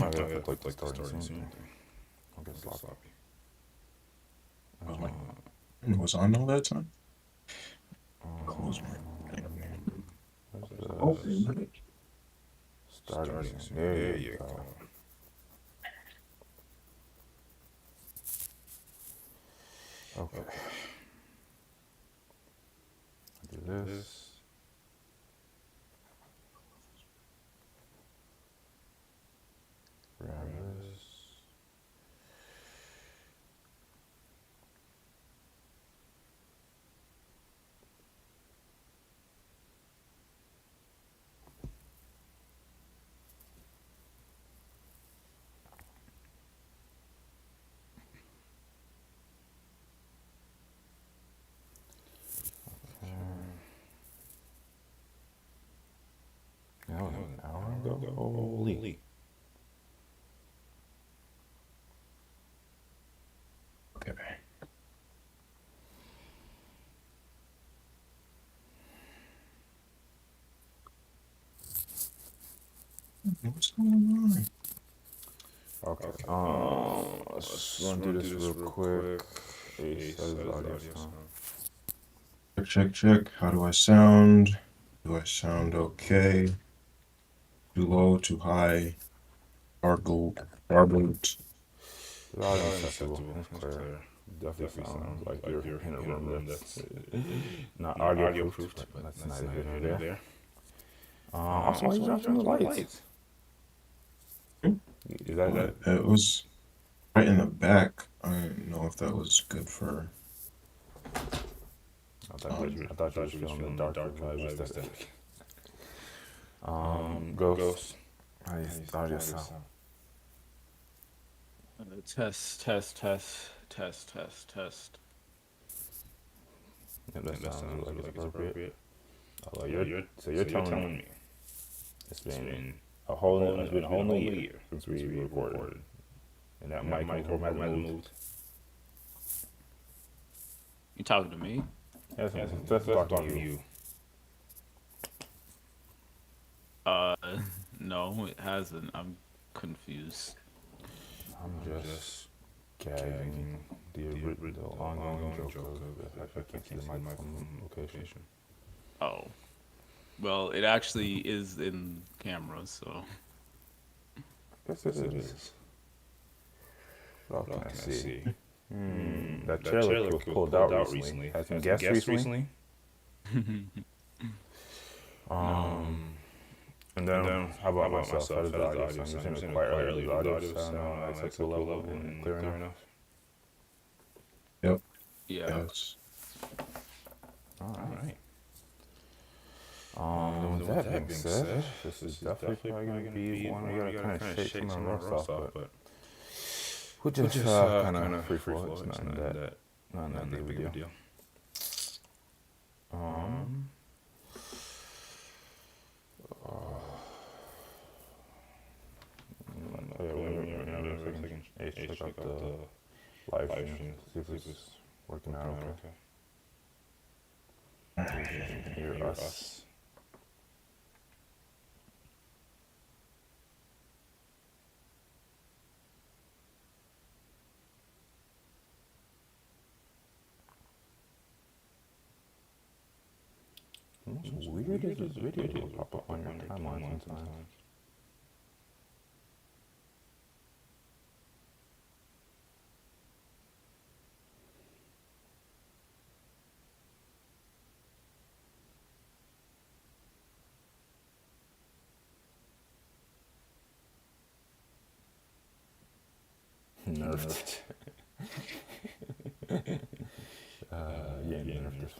I gotta click the starting scene thing. I'll get sloppy. It was on all that time. Close my. Oh, Starting scene. There you go. Okay. Do this. Grab this. That was an hour ago? Holy. okay. What's going on? Okay. Let's run through this real quick. Says audio sound. Check. How do I sound? Do I sound okay? Too low, too high? Garbled. The audio acceptable. That's clear. Definitely sounds like you're in a room that's not audio proofed, but that's neither here nor there. Also, why you dropping the lights? Is that It was right in the back. I don't know if that was good for. I thought you were feeling the dark vibes aesthetic. Ghost. Audio sound. Test. Yeah, that sounds like it's appropriate. You're telling me it's been a whole new year since we recorded, and that microphone hasn't moved. You talking to me? Yes, that's talking to you. No, it hasn't. I'm confused. I'm just gagging the ongoing joke of if I can't see the microphone location. Oh. Well, it actually is in camera, so. Yes, it is. What can I see? That trailer was pulled out recently. Had some guests recently. And then how about myself? How does the audio sound? You're saying it quite early. The audio sound acceptable level and clear enough? Yep. Yeah. Yes. Alright. With that being said, this is definitely probably going to be one we gotta kind of shake some of the rust off, but we'll just kind of free flow. It's not that big of a deal. Check out the live stream, see if it's working out okay. You can hear us. What's weird is this video will pop up on your timeline sometimes. Nerfed. Nerfed this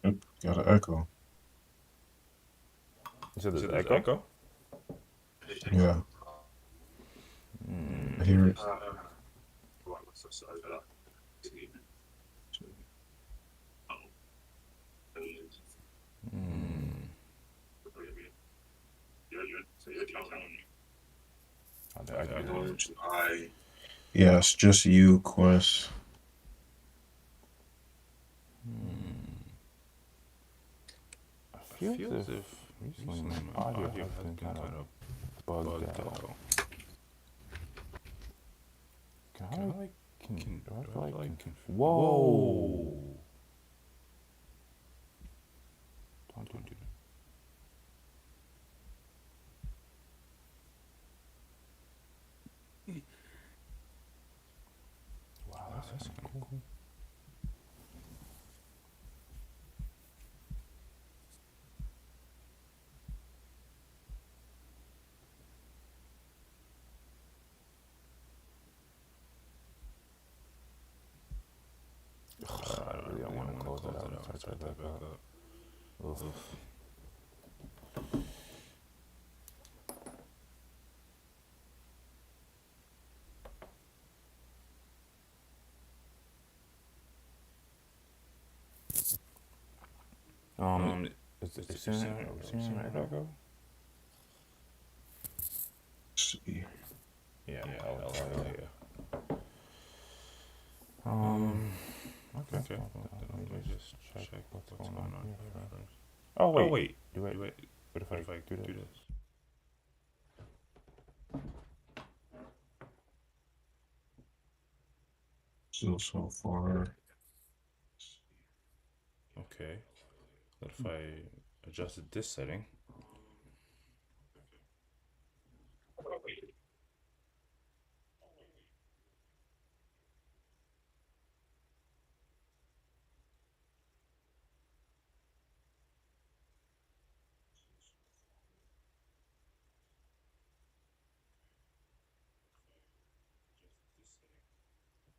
one. Got an echo. You said there's echo? Yeah. I hear it. Yes, just you, Quest. I feel as if Recently, my audio has been kind of bugged out. Can I like, do I have to like, whoa! Don't do that. Wow, that's kind of cool. I really don't want to close that out and start that back up. Oof. Is it seeing right back up? See. Yeah, yeah. Okay. Let me just check what's going on here first. Oh wait. What if I do this? Still so far. Okay. What if I adjusted this setting?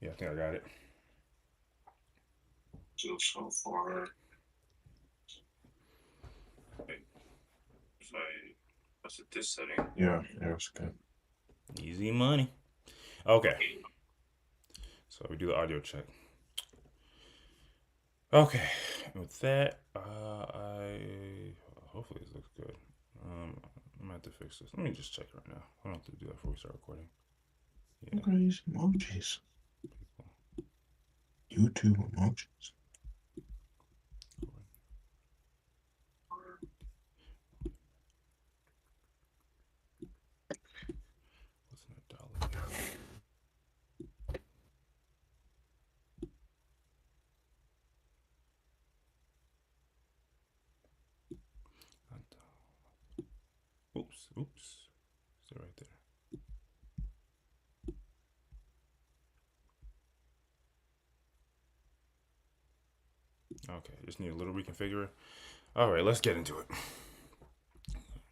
Yeah, I think I got it. Still so far. If I adjusted this setting. Yeah, it's good. Easy money. Okay. So we do the audio check. Okay. With that, hopefully this looks good. I'm gonna have to fix this. Let me just check right now. I don't have to do that before we start recording. Yeah. Look at these emojis. YouTube emojis. What's in a dollar? Oops. Is it right there? Okay, just need a little reconfigure. All right, let's get into it.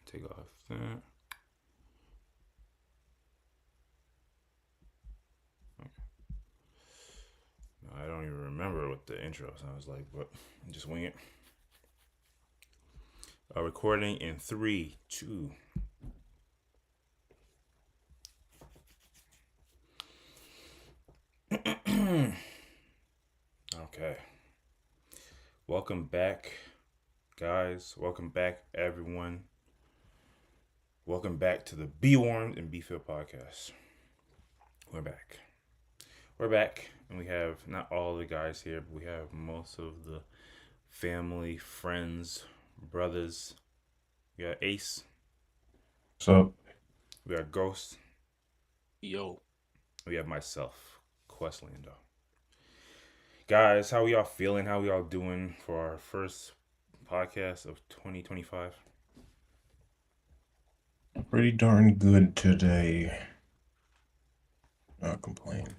Take off that. Okay. No, I don't even remember what the intro sounds like, but just wing it. Recording in 3, 2. Okay. Welcome back, guys. Welcome back, everyone. Welcome back to the Be Warmed and Be Filled podcast. We're back, and we have not all the guys here, but we have most of the family, friends, brothers. We got Ace. So We got Ghost. Yo. We have myself, QuestLando. Guys, how y'all feeling? How y'all doing for our first podcast of 2025? pretty darn good today. Not complaining.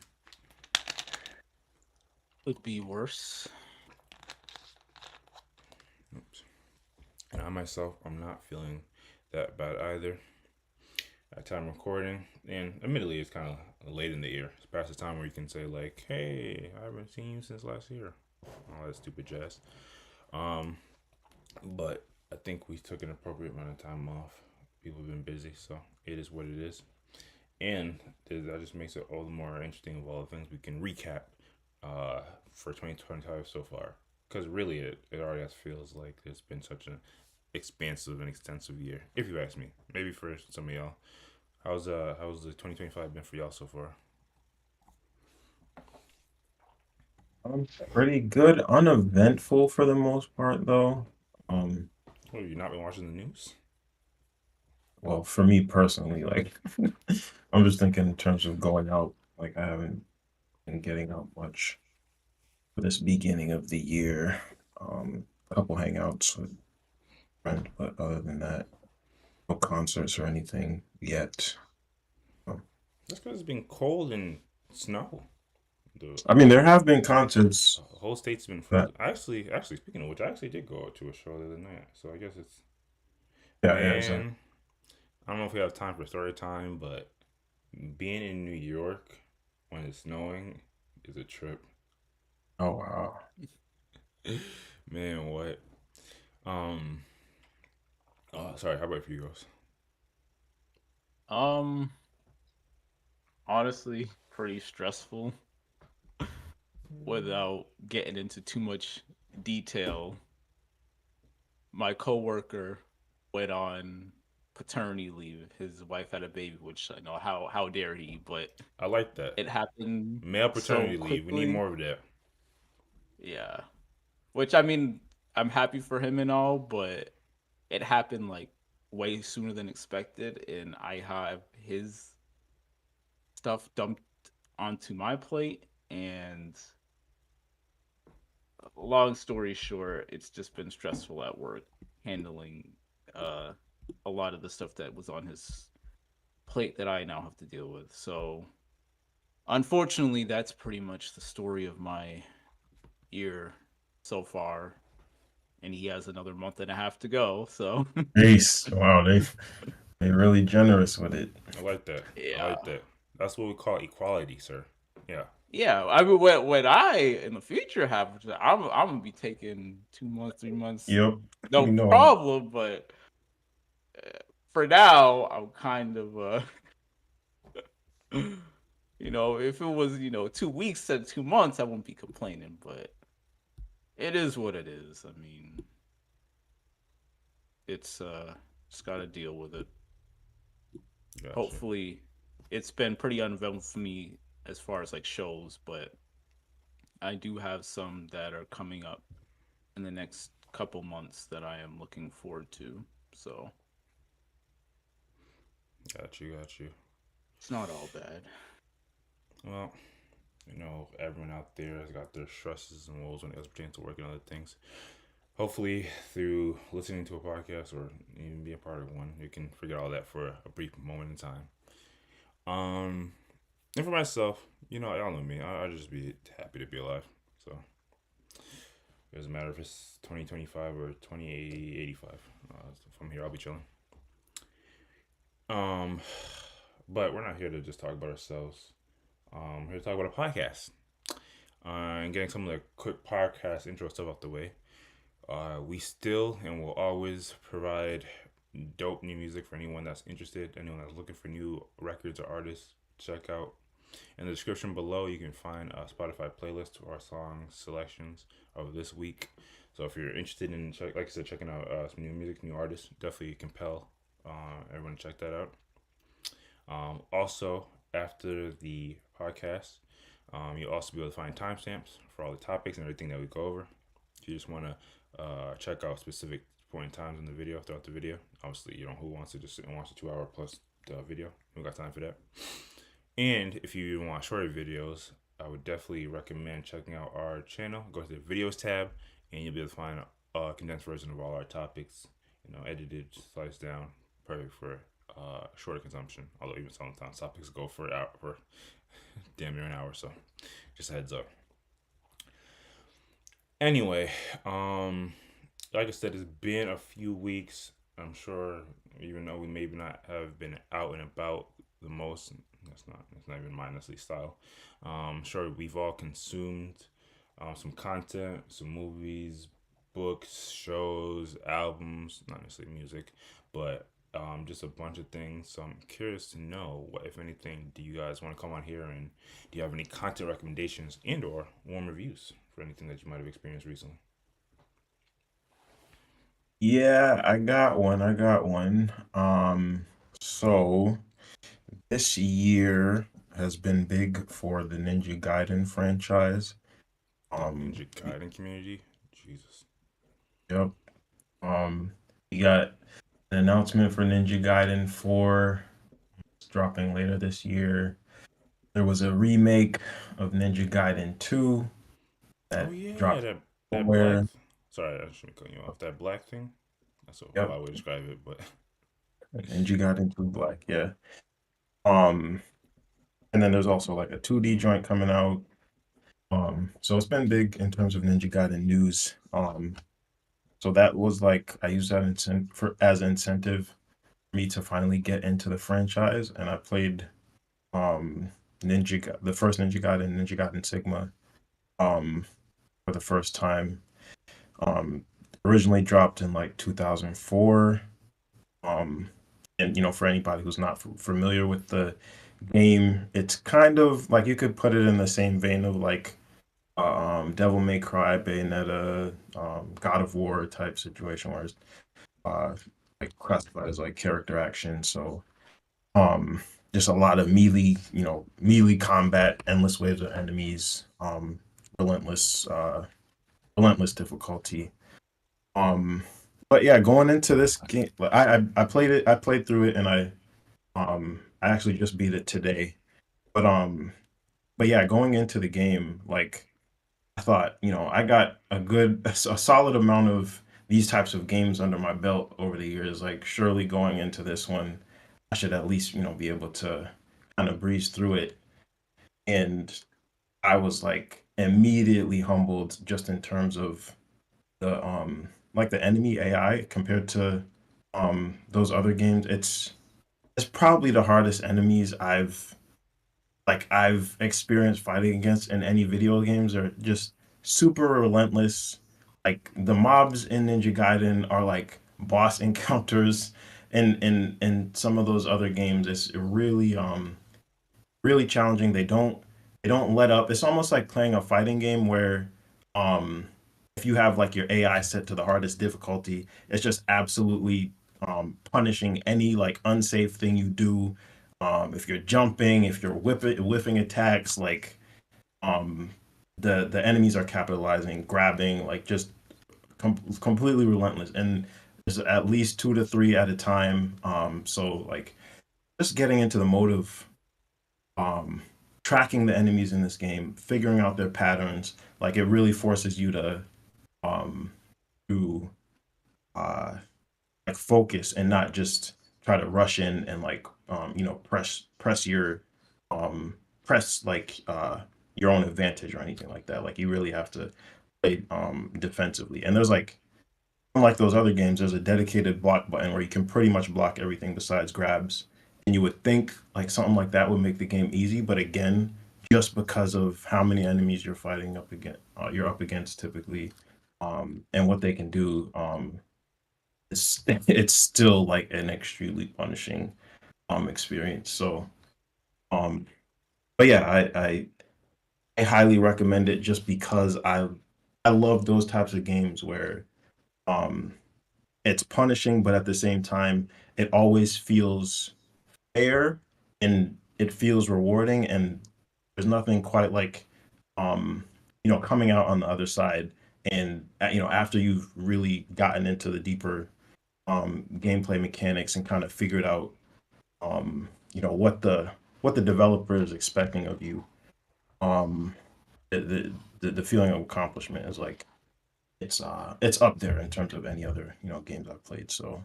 Could be worse. Oops. And I myself, I'm not feeling that bad either. At time recording, and admittedly, it's kind of late in the year. It's past the time where you can say like, "Hey, I haven't seen you since last year," all that stupid jazz. But I think we took an appropriate amount of time off. People have been busy, so it is what it is. And that just makes it all the more interesting of all the things we can recap for 2025 so far. Because really, it already feels like it's been such an expansive and extensive year, if you ask me. Maybe for some of y'all. How's the 2025 been for y'all so far? Pretty good, uneventful for the most part, though. Oh, you not been watching the news? Well, for me personally, like I'm just thinking in terms of going out. Like I haven't been getting out much for this beginning of the year. A couple hangouts with friends, but other than that, no concerts or anything yet. Um, That's because it's been cold and snow. The I mean, there have been concerts whole state's been that, frozen. Actually, speaking of which, I actually did go to a show the other night. So I guess it's yeah, exactly. man. I don't know if we have time for story time, but being in New York when it's snowing is a trip. Oh wow. Man, what? Um. Oh, sorry. How about for you guys? Um, Honestly, pretty stressful without getting into too much detail. My coworker went on paternity leave. His wife had a baby, which I know how dare he, but I like that. it happened Male so paternity leave. We need quickly. more of that. Yeah. Which I mean, I'm happy for him and all, but it happened like way sooner than expected, and I have his stuff dumped onto my plate. And long story short, it's just been stressful at work handling uh, a lot of the stuff that was on his plate that I now have to deal with. So, unfortunately, that's pretty much the story of my year so far. And he has another month and a half to go. So, Ace. Wow, they really generous with it. I like that. I yeah. like that. That's what we call equality, sir. Yeah. Yeah, I mean, when I in the future have, I'm gonna be taking 2 months, 3 months, Yep. no We know. problem. But for now, I'm kind of, if it was 2 weeks to 2 months, I wouldn't be complaining. But it is what it is. I mean, it's just got to deal with it. Gotcha. Hopefully, it's been pretty uneventful for me as far as like shows, but I do have some that are coming up in the next couple months that I am looking forward to. So Got you. Got you. it's not all bad. Well, everyone out there has got their stresses and woes when it pertains to work and other things. Hopefully, through listening to a podcast or even being part of one, you can forget all that for a brief moment in time. Um, and for myself, y'all know me. I just be happy to be alive. So it doesn't matter if it's 2025 or 2085. From here, I'll be chilling. Um, but we're not here to just talk about ourselves. Here to talk about a podcast. And getting some of the quick podcast intro stuff out the way. We still and will always provide dope new music for anyone that's interested, anyone that's looking for new records or artists. Check out in the description below. You can find a Spotify playlist to our song selections of this week. So if you're interested in, like I said, checking out some new music, new artists, definitely compel everyone to check that out. Also, after the podcast, you'll also be able to find timestamps for all the topics and everything that we go over. If you just want to check out specific point in times in the video, throughout the video, obviously, who wants to just sit and watch the 2 hour plus the video? We got time for that. And if you want shorter videos, I would definitely recommend checking out our channel. Go to the videos tab, and you'll be able to find a condensed version of all our topics. Edited, sliced down, perfect for shorter consumption. Although even sometimes topics go for damn near an hour, so just a heads up. Anyway, like I said, it's been a few weeks. I'm sure, even though we maybe not have been out and about the most, that's not even mindlessly style. Sure, we've all consumed some content, some movies, books, shows, albums, not necessarily music, but just a bunch of things. So I'm curious to know what, if anything, do you guys want to come on here, and do you have any content recommendations and/or warm reviews for anything that you might have experienced recently? Yeah, I got one. I got one. So this year has been big for the Ninja Gaiden franchise. The Um, Ninja Gaiden community, Jesus. yep. Um, You got an announcement for Ninja Gaiden 4. It's dropping later this year. There was a remake of Ninja Gaiden 2 Oh that yeah, dropped that black. somewhere. Sorry, I shouldn't cut you off. That black thing. That's how Yep, I would describe it. But Ninja Gaiden 2 Black, yeah. Um, and then there's also like a 2D joint coming out. So it's been big in terms of Ninja Gaiden news. So that was like I used that as incentive for me to finally get into the franchise, and I played um the first Ninja Gaiden, Ninja Gaiden Sigma, um, for the first time. Originally dropped in like 2004. Um, and for anybody who's not familiar with the game, it's kind of like you could put it in the same vein of like Devil May Cry, Bayonetta, God of War type situation where it's uh, like classified as like character action. So um, just a lot of melee combat, endless waves of enemies, relentless, relentless difficulty. Um, but yeah, going into this game, like, I played it, I played through it, and I actually just beat it today. But but yeah, going into the game, like I thought, I got a solid amount of these types of games under my belt over the years. Like, surely going into this one, I should at least, be able to kind of breeze through it. And I was like immediately humbled just in terms of the like the enemy AI compared to those other games. It's probably the hardest enemies I've experienced fighting against in any video games. Are just super relentless. Like the mobs in Ninja Gaiden are like boss encounters, and in some of those other games, it's really challenging. They don't let up. It's almost like playing a fighting game where um if you have like your AI set to the hardest difficulty, it's just absolutely punishing any like unsafe thing you do. If you're jumping, if you're whiffing attacks, like um the enemies are capitalizing, grabbing, like just completely relentless. And there's at least two to three at a time. So like just getting into the mode of um, tracking the enemies in this game, figuring out their patterns. Like it really forces you um, to uh, like focus and not just try to rush in and like um, press like your own advantage or anything like that. Like you really have to play defensively. And there's like unlike those other games, there's a dedicated block button where you can pretty much block everything besides grabs. And you would think like something like that would make the game easy, but again, just because of how many enemies you're up against typically, and what they can do, it's still like an extremely punishing experience. So, um, but yeah, I highly recommend it just because I love those types of games where um it's punishing, but at the same time, it always feels fair and it feels rewarding. And there's nothing quite like, um, coming out on the other side and, after you've really gotten into the deeper gameplay mechanics and kind of figured out, what the developer is expecting of you. Um, the feeling of accomplishment is like, it's up there in terms of any other, games I've played. So,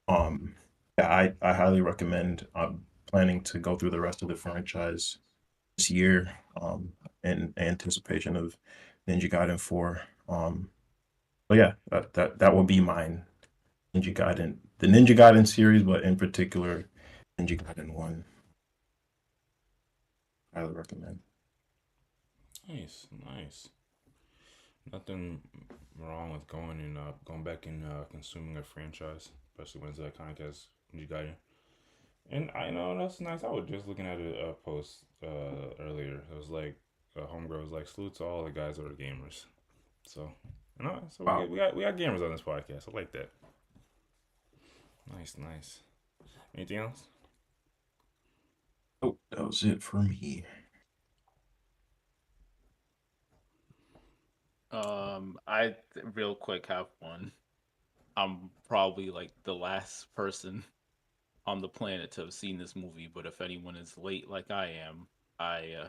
Um, yeah, I highly recommend. I'm planning to go through the rest of the franchise this year, in anticipation of Ninja Gaiden 4. But yeah, that will be mine. The Ninja Gaiden series, but in particular, Ninja Gaiden 1. Highly recommend. nice, nice. Nothing wrong with going back and consuming a franchise, especially when it's iconic as Ninja Gaiden. And I know that's nice. I was just looking at a post earlier. It was like a homegirl was like, "Salute to all the guys that are gamers." So, so Wow. we got gamers on this podcast. I like that. Nice, nice. Anything else? Oh, that was it for me. I real quick have one. I'm probably like the last person on the planet to have seen this movie, but if anyone is late like I am, I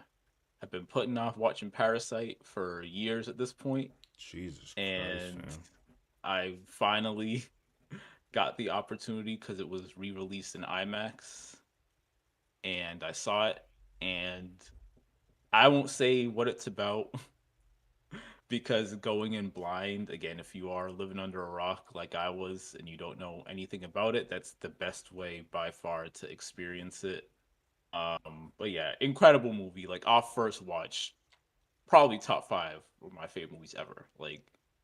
have been putting off watching Parasite for years at this point, Jesus Christ, and fam. I finally got the opportunity because it was re-released in IMAX, and I saw it, and I won't say what it's about because going in blind, again, if you are living under a rock like I was and you don't know anything about it, that's the best way by far to experience it. But yeah, incredible movie. Like off first watch, probably top five of my favorite movies ever. Like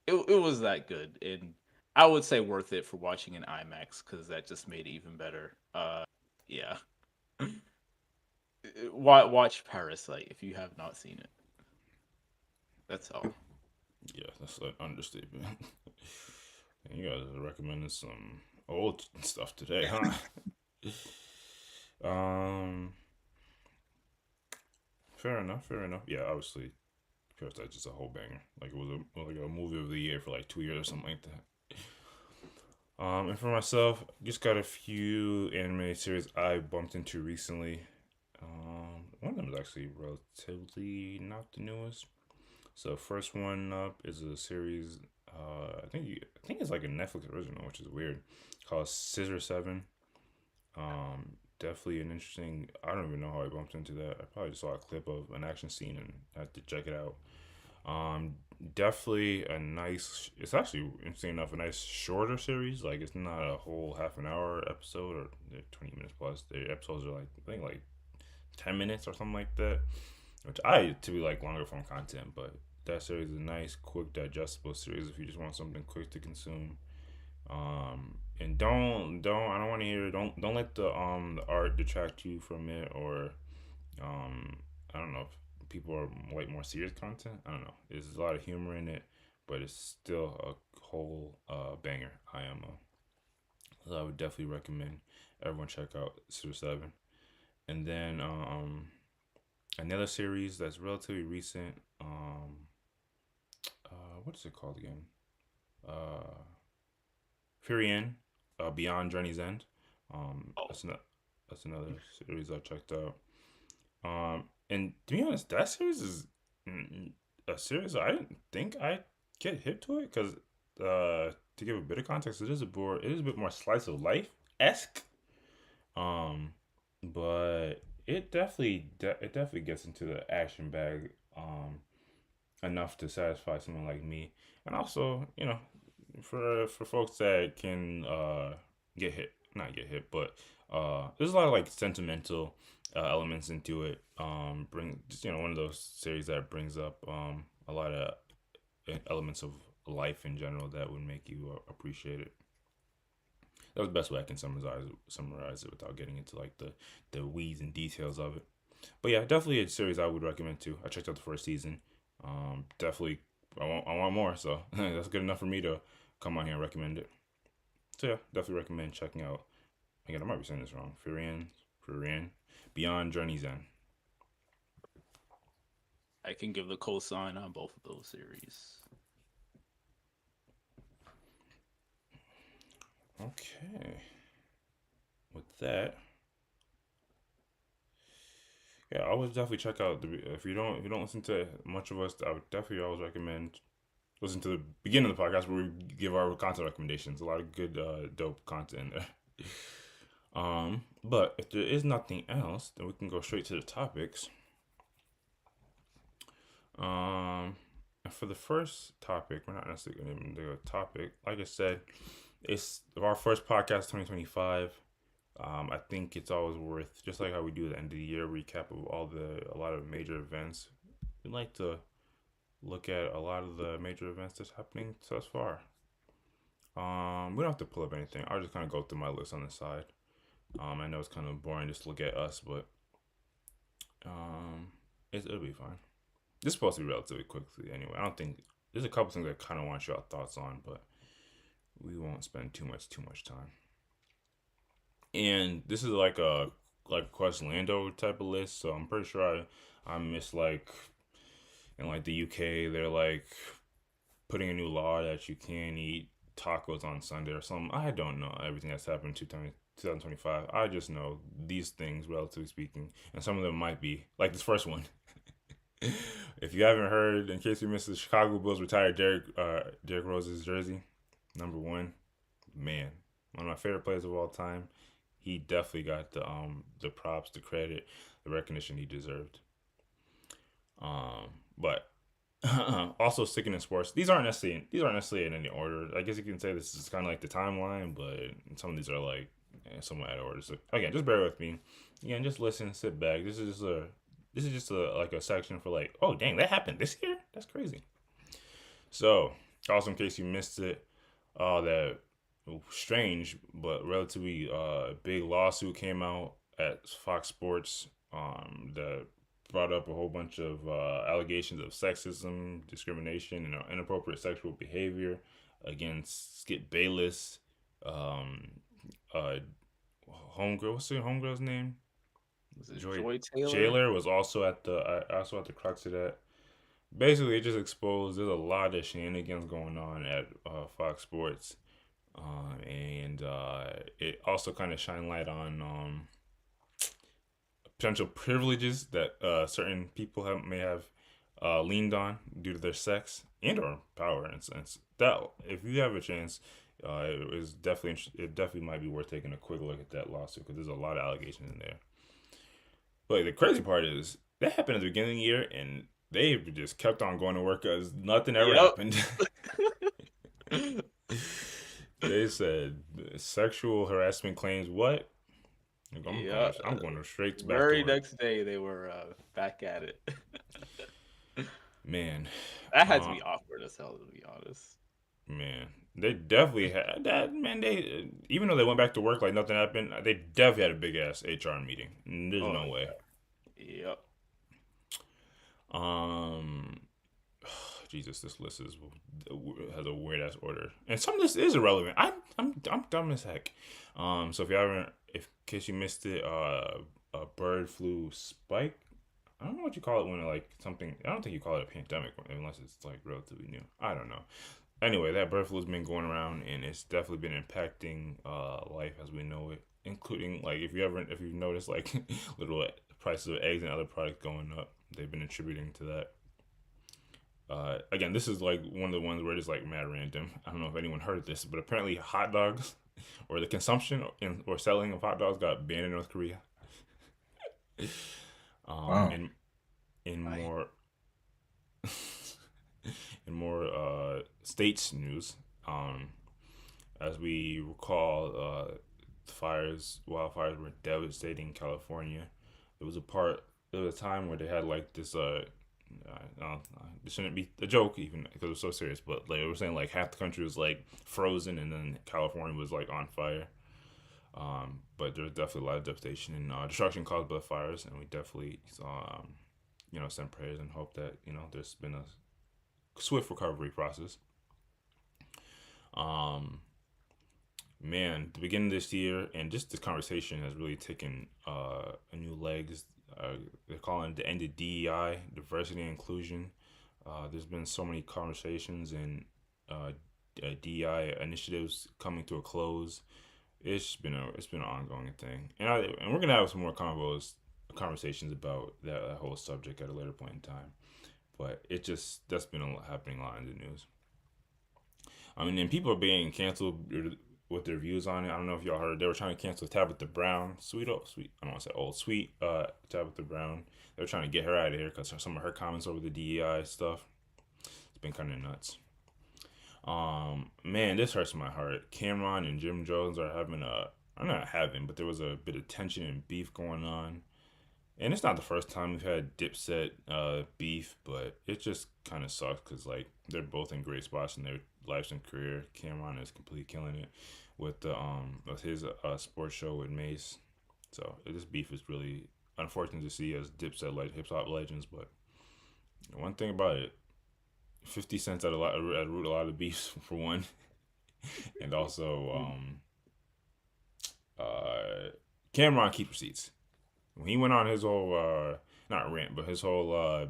it was that good, and I would say worth it for watching in IMAX because that just made it even better. Yeah, watch Parasite if you have not seen it. That's all. Yeah, that's an understatement. And you guys are recommending some old stuff today, huh? um, fair enough, fair enough. Yeah, obviously, Parasite's just a whole banger. Like it was like a movie of the year for like 2 years or something like that. And for myself, just got a few anime series I bumped into recently. One of them is actually relatively not the newest. So first one up is a series. I think it's like a Netflix original, which is weird. Called Scissor Seven. Definitely an interesting. I don't even know how I bumped into that. I probably just saw a clip of an action scene and had to check it out. Um, Definitely a nice. It's actually interesting enough a nice shorter series. Like it's not a whole half an hour episode or 20 minutes plus. The episodes are like I think like 10 minutes or something like that. Which I to be like longer form content, but that series is a nice, quick, digestible series if you just want something quick to consume. And don't I don't want to hear don't let the art detract you from it or um I don't know if people are like more serious content. I don't know. There's a lot of humor in it, but it's still a whole banger. IMO. So I would definitely recommend everyone check out Super Seven. And then another series that's relatively recent. What is it called again? Uh, Fury Beyond Journey's End. Oh, That's another series I checked out. And to be honest, that series is a series I didn't think I'd get hip to it because to give a bit of context, it is a bit more slice of life esque. Um, but it definitely gets into the action bag enough to satisfy someone like me, and also for folks that can get hit, not get hit, but there's a lot of like sentimental elements into it. Bring just one of those series that brings up a lot of elements of life in general that would make you appreciate it. That was the best way I can summarize it without getting into like the weeds and details of it. But yeah, definitely a series I would recommend too. I checked out the first season. Definitely, I want more. So that's good enough for me to come on here and recommend it. So yeah, definitely recommend checking out. Again, I might be saying this wrong. Furian, Beyond Journey's End. I can give the cosign on both of those series. Okay. With that, yeah, I would definitely check out if you don't listen to much of us, I would definitely always recommend listen to the beginning of the podcast where we give our content recommendations. A lot of good, dope content in there. But if there is nothing else, then we can go straight to the topics. And for the first topic, we're not necessarily going to even do a topic. Like I said, it's our first podcast 2025. I think it's always worth, just like how we do the end of the year recap of a lot of major events. We like to look at a lot of the major events that's happening thus far. We don't have to pull up anything. I'll just kind of go through my list on the side. I know it's kind of boring just to look at us, but um, it'll be fine. This is supposed to be relatively quickly anyway. I don't think there's a couple things I kind of want your thoughts on, but we won't spend too much time. And this is like QuestLando type of list, so I'm pretty sure I missed like in like the UK they're like putting a new law that you can't eat tacos on Sunday or something. I don't know everything that's happened in 2025. I just know these things, relatively speaking, and some of them might be like this first one. If you haven't heard, in case you missed, the Chicago Bulls retired Derrick Rose's jersey, number one. Man, one of my favorite players of all time. He definitely got the props, the credit, the recognition he deserved. But also sticking in sports, these aren't necessarily in any order. I guess you can say this is kind of like the timeline, but some of these are like somewhat out of order. So again, just bear with me. Again, just listen, sit back. This is just like a section for like, oh dang, that happened this year. That's crazy. So also in case you missed it, that strange but relatively big lawsuit came out at Fox Sports that brought up a whole bunch of allegations of sexism, discrimination, and inappropriate sexual behavior against Skip Bayless, uh, homegirl. What's the homegirl's name? Was it Joy Taylor was also at the crux of that. Basically, it just exposed there's a lot of shenanigans going on at Fox Sports, and it also kind of shined light on potential privileges that certain people may have leaned on due to their sex and or power. In a sense, that if you have a chance, it definitely might be worth taking a quick look at that lawsuit because there's a lot of allegations in there. But the crazy part is that happened at the beginning of the year, and they just kept on going to work because nothing ever happened. They said sexual harassment claims. What? I'm going straight back to work. Very next day, they were back at it. Man, that had to be awkward as hell, to be honest. Man, they definitely had that. Man, they even though they went back to work like nothing happened, they definitely had a big ass HR meeting. There's no way. Yep. Jesus, this list has a weird ass order, and some of this is irrelevant. I'm dumb as heck. So in case you missed it, a bird flu spike. I don't know what you call it when like something. I don't think you call it a pandemic unless it's like relatively new. I don't know. Anyway, that bird flu has been going around, and it's definitely been impacting life as we know it, including like if you've noticed like little prices of eggs and other products going up, they've been attributing to that. Again, this is like one of the ones where it's like mad random. I don't know if anyone heard this, but apparently hot dogs or the consumption or selling of hot dogs got banned in North Korea. Wow. In more states news, as we recall, wildfires were devastating California. There was a time where they had like this it shouldn't be a joke even because it was so serious, but like they were saying like half the country was like frozen and then California was like on fire. But there's definitely a lot of devastation and destruction caused by the fires, and we definitely send prayers and hope that there's been a swift recovery process. Man, the beginning of this year and just this conversation has really taken a new legs. They're calling it the end of DEI, diversity and inclusion. There's been so many conversations and DEI initiatives coming to a close. It's been an ongoing thing, and we're gonna have some more conversations about that whole subject at a later point in time. But that's been happening a lot in the news. I mean, and people are being canceled with their views on it. I don't know if y'all heard they were trying to cancel Tabitha Brown, sweet. I don't want to say old, sweet Tabitha Brown. They were trying to get her out of here because some of her comments over the DEI stuff. It's been kind of nuts. Man, this hurts my heart. Cameron and Jim Jones are but there was a bit of tension and beef going on. And it's not the first time we've had Dipset beef, but it just kind of sucks because like they're both in great spots in their lives and career. Cameron is completely killing it with his sports show with Mace. So this beef is really unfortunate to see as Dipset like hip hop legends. But one thing about it, 50 Cent's at root a lot of beefs for one, and also Cameron keeps receipts. When he went on his whole not rant, but his whole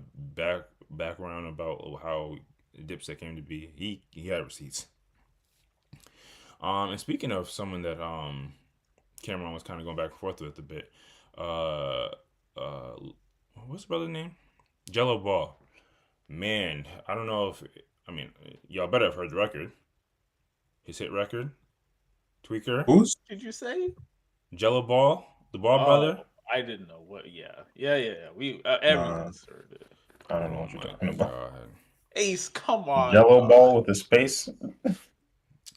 background about how Dipset came to be, he had receipts. And speaking of someone that Cameron was kind of going back and forth with a bit, uh, uh, what's the brother's name? Jello Ball. Man, I don't know if I mean y'all better have heard the record. His hit record, Tweaker, Who's? Did you say? Jello Ball, the Ball Oh, brother. I didn't know what. Yeah, yeah. We Nah, everyone's heard it. I don't know Oh what you're my talking about. god. Ace, come on, Yellow dog. ball with the space.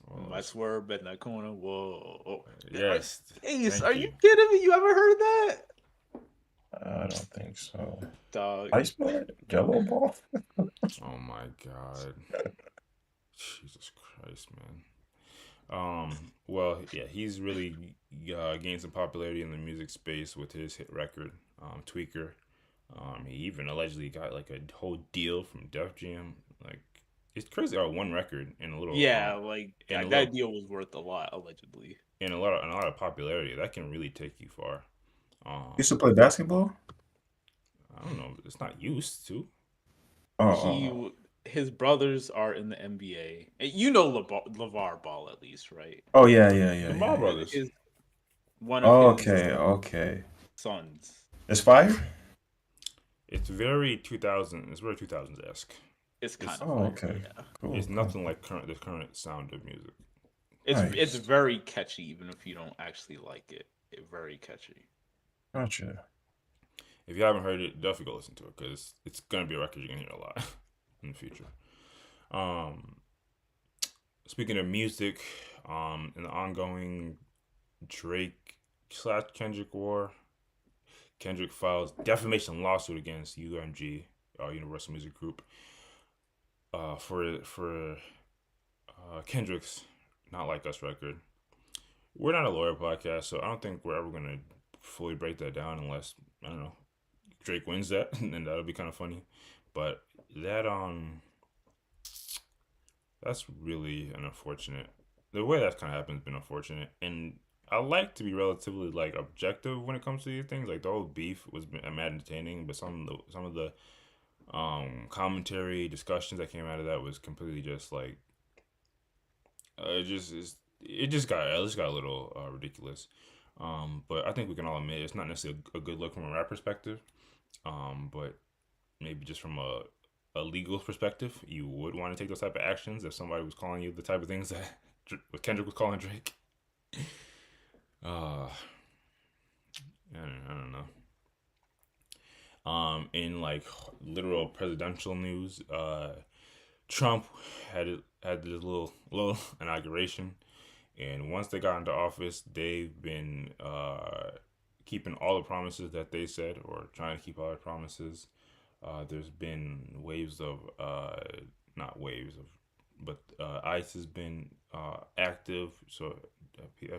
Well, My swerve in that corner. Whoa. yes, Ace, thank are you. you kidding me? You ever heard that? I don't think so. Dog. Ice ball? Jello ball? Oh my god. Jesus Christ, man. Well, yeah, he's really gained some popularity in the music space with his hit record, Tweaker. He even allegedly got like a whole deal from Def Jam. Like, it's crazy how one record in a little, Yeah, like in a that little, deal was worth a lot, allegedly. in a lot of popularity that can really take you far. Used Um, to play basketball? I don't know. It's not used to. Oh, He, his brothers are in the NBA. And you know LeVar Ball at least, right? oh, The Ball yeah. brothers. His one of his Okay. sons. It's fire? It's very 2000. It's very 2000s esque. It's kind It's of Oh, fire, okay. yeah. it's Cool. nothing like the current sound of music. It's Nice. very catchy, even if you don't actually like it. Very catchy. Gotcha. If you haven't heard it, definitely go listen to it because it's gonna be a record you're gonna hear a lot in the future. Um, Speaking of music, in the ongoing Drake slash Kendrick war, Kendrick files defamation lawsuit against UMG, Universal Music Group, for Kendrick's "Not Like Us" record. We're not a lawyer podcast, so I don't think we're ever gonna fully break that down unless I don't know Drake wins that, and that'll be kind of funny. But that that's really an unfortunate. The way that's kind of happened has been unfortunate, and I like to be relatively like objective when it comes to these things. Like the whole beef was mad entertaining, but some of the commentary discussions that came out of that was completely just like it just got a little ridiculous. But I think we can all admit it's not necessarily a good look from a rap perspective. But maybe just from a legal perspective, you would want to take those type of actions if somebody was calling you the type of things that Kendrick was calling Drake. Uh, I don't know. In like literal presidential news, Trump had this little inauguration, and once they got into office, they've been keeping all the promises that they said, or trying to keep all the promises. There's been waves of not waves of, but ICE has been active. So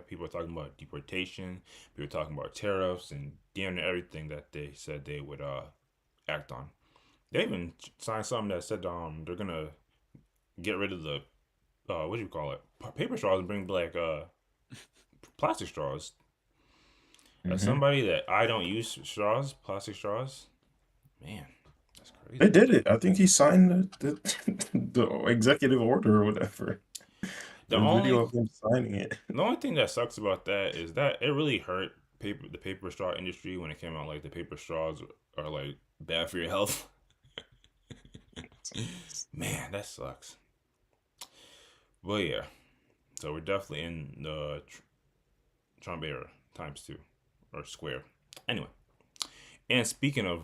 people are talking about deportation. People are talking about tariffs and damn near everything that they said they would act on. They even signed something that said they're gonna get rid of the what do you call it, paper straws, and bring back plastic straws. As Hmm. somebody that I don't use straws, plastic straws, man, that's They crazy. did it. I think he signed the executive order or whatever. The There's video only of him signing it. the only thing that sucks about that is that it really hurt the paper straw industry when it came out. Like the paper straws are like bad for your health. Man, that sucks. Well, yeah. So we're definitely in the Trump era times two or square. Anyway, and speaking of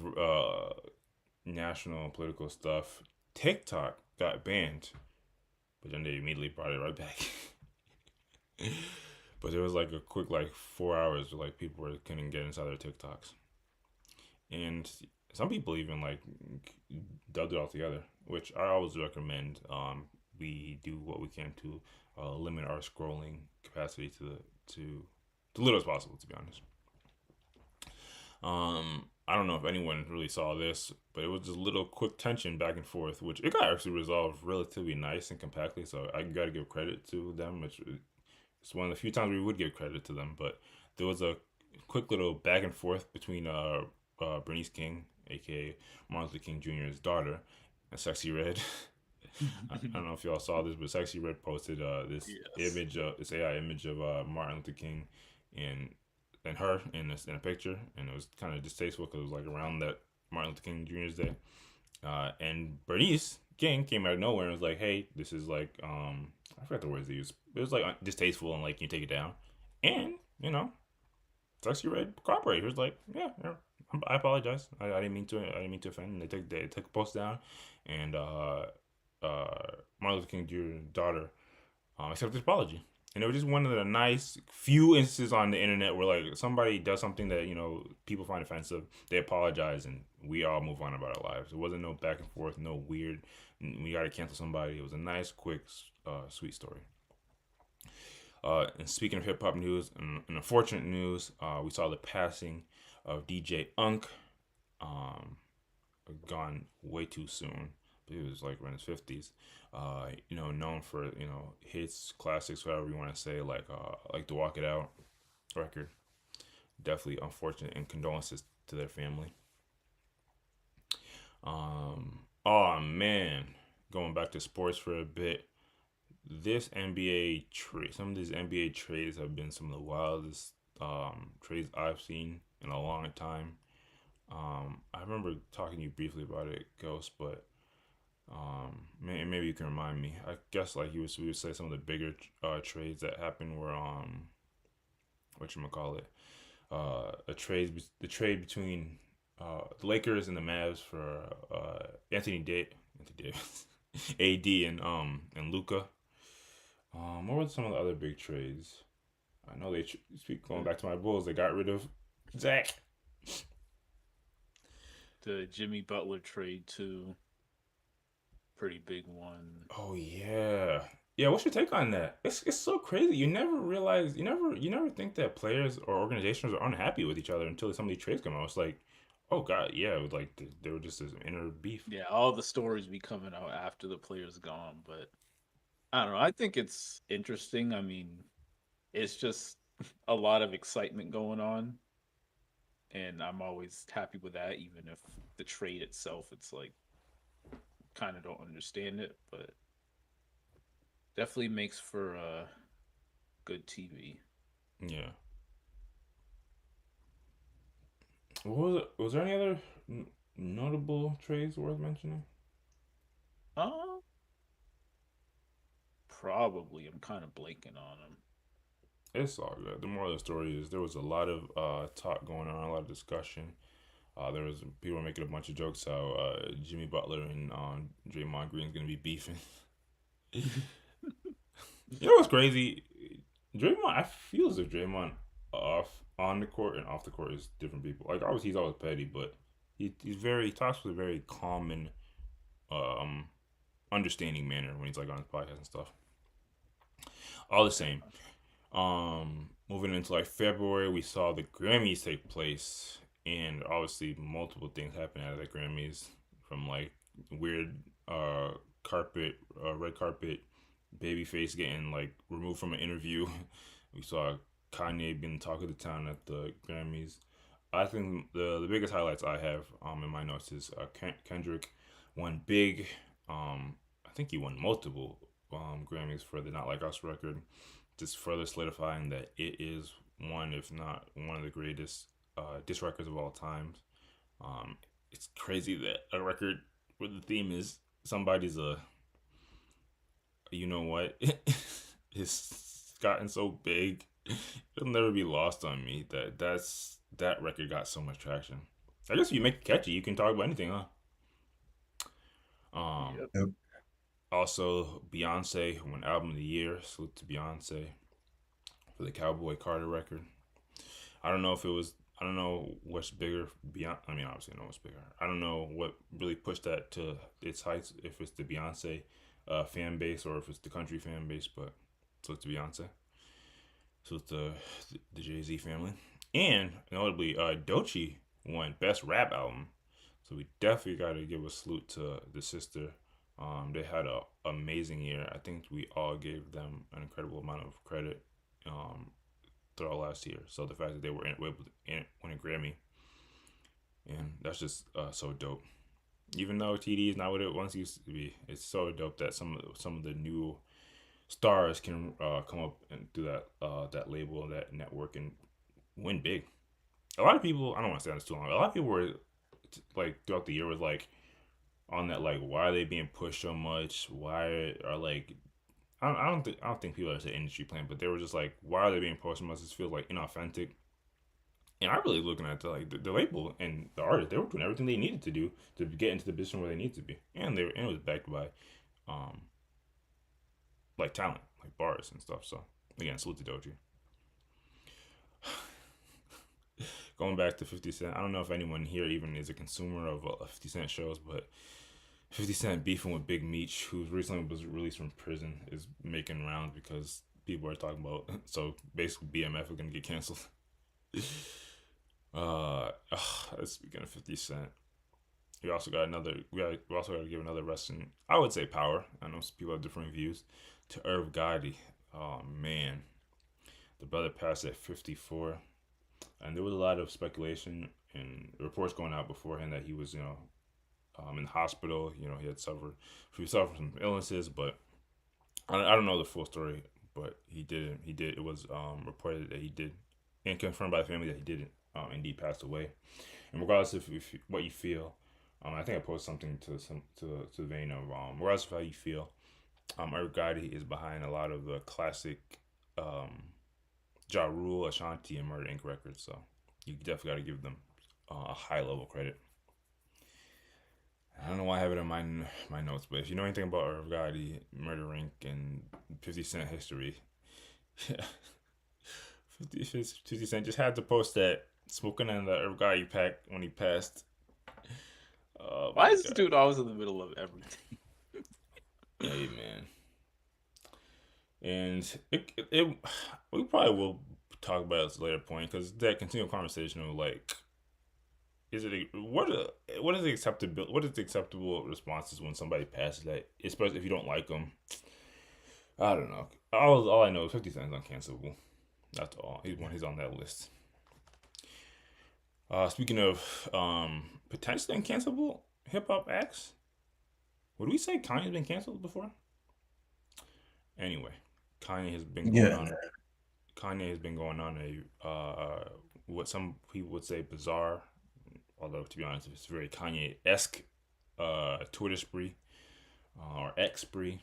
national political stuff, TikTok got banned, but then they immediately brought it right back. But there was like a quick like 4 hours where like people couldn't get inside their TikToks, and some people even like dubbed it altogether, which I always recommend. We do what we can to limit our scrolling capacity to little as possible. To be honest, I don't know if anyone really saw this, but it was just a little quick tension back and forth, which it got actually resolved relatively nice and compactly. So I got to give credit to them, which it's one of the few times we would give credit to them. But there was a quick little back and forth between Bernice King, aka Martin Luther King Jr.'s daughter, and Sexy Red. I don't know if y'all saw this, but Sexy Red posted this Yes. image, this AI image of Martin Luther King, and her in a picture, and it was kind of distasteful because it was like around that Martin Luther King Jr.'s day. And Bernice King came out of nowhere and was like, "Hey, this is like I forgot the words they used. It was like distasteful and like you take it down." And Sexy Red cooperated. He was like, "Yeah, yeah, I apologize. I didn't mean to. I didn't mean to offend." And they took the post down, and Martin Luther King Jr.'s daughter accepted his apology. And it was just one of the nice few instances on the internet where like somebody does something that people find offensive, they apologize, and we all move on about our lives. It wasn't no back and forth, no weird. We got to cancel somebody. It was a nice, quick, sweet story. And speaking of hip hop news, and unfortunate news, we saw the passing of DJ Unk. Gone way too soon. He was like in his 50s. Known for hits, classics, whatever you want to say, like the Walk It Out record. Definitely unfortunate, and condolences to their family. Oh man, going back to sports for a bit. This NBA trade, some of these NBA trades have been some of the wildest trades I've seen in a long time. I remember talking to you briefly about it, Ghost, but maybe you can remind me. I guess like we would say some of the bigger trades that happened were what you call it, the trade between the Lakers and the Mavs for Anthony Davis, AD and Luca. What were some of the other big trades? I know speak going back to my Bulls. They got rid of Zach. The Jimmy Butler trade too. Pretty big one. Oh yeah, yeah. What's your take on that? It's so crazy. You never realize. You never think that players or organizations are unhappy with each other until some of these trades come out. It's like, oh god, yeah. It was like they were just this inner beef. Yeah, all the stories be coming out after the player's gone, but I don't know. I think it's interesting. I mean, it's just a lot of excitement going on, and I'm always happy with that, even if the trade itself, it's like kind of don't understand it, but definitely makes for good TV. Yeah. Was there any other notable trades worth mentioning? Uh, Probably. I'm kind of blanking on them. It's all good. The moral of the story is there was a lot of talk going on, a lot of discussion. There was people were making a bunch of jokes how Jimmy Butler and Draymond Green's gonna be beefing. You know what's crazy? Draymond, I feel as if Draymond off on the court and off the court is different people. Like obviously he's always petty, but he talks with a very calm and um understanding manner when he's like on his podcast and stuff. All the same. Moving into like February, we saw the Grammys take place, and obviously multiple things happened out of the Grammys, from like weird carpet, red carpet, Babyface getting like removed from an interview. We saw Kanye being the talk of the town at the Grammys. I think the biggest highlights I have in my notes is Kendrick won big. I think he won multiple Grammys for the Not Like Us record, just further solidifying that it is one, if not one of the greatest diss records of all times. It's crazy that a record where the theme is somebody's you know what, it's gotten so big, it'll never be lost on me that record got so much traction. I guess if you make it catchy, you can talk about anything, huh? Um, Yep. Yep. Also, Beyonce won Album of the Year. Salute to Beyonce for the Cowboy Carter record. I don't know if it was. I don't know what's bigger. Beyond. I mean, obviously, I know what's bigger. I don't know what really pushed that to its heights. If it's the Beyonce fan base or if it's the country fan base, but salute to Beyonce. Salute to the Jay Z family, and notably, Doechii won Best Rap Album. So we definitely got to give a salute to the sister. They had an amazing year. I think we all gave them an incredible amount of credit throughout last year. So the fact that they were able to win a Grammy, and that's just so dope. Even though TD is not what it once used to be, it's so dope that some of the new stars can come up and do that label, that network, and win big. A lot of people, I don't want to stay on this too long. A lot of people were like throughout the year was like on that like why are they being pushed so much? Why are like I don't think people are the industry plan, but they were just like why are they being pushed so much? This feels like inauthentic. And I really looking at the label and the artist. They were doing everything they needed to do to get into the position where they need to be, and it was backed by um like talent, like bars and stuff. So again, salute to Doji. Going back to 50 Cent, I don't know if anyone here even is a consumer of 50 Cent shows, but 50 Cent beefing with Big Meech, who recently was released from prison, is making rounds because people are talking about. So basically, BMF is gonna get canceled. Speaking of 50 Cent, we also got another. We also got to give another rest in. I would say power. I know some people have different views. To Irv Gotti, oh man, the brother passed at 54, and there was a lot of speculation and reports going out beforehand that he was, in the hospital. He suffered from illnesses, but I don't know the full story. But he did. He did. It was reported that he did, and confirmed by the family that he didn't indeed passed away. And regardless of what you feel, I think I posted something to the vein of regardless of how you feel, Irv Gotti is behind a lot of the classic Ja Rule, Ashanti, and Murder Inc. records. So you definitely got to give them a high level credit. I don't know why I have it in my notes, but if you know anything about Irv Gotti, Murder Inc., and 50 Cent history, yeah, 50 Cent just had to post that smoking in the Irv Gotti pack when he passed. Why is this dude always in the middle of everything? Hey man, and we probably will talk about this later point because that continual conversation of like, what is the acceptable responses when somebody passes that, especially if you don't like them. I don't know. All I know is 50 Cent's uncancelable. That's all. He's on that list. Speaking of potentially uncancelable hip hop acts, would we say Kanye's been canceled before? Anyway, Kanye has been going on. Kanye has been going on a what some people would say bizarre, although to be honest, it's very Kanye-esque Twitter spree or X spree.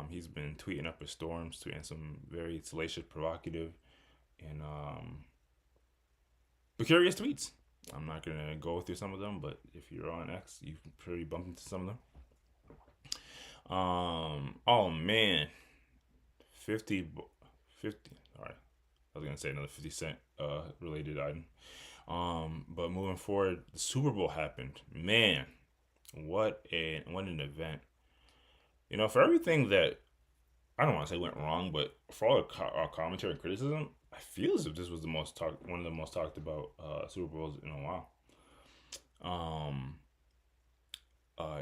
He's been tweeting up his storms, tweeting some very salacious, provocative, and precarious tweets. I'm not gonna go through some of them, but if you're on X, you've probably bumped into some of them. Oh man, 50. All right, I was gonna say another 50 Cent related item. But moving forward, the Super Bowl happened. Man, what an event! For everything that I don't want to say went wrong, but for all our commentary and criticism, I feel as if this was one of the most talked about Super Bowls in a while.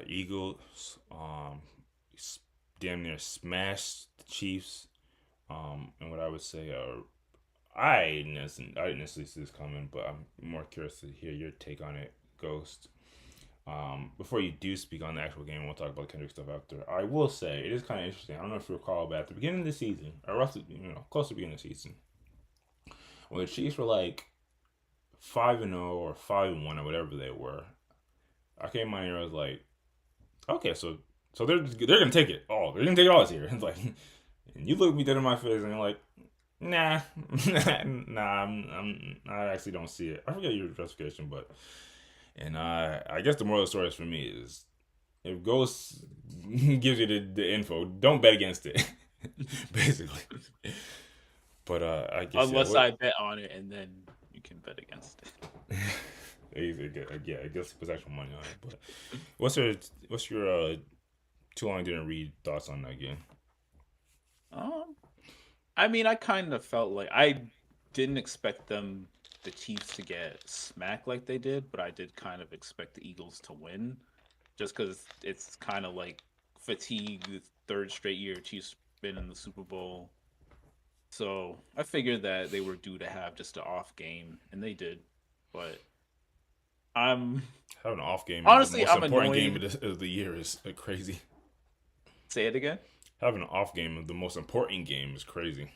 Eagles, damn near smashed the Chiefs. And what I would say, I didn't necessarily see this coming, but I'm more curious to hear your take on it, Ghost. Before you do speak on the actual game, we'll talk about Kendrick stuff after. I will say it is kind of interesting. I don't know if you recall, but at the beginning of the season, or roughly, close to the beginning of the season, when the Chiefs were like 5-0 or 5-1 or whatever they were, I came on here. I was like, okay, so they're gonna take it all. They're gonna take it all this year. It's like, and you look me dead in my face, and you're like, nah, I actually don't see it. I forget your justification, but. And I guess the moral of the story is for me is if Ghost gives you the info, don't bet against it, basically. But I guess unless I bet on it and then you can bet against it. I guess it was actual money on it. But what's your too long didn't read thoughts on that game? I mean, I kind of felt like I didn't expect the Chiefs to get smacked like they did, but I did kind of expect the Eagles to win, just because it's kind of like fatigue. The third straight year Chiefs been in the Super Bowl, so I figured that they were due to have just an off game, and they did. But I'm Having an off game in the honestly most I'm important game annoyed. of the year is crazy. Say it again. Having an off game of the most important game is crazy.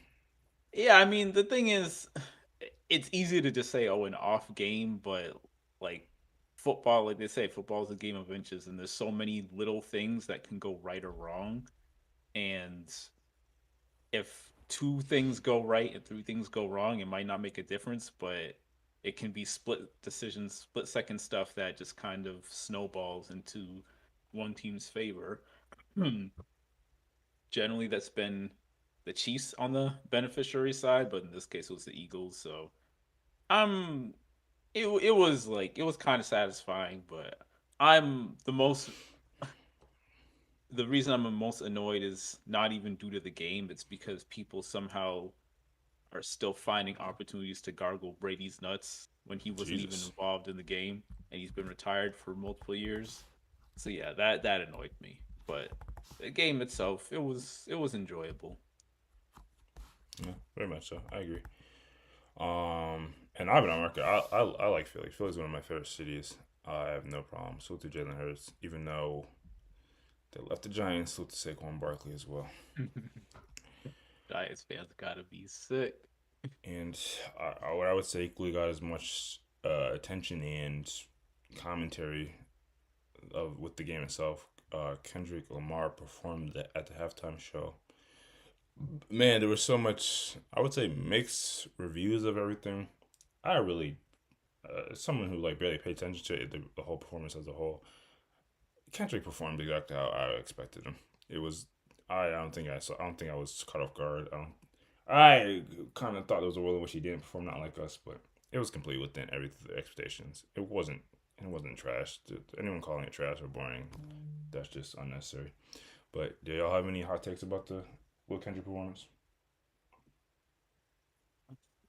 Yeah, I mean the thing is, it's easy to just say oh an off game, but like football, like they say, football is a game of inches, and there's so many little things that can go right or wrong, and if two things go right and three things go wrong, it might not make a difference, but it can be split decisions, split second stuff that just kind of snowballs into one team's favor. Generally, that's been the Chiefs on the beneficiary side, but in this case, it was the Eagles. So I'm it was kind of satisfying, but I'm the reason I'm the most annoyed is not even due to the game. It's because people somehow are still finding opportunities to gargle Brady's nuts when he wasn't even Jesus. involved in the game and he's been retired for multiple years. So yeah, that annoyed me. But the game itself, it was enjoyable. Yeah, very much so. I agree. And I've been on record. I like Philly. Philly's one of my favorite cities. I have no problem. Salute to Jalen Hurts, even though they left the Giants. Salute to Saquon Barkley as well. Giants fans gotta be sick. And what I would say equally got as much attention and commentary of with the game itself. Kendrick Lamar performed at the halftime show. Man, there was so much. I would say mixed reviews of everything. I really, someone who like barely paid attention to it, the whole performance as a whole. Kendrick performed exactly how I expected him. It was. I don't think I saw. I don't think I was caught off guard. I kind of thought there was a world in which he didn't perform not like us, but it was completely within every expectations. It wasn't. It wasn't trash. Anyone calling it trash or boring, that's just unnecessary. But do y'all have any hot takes about the Will Kendrick performance?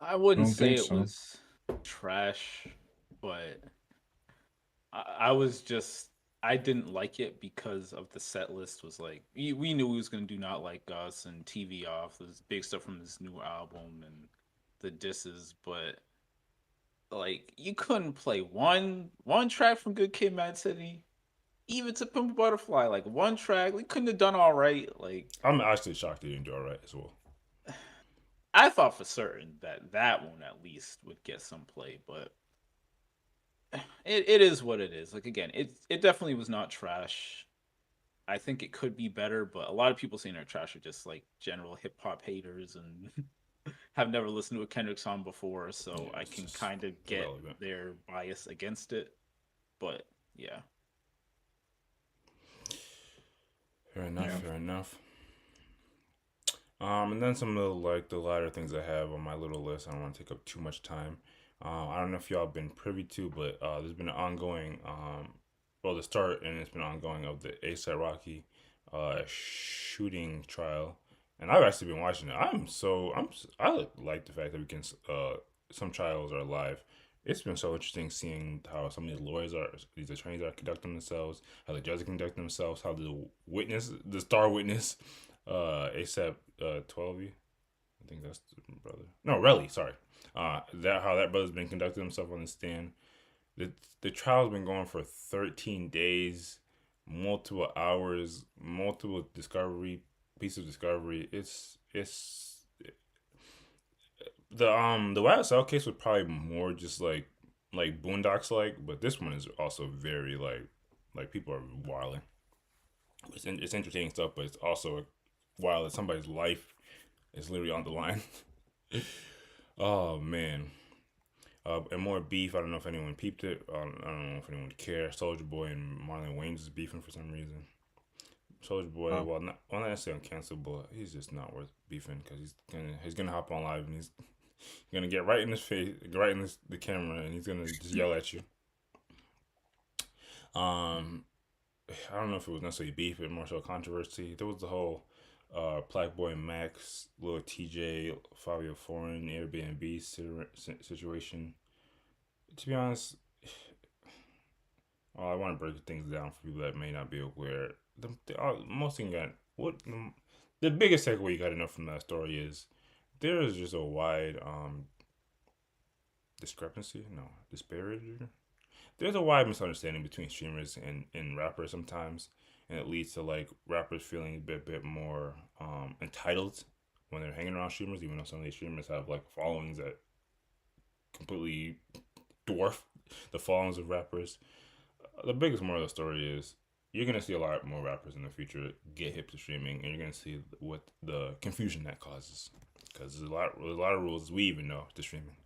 I I wouldn't don't say think it so. was trash, but I was just I didn't like it because of the set list was like we knew he was gonna do Not Like Us and TV Off. There's big stuff from this new album and the disses, but like you couldn't play one track from Good Kid, Mad City, even to Pimp a Butterfly. Like one track, we couldn't have done all right. Like I'm actually shocked he didn't do all right as well. I thought for certain that that one at least would get some play, but it is what it is. Like again, it definitely was not trash. I think it could be better, but a lot of people saying they're trash are just like general hip hop haters and have never listened to a Kendrick song before, so Yeah, I it's can just kind of get irrelevant. their bias against it. But yeah, Fair enough. Yeah. Fair enough. And then some of the lighter things I have on my little list. I don't want to take up too much time. I don't know if y'all been privy to, but there's been an ongoing, well, the start and it's been ongoing of the ASAP Rocky shooting trial, and I've actually been watching it. I like the fact that we can some trials are live. It's been so interesting seeing how some of these lawyers are, these attorneys are conducting themselves, how the judges conduct themselves, how the star witness, ASAP 12, I think that's the brother. No, Relly, sorry. That how that brother's been conducting himself on the stand. The the trial's been going for 13 days, multiple hours, multiple piece of discovery. It's the YSL case was probably more just like Boondocks like, but this one is also very like people are wilding. It's entertaining stuff, but it's also wild that somebody's life is literally on the line. Oh man. And more beef. I don't know if anyone peeped it. I don't know if anyone cares. Soldier Boy and Marlon Wayans is beefing for some reason. Soldier Boy, Oh, well not necessarily uncancelable. He's just not worth beefing because he's gonna hop on live and he's gonna get right in his face, right in the camera, and he's gonna just yell at you. Um, I don't know if it was necessarily beef, but more so controversy. There was the whole Black Boy Max, Lil TJ, Fabio Foreign, Airbnb situation. To be honest, I want to break things down for people that may not be aware. Most thing got what the biggest takeaway you got to know from that story is there is just a wide discrepancy, no disparity. there's a wide misunderstanding between streamers and rappers sometimes, and it leads to like rappers feeling a bit more entitled when they're hanging around streamers, even though some of these streamers have like followings that completely dwarf the followings of rappers. The biggest moral of the story is you're gonna see a lot more rappers in the future get hip to streaming, and you're gonna see what the confusion that causes, because there's a lot of rules we even know to streaming.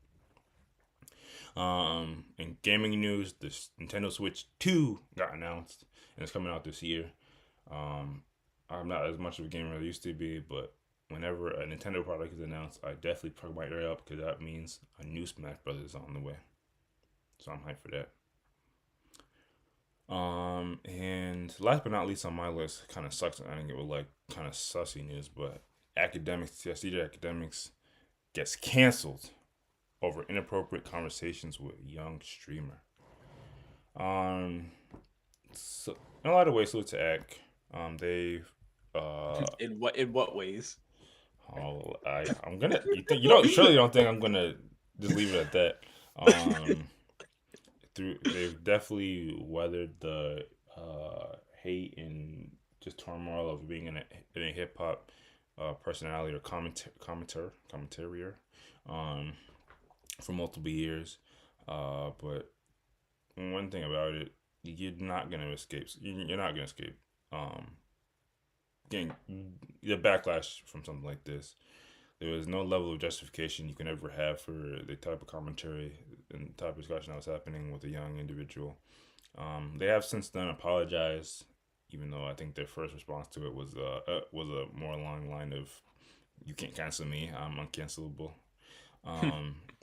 In gaming news, the Nintendo Switch 2 got announced, and it's coming out this year. I'm not as much of a gamer as I used to be, but whenever a Nintendo product is announced, I definitely plug my ear up because that means a new Smash Brothers is on the way. So I'm hyped for that. And last but not least on my list, kind of sucks. I think it was like kind of sussy news, but CSD Academics gets canceled over inappropriate conversations with a young streamer. So in a lot of ways, salute to Ack. They've In what ways? I'm gonna you surely don't think I'm gonna just leave it at that. They've definitely weathered the hate and just turmoil of being in a hip hop personality or commentarier for multiple years. But one thing about it, you're not gonna escape. You're not gonna escape getting the backlash from something like this. There was no level of justification you can ever have for the type of commentary and type of discussion that was happening with a young individual. They have since then apologized, even though I think their first response to it was a more along the line of, "You can't cancel me. I'm uncancelable."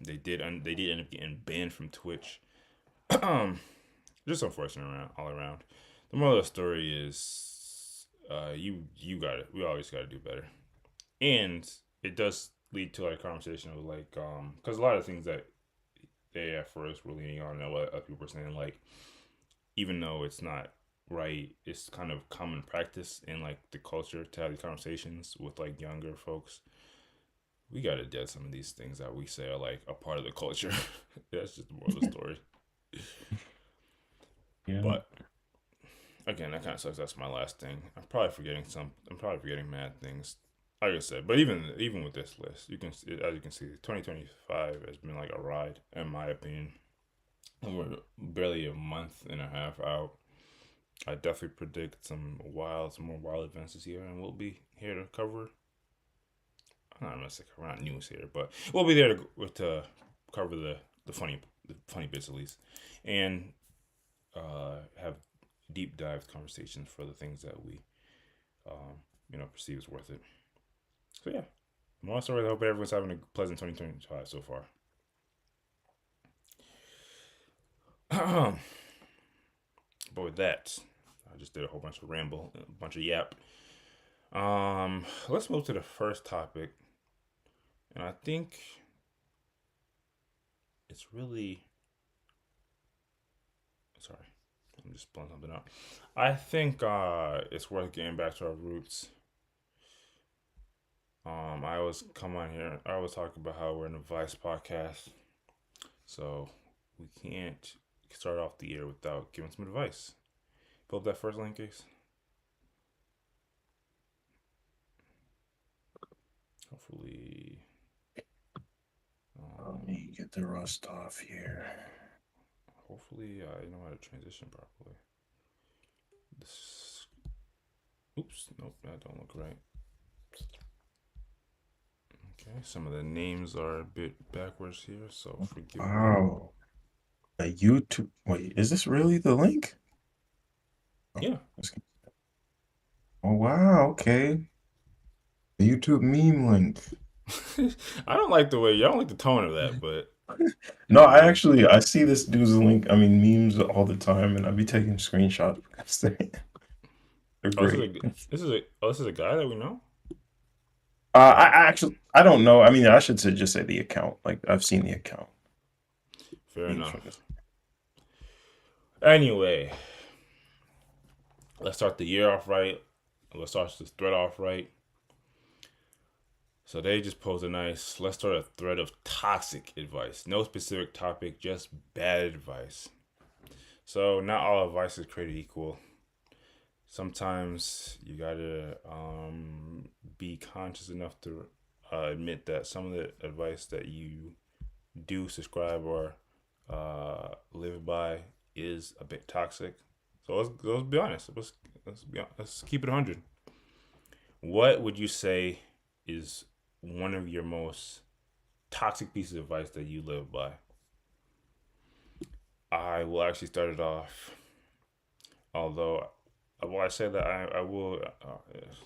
They did end up getting banned from Twitch. Just unfortunate all around. The moral of the story is, you got it. We always got to do better, and it does lead to like a conversation of like, because a lot of things that they at first were leaning on, and what other people were saying, like, even though it's not right, it's kind of common practice in like the culture to have these conversations with like younger folks. We gotta dead some of these things that we say are like a part of the culture. That's just more of the story. Yeah. But again, that kind of sucks. That's my last thing. I'm probably forgetting mad things. Like I said, but even with this list, as you can see, 2025 has been like a ride, in my opinion. And we're barely a month and a half out. I definitely predict some more wild events this year, and we'll be here to cover. I'm not gonna say we're not news here, but we'll be there to cover the funny bits at least, and have deep dive conversations for the things that we perceive as worth it. So yeah, more stories. I hope everyone's having a pleasant 2025 so far. But with that, I just did a whole bunch of ramble, a bunch of yap. Let's move to the first topic, and I think it's really. Sorry, I'm just pulling something out. I think it's worth getting back to our roots. I always come on here. I always talk about how we're an advice podcast, so we can't start off the year without giving some advice. Pull up that first link, case. Hopefully, Let me get the rust off here. Hopefully, I know how to transition properly. Oops, nope, that don't look right. Okay, some of the names are a bit backwards here, so forgive me. Wow. A YouTube. Wait, is this really the link? Yeah. Oh, wow. Okay. The YouTube meme link. I don't like the tone of that, but No, I see this dude's link. I mean, memes all the time, and I be taking screenshots because they're great. This is a guy that we know. I don't know. I mean, I should just say the account. Like, I've seen the account. Fair enough. Anyway, let's start the year off right. Let's start this thread off right. So they just posed let's start a thread of toxic advice. No specific topic, just bad advice. So not all advice is created equal. Sometimes you gotta be conscious enough to admit that some of the advice that you do subscribe or live by is a bit toxic. So let's be honest. Let's keep it 100. What would you say is one of your most toxic pieces of advice that you live by? I will actually start it off. Although, well, I say that I will.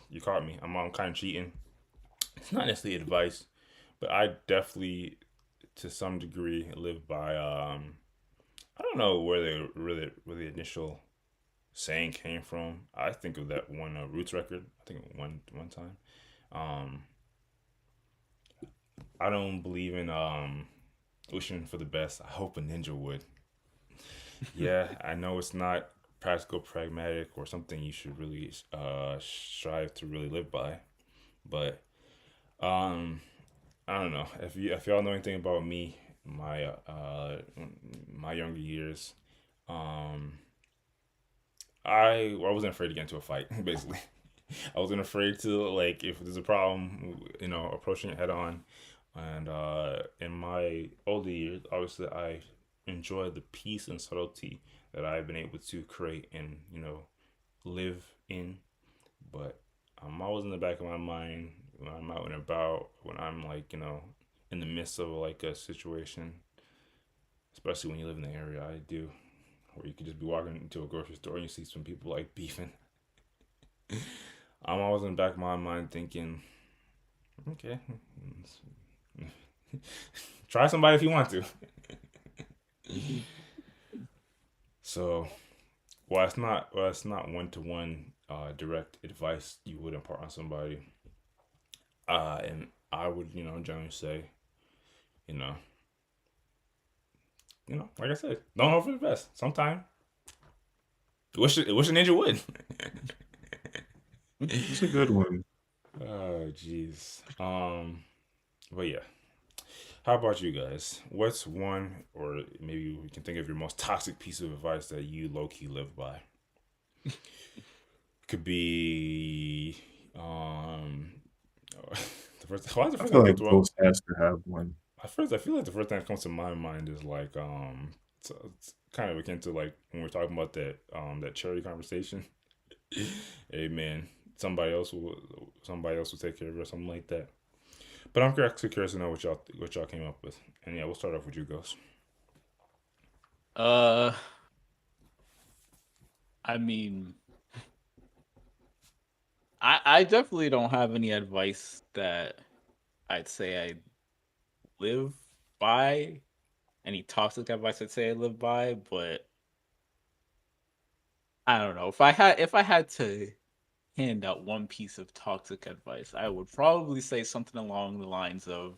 You caught me. I'm kind of cheating. It's not necessarily advice, but I definitely, to some degree, live by. I don't know where the initial saying came from. I think of that one Roots record. I think one time. Um, I don't believe in wishing for the best. I hope a ninja would. Yeah, I know it's not practical, pragmatic, or something you should really strive to really live by. But um, I don't know if y'all know anything about me, my younger years. Um, I wasn't afraid to get into a fight. Basically, I wasn't afraid to like if there's a problem, approaching it head on. And in my older years, obviously, I enjoy the peace and subtlety that I've been able to create and live in. But I'm always in the back of my mind when I'm out and about, when I'm like in the midst of like a situation, especially when you live in the area I do, where you could just be walking into a grocery store and you see some people like beefing. I'm always in the back of my mind thinking, okay, try somebody if you want to. So, it's not one to one direct advice you would impart on somebody. And I would generally say, you know, like I said, don't hope for the best. Sometime wish a ninja would. It's a good one. Oh jeez. But yeah. How about you guys? What's one, or maybe we can think of your most toxic piece of advice that you low key live by? Could be the first. Why is the I first feel thing that like comes to Ghost has to have one. at first? I feel like the first thing that comes to my mind is like it's kind of akin to like when we're talking about that charity conversation. Hey man, somebody else will take care of it or something like that. But I'm actually curious to know what y'all came up with. And yeah, we'll start off with you, Ghost. Uh, I mean, I definitely don't have any advice that I'd say I live by. Any toxic advice I'd say I live by, but I don't know. If I had to hand out one piece of toxic advice, I would probably say something along the lines of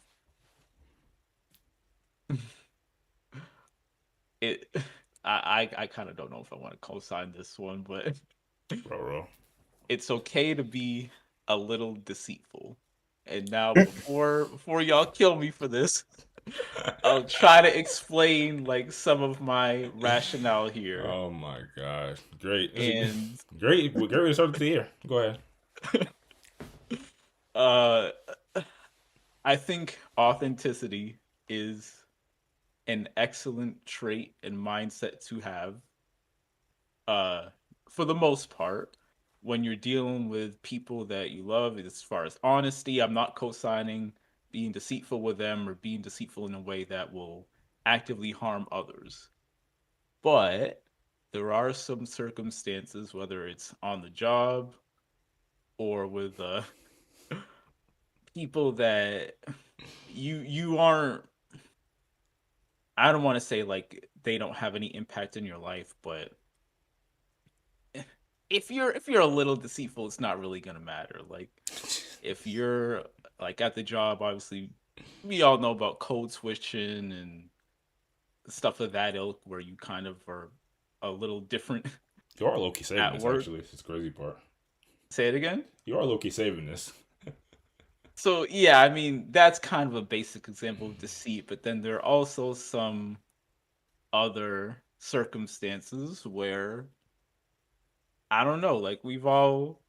it. I kind of don't know if I want to co-sign this one, but Bro. it's okay to be a little deceitful. And now before y'all kill me for this, I'll try to explain like some of my rationale here. Oh my gosh. Great. This is And great way to start the year. Go ahead. uh I think authenticity is an excellent trait and mindset to have uh for the most part when you're dealing with people that you love. As far as honesty, I'm not co-signing being deceitful with them or being deceitful in a way that will actively harm others. But there are some circumstances, whether it's on the job or with people that you aren't. I don't want to say like they don't have any impact in your life, but if you're a little deceitful, it's not really gonna matter. Like if you're like at the job, obviously we all know about code switching and stuff of that ilk, where you kind of are a little different You are low key saving at this work. actually. It's the crazy part. Say it again. You are low key saving this. So yeah, I mean that's kind of a basic example of deceit, but then there are also some other circumstances where I don't know, like we've all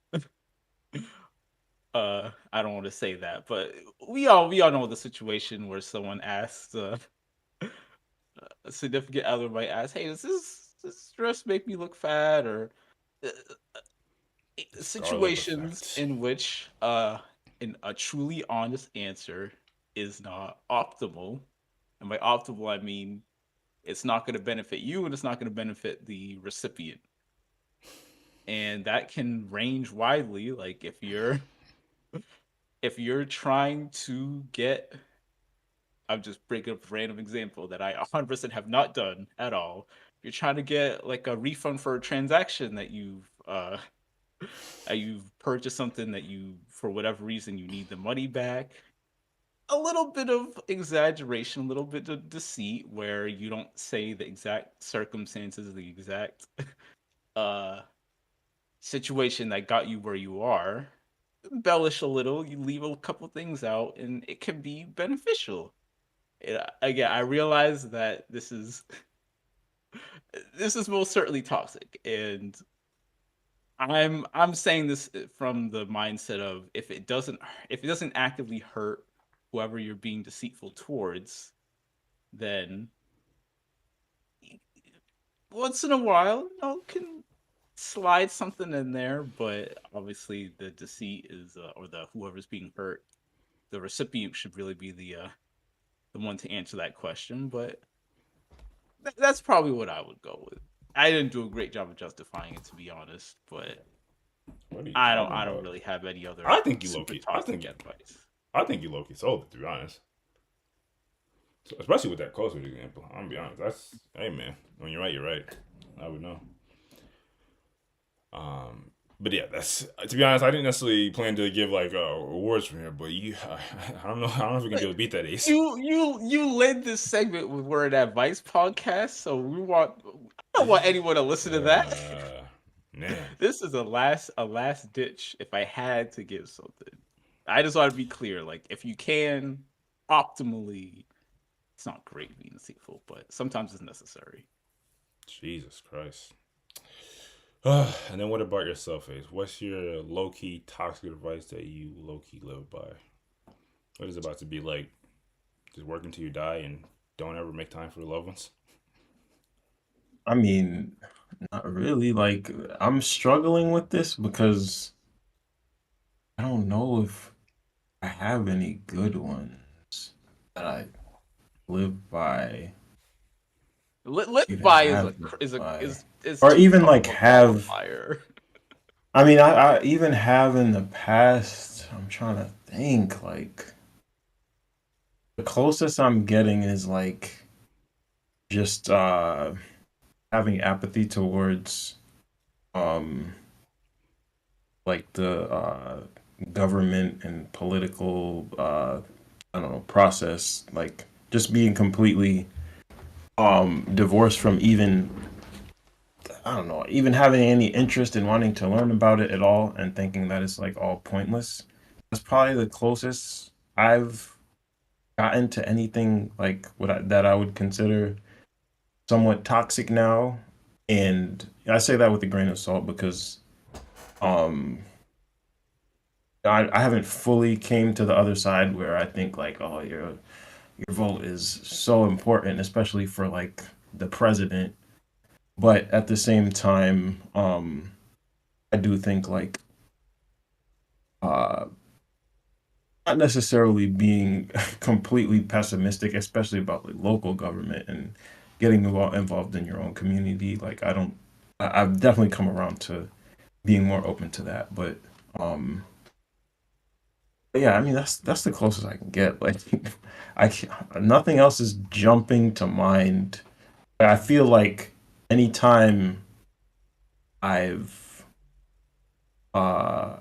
I don't want to say that, but we all know the situation where someone asks a significant other might ask, "Hey, does this dress make me look fat?" Or uh, The Scarlet situations effect. in which in a truly honest answer is not optimal. And by optimal, I mean it's not going to benefit you and it's not going to benefit the recipient. And that can range widely. Like if you're trying to get, I'm just bringing up a random example that I 100% have not done at all. You're trying to get like a refund for a transaction that you've purchased something that you, for whatever reason, you need the money back. A little bit of exaggeration, a little bit of deceit, where you don't say the exact circumstances, the exact uh situation that got you where you are. Embellish a little, you leave a couple things out, and it can be beneficial. Again, I realize that this is most certainly toxic, and I'm saying this from the mindset of if it doesn't actively hurt whoever you're being deceitful towards, then once in a while, can slide something in there. But obviously, the deceit is or the whoever's being hurt, the recipient should really be the one to answer that question. But that's probably what I would go with. I didn't do a great job of justifying it, to be honest, but What are you I don't talking I don't about? really have any other I think you low super key. toxic advice. I think you low key sold it. To be honest, so, especially with that closest example. I'm gonna be honest. That's hey man. When you're right, you're right. I would know. But yeah, that's to be honest. I didn't necessarily plan to give like awards from here, but you, I don't know. I don't know if we can be able to beat that Ace. You led this segment with we're an advice podcast, so I don't want anyone to listen to that. Man, This is a last ditch if I had to give something. I just want to be clear. Like if you can optimally, it's not great being deceitful, but sometimes it's necessary. Jesus Christ. And then what about yourself, Ace? What's your low key toxic advice that you low key live by? What is it about to be like? Just work until you die and don't ever make time for the loved ones? I mean, not really. Like, I'm struggling with this because I don't know if I have any good ones that I live by, Live even by is a have lived is a by, is or too even tough like of a have. qualifier. I mean, I even have in the past. I'm trying to think. Like, the closest I'm getting is like just having apathy towards um like the government and political I don't know process, like just being completely divorced from even, I don't know, even having any interest in wanting to learn about it at all, and thinking that it's like all pointless. That's probably the closest I've gotten to anything like that I would consider somewhat toxic now. And I say that with a grain of salt because um I haven't fully came to the other side where I think like, oh, your vote is so important, especially for like the president. But at the same time, I do think like uh not necessarily being completely pessimistic, especially about like local government and getting involved in your own community. Like I've definitely come around to being more open to that. Um but yeah, I mean that's the closest I can get. Like nothing else is jumping to mind. I feel like anytime I've uh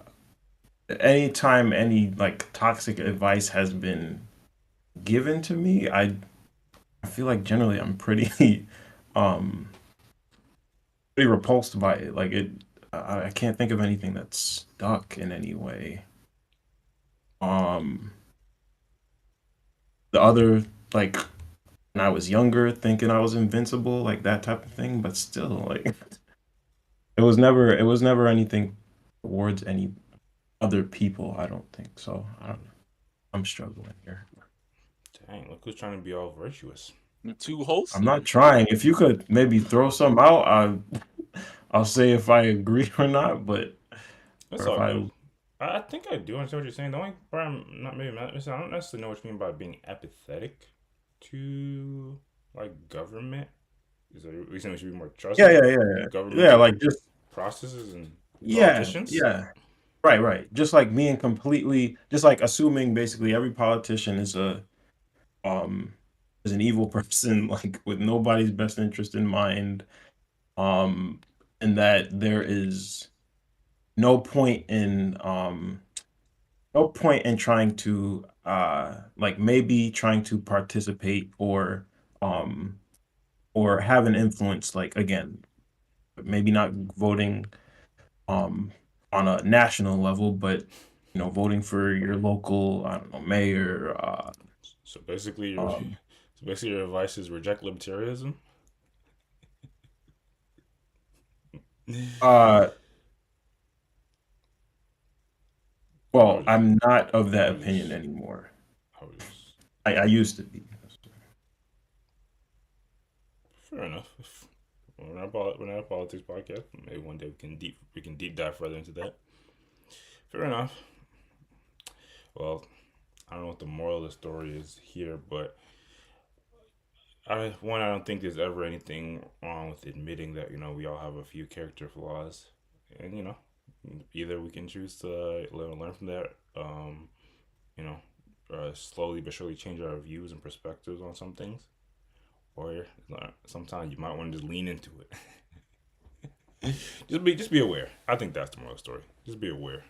anytime any like toxic advice has been given to me, I feel like generally I'm pretty um pretty repulsed by it. Like I can't think of anything that's stuck in any way. Um the other like when I was younger, thinking I was invincible, like that type of thing. But still, like it was never anything towards any other people. I don't think so. I don't know. I'm struggling here. Dang, look who's trying to be all virtuous. Too I'm not wholesome. trying. If you could maybe throw some out, I'll say if I agree or not. But That's or if all I good. I think I do understand what you're saying. The only part I'm not maybe not, I don't necessarily know what you mean by being apathetic to like government. Is there a reason we should be more yeah trusting yeah of yeah yeah yeah governmental like just processes and yeah politicians? yeah right just like being completely just like assuming basically every politician um is an evil person like with nobody's best interest in mind um and that there is no point in trying to like maybe trying to participate um or have an influence like again maybe not voting um on a national level but voting for your local I don't know mayor So basically, your um so basically your advice is reject libertarianism. uh I well was just, I'm not of I that was opinion just, anymore. I was just. I used to be. Fair enough. We're not a politics podcast. Maybe one day we can deep dive further into that. Fair enough. Well, I don't know what the moral of the story is here, but I don't think there's ever anything wrong with admitting that we all have a few character flaws, and either we can choose to learn from that, you know, slowly but surely change our views and perspectives on some things, or sometimes you might want to just lean into it. Just be aware. I think that's the moral of the story. Just be aware.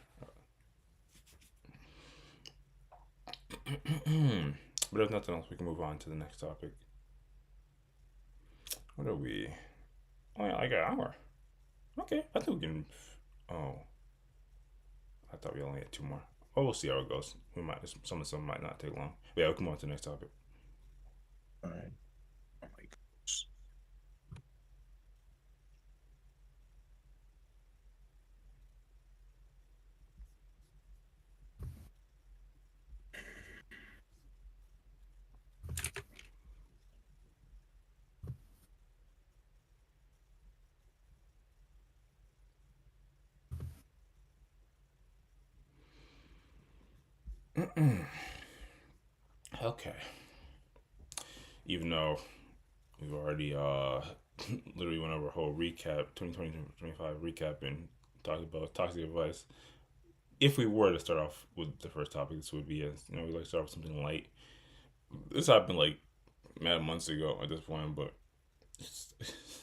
But if nothing else, we can move on to the next topic. What are we? Oh yeah, like an hour. Okay, I think we can. Oh, I thought we only had two more. Oh, we'll see how it goes. We might some might not take long. But yeah, we'll come on to the next topic. All right. Oh my gosh. Okay. Even though we've already literally went over a whole recap, 2020-2025 recap, and talked about toxic advice. If we were to start off with the first topic, this would be we like to start with something light. This happened like mad months ago at this point, but it's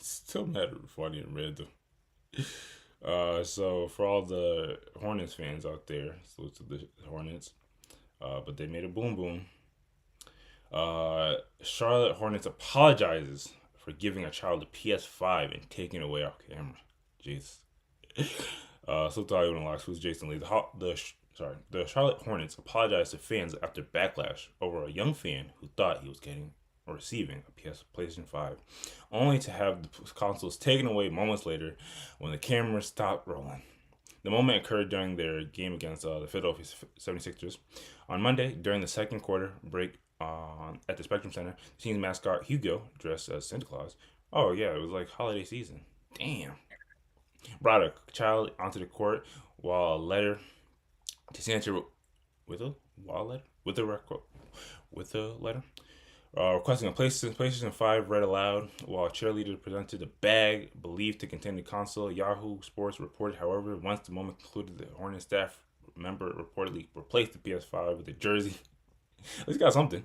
still mad funny and random. So for all the Hornets fans out there, salute to the Hornets. But they made a boom boom. Charlotte Hornets apologizes for giving a child a PS5 and taking it away off camera. Jeez. So tell you when who's Jason Lee. The Charlotte Hornets apologized to fans after backlash over a young fan who thought he was getting or receiving a PlayStation 5, only to have the consoles taken away moments later when the camera stopped rolling. The moment occurred during their game against the Philadelphia 76ers on Monday during the second quarter break at the Spectrum Center. The team's mascot, Hugo, dressed as Santa Claus. Oh, yeah, it was like holiday season. Damn. Brought a child onto the court while a letter to Santa with a letter? With a letter? Requesting a PlayStation 5 read aloud while a cheerleader presented a bag believed to contain the console. Yahoo Sports reported, however, once the moment concluded, the Hornet staff member reportedly replaced the PS5 with a jersey. At least got something.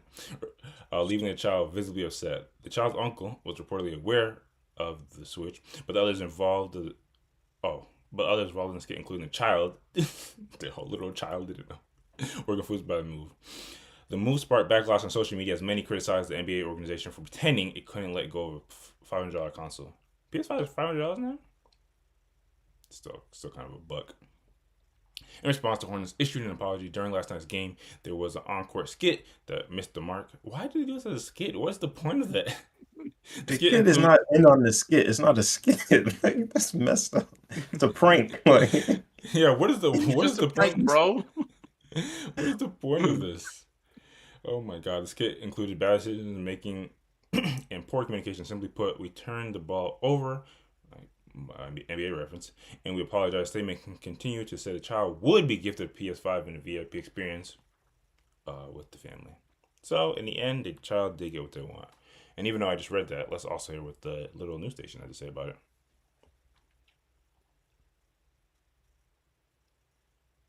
Leaving the child visibly upset. The child's uncle was reportedly aware of the switch, but others involved in the skit, including the child, the whole little child didn't know, were confused by the move. The move sparked backlash on social media as many criticized the NBA organization for pretending it couldn't let go of a $500 console. PS5 is $500 now? Still kind of a buck. In response, the Hornets issued an apology. During last night's game, there was an encore skit that missed the mark. Why did they do this as a skit? What's the point of that? The kid is not in on the skit. It's not a skit. Like, that's messed up. It's a prank. Like, yeah, what is the prank, point, bro? What is the point of this? Oh my god, the skit included bad decisions making and poor communication. Simply put, we turned the ball over, like NBA reference, and we apologize. Statement can continue to say the child would be gifted a PS5 and a VIP experience with the family. So in the end, the child did get what they want. And even though I just read that, let's also hear what the little news station had to say about it.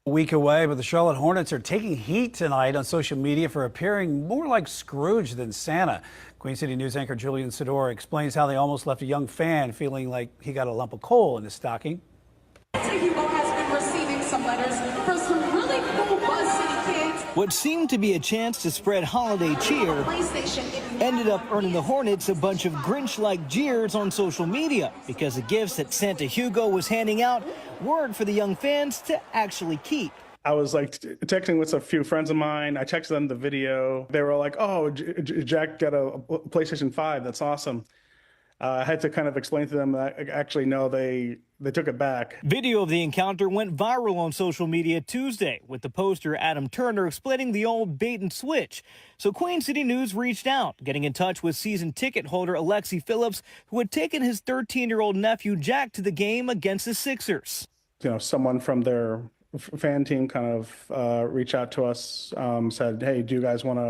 A week away, but the Charlotte Hornets are taking heat tonight on social media for appearing more like Scrooge than Santa. Queen City News anchor Julian Sador explains how they almost left a young fan feeling like he got a lump of coal in his stocking. Hugo has been receiving some letters from some really cool Buzz City kids. What seemed to be a chance to spread holiday cheer ended up earning the Hornets a bunch of Grinch-like jeers on social media because the gifts that Santa Hugo was handing out weren't for the young fans to actually keep. I was like texting with a few friends of mine. I texted them the video. They were like, "Oh, Jack got a PlayStation 5. That's awesome." I had to kind of explain to them that actually, no, they took it back. Video of the encounter went viral on social media Tuesday, with the poster Adam Turner explaining the old bait and switch. So Queen City News reached out, getting in touch with season ticket holder Alexi Phillips, who had taken his 13-year-old nephew Jack to the game against the Sixers. You know, someone from their fan team kind of reached out to us, said, "Hey, do you guys want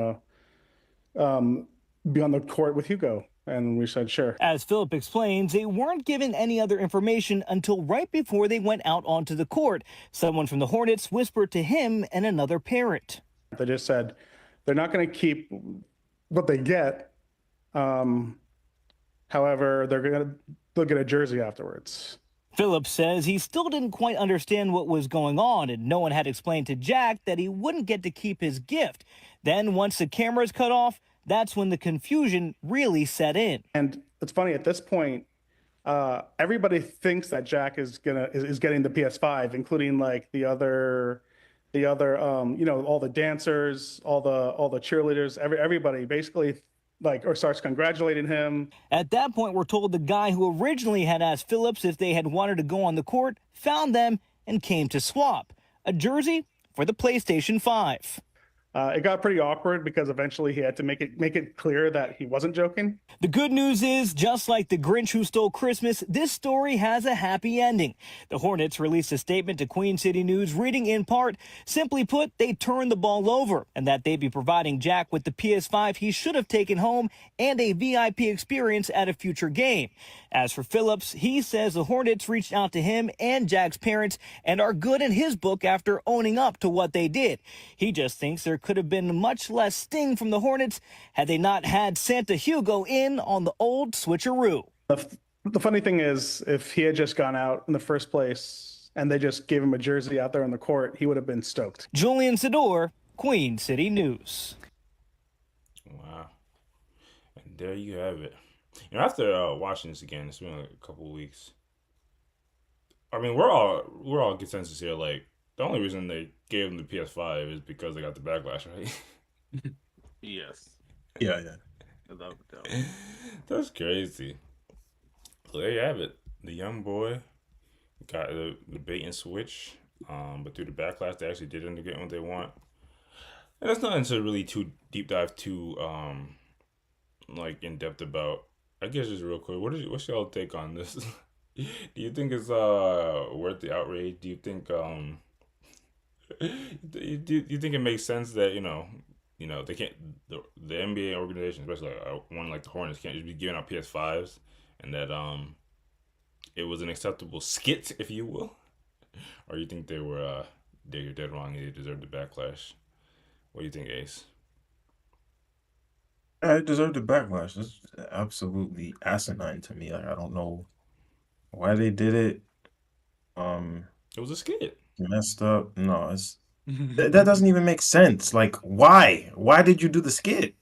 to be on the court with Hugo?" And we said, sure. As Phillip explains, they weren't given any other information until right before they went out onto the court. Someone from the Hornets whispered to him and another parent. They just said they're not going to keep what they get. However, they'll get a jersey afterwards. Phillips says he still didn't quite understand what was going on, and no one had explained to Jack that he wouldn't get to keep his gift. Then once the cameras cut off, that's when the confusion really set in. And it's funny, at this point, everybody thinks that Jack is getting the PS5, including like the other all the dancers, all the cheerleaders, everybody basically starts congratulating him. At that point, we're told the guy who originally had asked Phillips if they had wanted to go on the court found them and came to swap a jersey for the PlayStation 5. It got pretty awkward because eventually he had to make it clear that he wasn't joking. The good news is, just like the Grinch who stole Christmas, this story has a happy ending. The Hornets released a statement to Queen City News reading in part, simply put, they turned the ball over and that they'd be providing Jack with the PS5 he should have taken home and a VIP experience at a future game. As for Phillips, he says the Hornets reached out to him and Jack's parents and are good in his book after owning up to what they did. He just thinks there could have been much less sting from the Hornets had they not had Santa Hugo in on the old switcheroo. The funny thing is, if he had just gone out in the first place and they just gave him a jersey out there on the court, he would have been stoked. Julian Sador, Queen City News. Wow. And there you have it. You know, after watching this again, it's been like a couple of weeks. I mean, we're all consensus here. Like, the only reason they gave them the PS5 is because they got the backlash, right? Yes. yeah. Without a doubt. That's crazy. So there you have it. The young boy got the bait and switch, but through the backlash, they actually did end up getting what they want. And that's nothing to really too deep dive too in depth about. I guess just real quick, what's y'all take on this? Do you think it's worth the outrage? Do you think do you think it makes sense that you know they can't, the NBA organization, especially one like the Hornets, can't just be giving out PS5s, and that it was an acceptable skit, if you will, or you think they're dead wrong and they deserved the backlash? What do you think, Ace? I deserve the backlash. It's absolutely asinine to me. Like, I don't know why they did it. It was a skit. Messed up. No, it's that doesn't even make sense. Like, why? Why did you do the skit?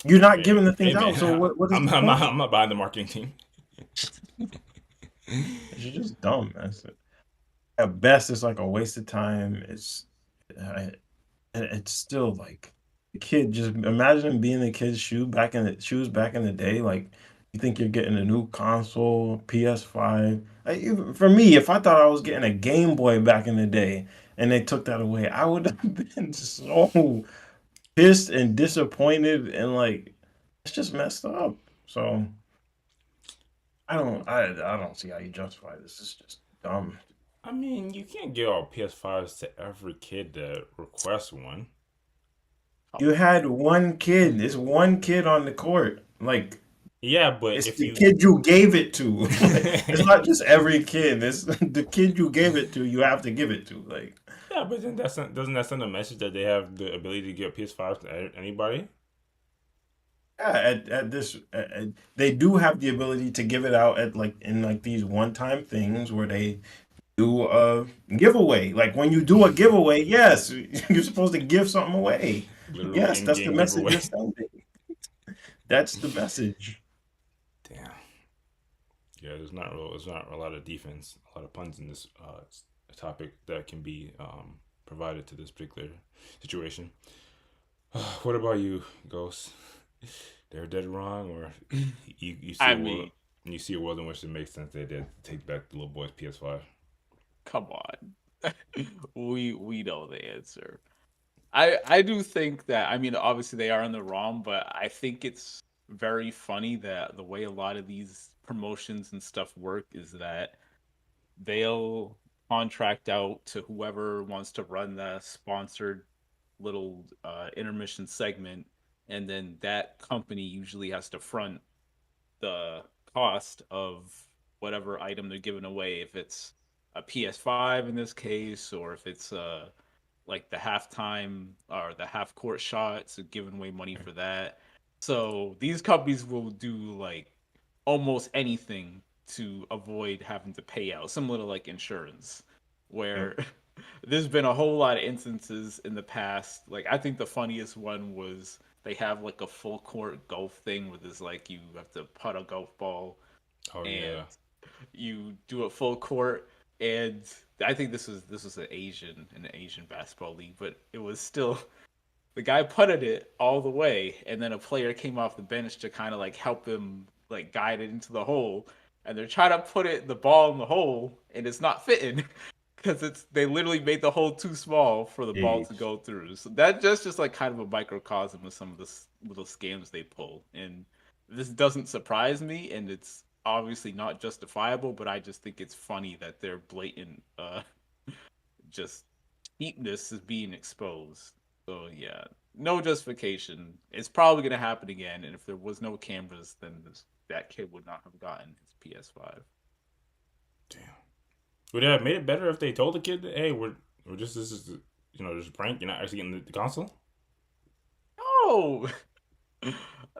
You're not giving the things out. So what is I'm not buying the marketing team. You're just dumb. That's it. at best it's like a waste of time. Uh, it's still like the kid. Just imagine being a kid's shoes back in the day. Like you think you're getting a new console, PS5. Like, even for me, if I thought I was getting a Game Boy back in the day and they took that away, I would have been so pissed and disappointed and like it's just messed up. So I don't see how you justify this. It's just dumb. I mean, you can't give out PS5s to every kid that requests one. You had one kid. It's one kid on the court. Like Yeah, but it's if the you kid you gave it to. Like, it's not just every kid. It's the kid you gave it to. You have to give it to. Like yeah, but then doesn't that send a message that they have the ability to give PS5 to anybody? yeah, they do have the ability to give it out at like in like these one time things where they do a giveaway. Like when you do a giveaway, yes, you're supposed to give something away. Literal Yes, that's the in-game message giveaway. you're sending. That's the message. Damn. Yeah, there's not a lot of defense, a lot of puns in this topic that can be provided to this particular situation. What about you, Ghost? They're dead wrong, or you see I a world mean, you see a world in which it makes sense they did take back the little boy's PS5. come on. We know the answer. I do think that, I mean, obviously they are in the wrong, but I think it's very funny that the way a lot of these promotions and stuff work is that they'll contract out to whoever wants to run the sponsored little intermission segment, and then that company usually has to front the cost of whatever item they're giving away, if it's a PS5 in this case, or if it's like the halftime or the half court shots, giving away money for that. So these companies will do like almost anything to avoid having to pay out, similar to like insurance, Yep. where there's been a whole lot of instances in the past. Like I think the funniest one was they have like a full court golf thing where there's like you have to putt a golf ball Oh and yeah, you do a full court, and I think this was an Asian basketball league, but it was still the guy putted it all the way, and then a player came off the bench to kind of like help him like guide it into the hole, and they're trying to put the ball in the hole, and it's not fitting because they literally made the hole too small for the ball to Jeez. go through. So that's just like kind of a microcosm of some of the little scams they pull, and this doesn't surprise me, and it's obviously not justifiable, but I just think it's funny that their blatant just cheapness is being exposed. So yeah, no justification. It's probably gonna happen again, and if there was no cameras, then that kid would not have gotten his PS5. damn. Would it have made it better if they told the kid that, hey, we're just this is just a prank. You're not actually getting the console. Oh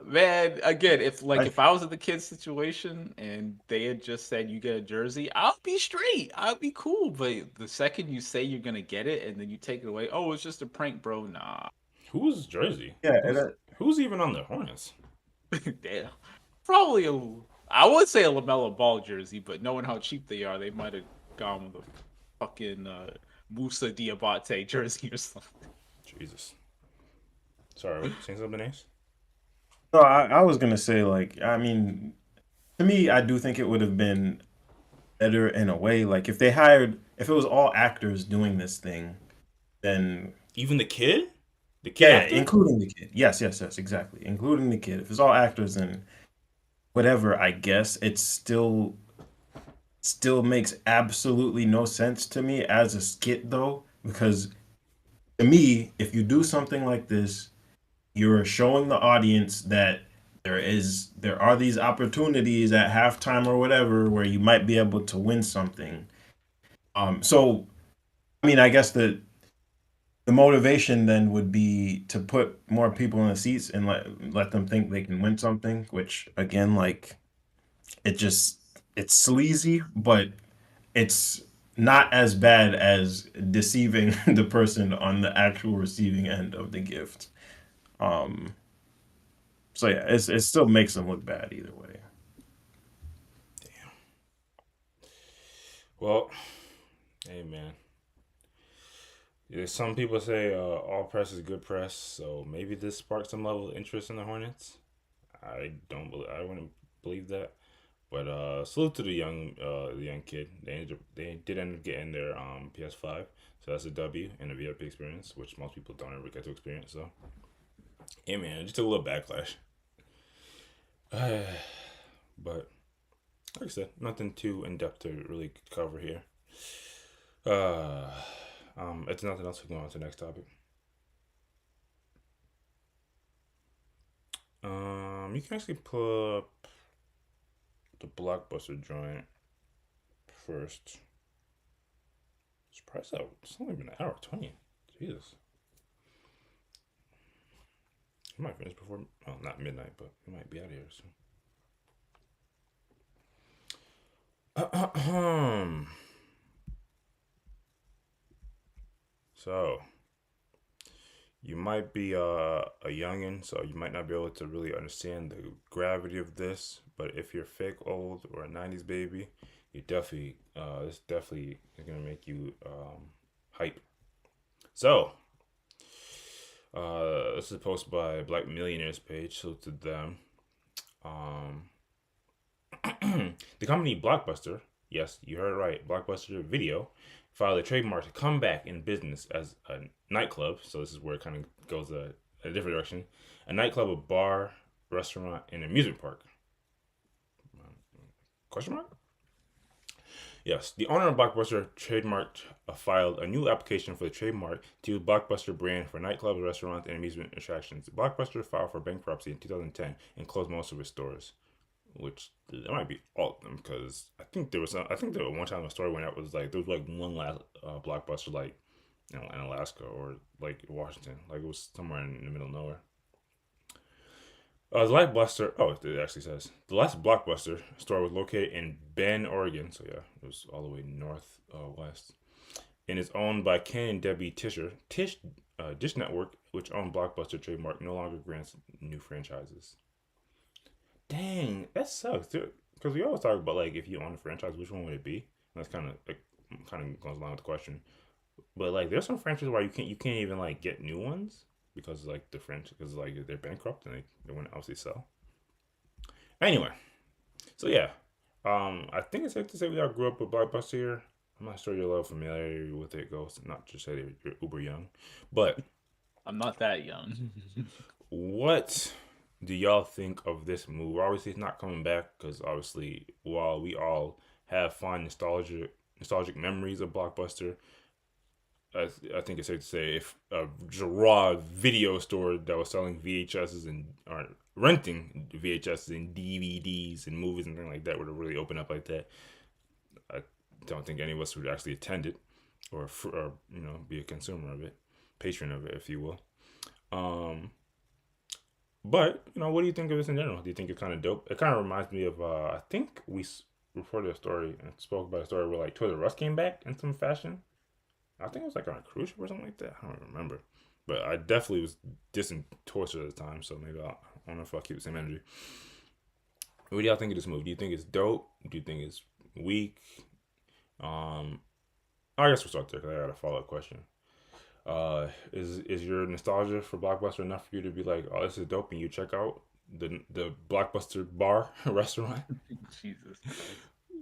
man, again, I if I was in the kid's situation and they had just said you get a jersey, I'll be straight. I'll be cool. But the second you say you're gonna get it and then you take it away, oh, it's just a prank, bro. Nah. Who's Jersey? yeah, Who's even on the Hornets? Damn. Probably I would say a LaMelo Ball jersey, but knowing how cheap they are, they might have gone with a fucking Musa Diabate jersey or something. Jesus. Sorry, saying something else? no, I was gonna say like I mean to me I do think it would have been better in a way like if it was all actors doing this thing then Even the kid? The kid yeah, actor? including the kid. Yes, exactly. Including the kid. If it's all actors and whatever, I guess it still makes absolutely no sense to me as a skit though, because to me, if you do something like this, you're showing the audience that there are these opportunities at halftime or whatever where you might be able to win something. So I mean, I guess the motivation then would be to put more people in the seats and let them think they can win something, which again, like it's sleazy, but it's not as bad as deceiving the person on the actual receiving end of the gift. Um, so yeah, it still makes them look bad either way. Well, Hey man, yeah, some people say all press is good press, so maybe this sparked some level of interest in the Hornets. I don't believe, I wouldn't believe that. But salute to the young kid. They did end up getting their PS5, so that's a W and a VIP experience, which most people don't ever get to experience. So, yeah, man, it just took a little backlash. But like I said, nothing too in depth to really cover here. Uh, it's nothing else. We can go on to the next topic. You can actually pull up the Blockbuster joint first. Surprised out. It's only been an hour 20. Jesus. I might finish before, well, not midnight, but we might be out of here soon. So, you might be a youngin, so you might not be able to really understand the gravity of this. But if you're fake old or a '90s baby, you definitely this definitely is gonna make you hype. So, this is posted by Black Millionaires page, so to them. Um, the company Blockbuster, yes, you heard it right, Blockbuster Video, filed a trademark to come back in business as a nightclub. So this is where it kind of goes a different direction. A nightclub, a bar, restaurant, and amusement park. Question mark? Yes, the owner of Blockbuster trademarked filed a new application for the trademark to use Blockbuster brand for nightclubs, restaurants, and amusement attractions. Blockbuster filed for bankruptcy in 2010 and closed most of its stores, which that might be all of them because I think there was one time a story when it was like there was like one last Blockbuster like in Alaska or like Washington, like it was somewhere in the middle of nowhere. The last Blockbuster, oh, it actually says the last Blockbuster store was located in Bend, Oregon. So yeah, it was all the way north west, and is owned by Ken and Debbie Tischer. Dish Network, which owned Blockbuster trademark, no longer grants new franchises. Dang, that sucks, dude. Because we always talk about like if you own a franchise, which one would it be? And that's kind of goes along with the question. But like, there's some franchises where you can't even like get new ones because like the French because like they're bankrupt and they wouldn't obviously sell. Anyway, so yeah, I think it's safe to say we all grew up with Blockbuster here. I'm not sure you're a little familiar with it, Ghost. Not to say that you're uber young, but I'm not that young. what do y'all think of this move? Obviously, it's not coming back because obviously, while we all have fond nostalgic memories of Blockbuster, I think it's safe to say if a raw video store that was selling VHSs and or renting VHSs and DVDs and movies and things like that were to really open up like that, I don't think any of us would actually attend it or be a consumer of it, patron of it, if you will. But what do you think of this in general? Do you think it's kind of dope? It kind of reminds me of I think we reported a story and spoke about a story where like Toys R Us came back in some fashion. I think it was like on a cruise ship or something like that. I don't remember. But I definitely was dissing Toys at the time, so maybe I don't know if I'll keep the same energy. What do y'all think of this move? Do you think it's dope? Do you think it's weak? I guess we'll start there because I got a follow-up question. Is your nostalgia for Blockbuster enough for you to be like, oh, this is dope, and you check out the Blockbuster bar restaurant? Jesus Christ.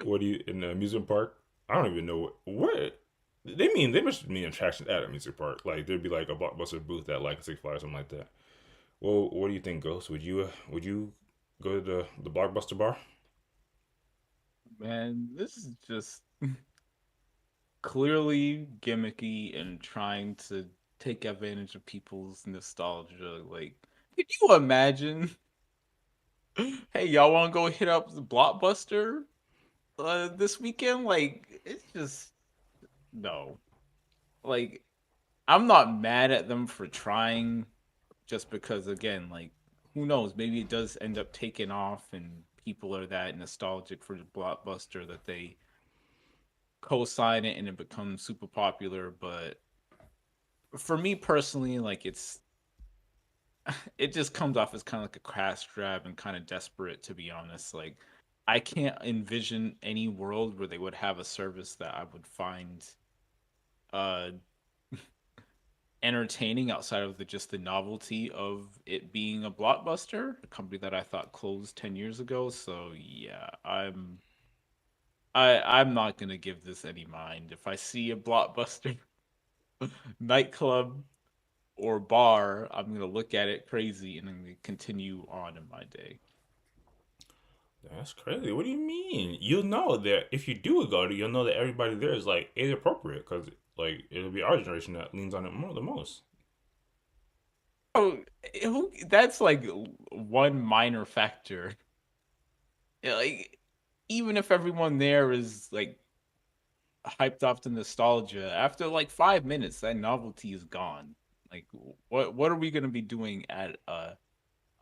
What do you in the amusement park? I don't even know what they mean. They must mean attractions at a amusement park. Like there'd be like a Blockbuster booth at like a Six Flags or something like that. Well, what do you think, Ghost? Would you go to the Blockbuster bar? Man, this is just clearly gimmicky and trying to take advantage of people's nostalgia. Like, could you imagine? Hey, y'all want to go hit up the Blockbuster this weekend? Like, it's just no. Like, I'm not mad at them for trying, just because again, like, who knows? Maybe it does end up taking off, and people are that nostalgic for the Blockbuster that they co-sign it and it becomes super popular. But for me personally, like it just comes off as kind of like a crash grab and kind of desperate, to be honest. Like I can't envision any world where they would have a service that I would find uh entertaining outside of just the novelty of it being a Blockbuster, a company that I thought closed 10 years ago. So yeah, I'm not gonna give this any mind. If I see a Blockbuster nightclub or bar, I'm gonna look at it crazy and I'm gonna continue on in my day. That's crazy. What do you mean? You'll know that if you do go to, you'll know that everybody there is like age appropriate because like it'll be our generation that leans on it more the most. Oh, that's like one minor factor. Yeah, like, even if everyone there is like hyped off the nostalgia, after like 5 minutes, that novelty is gone. Like, what are we gonna be doing at a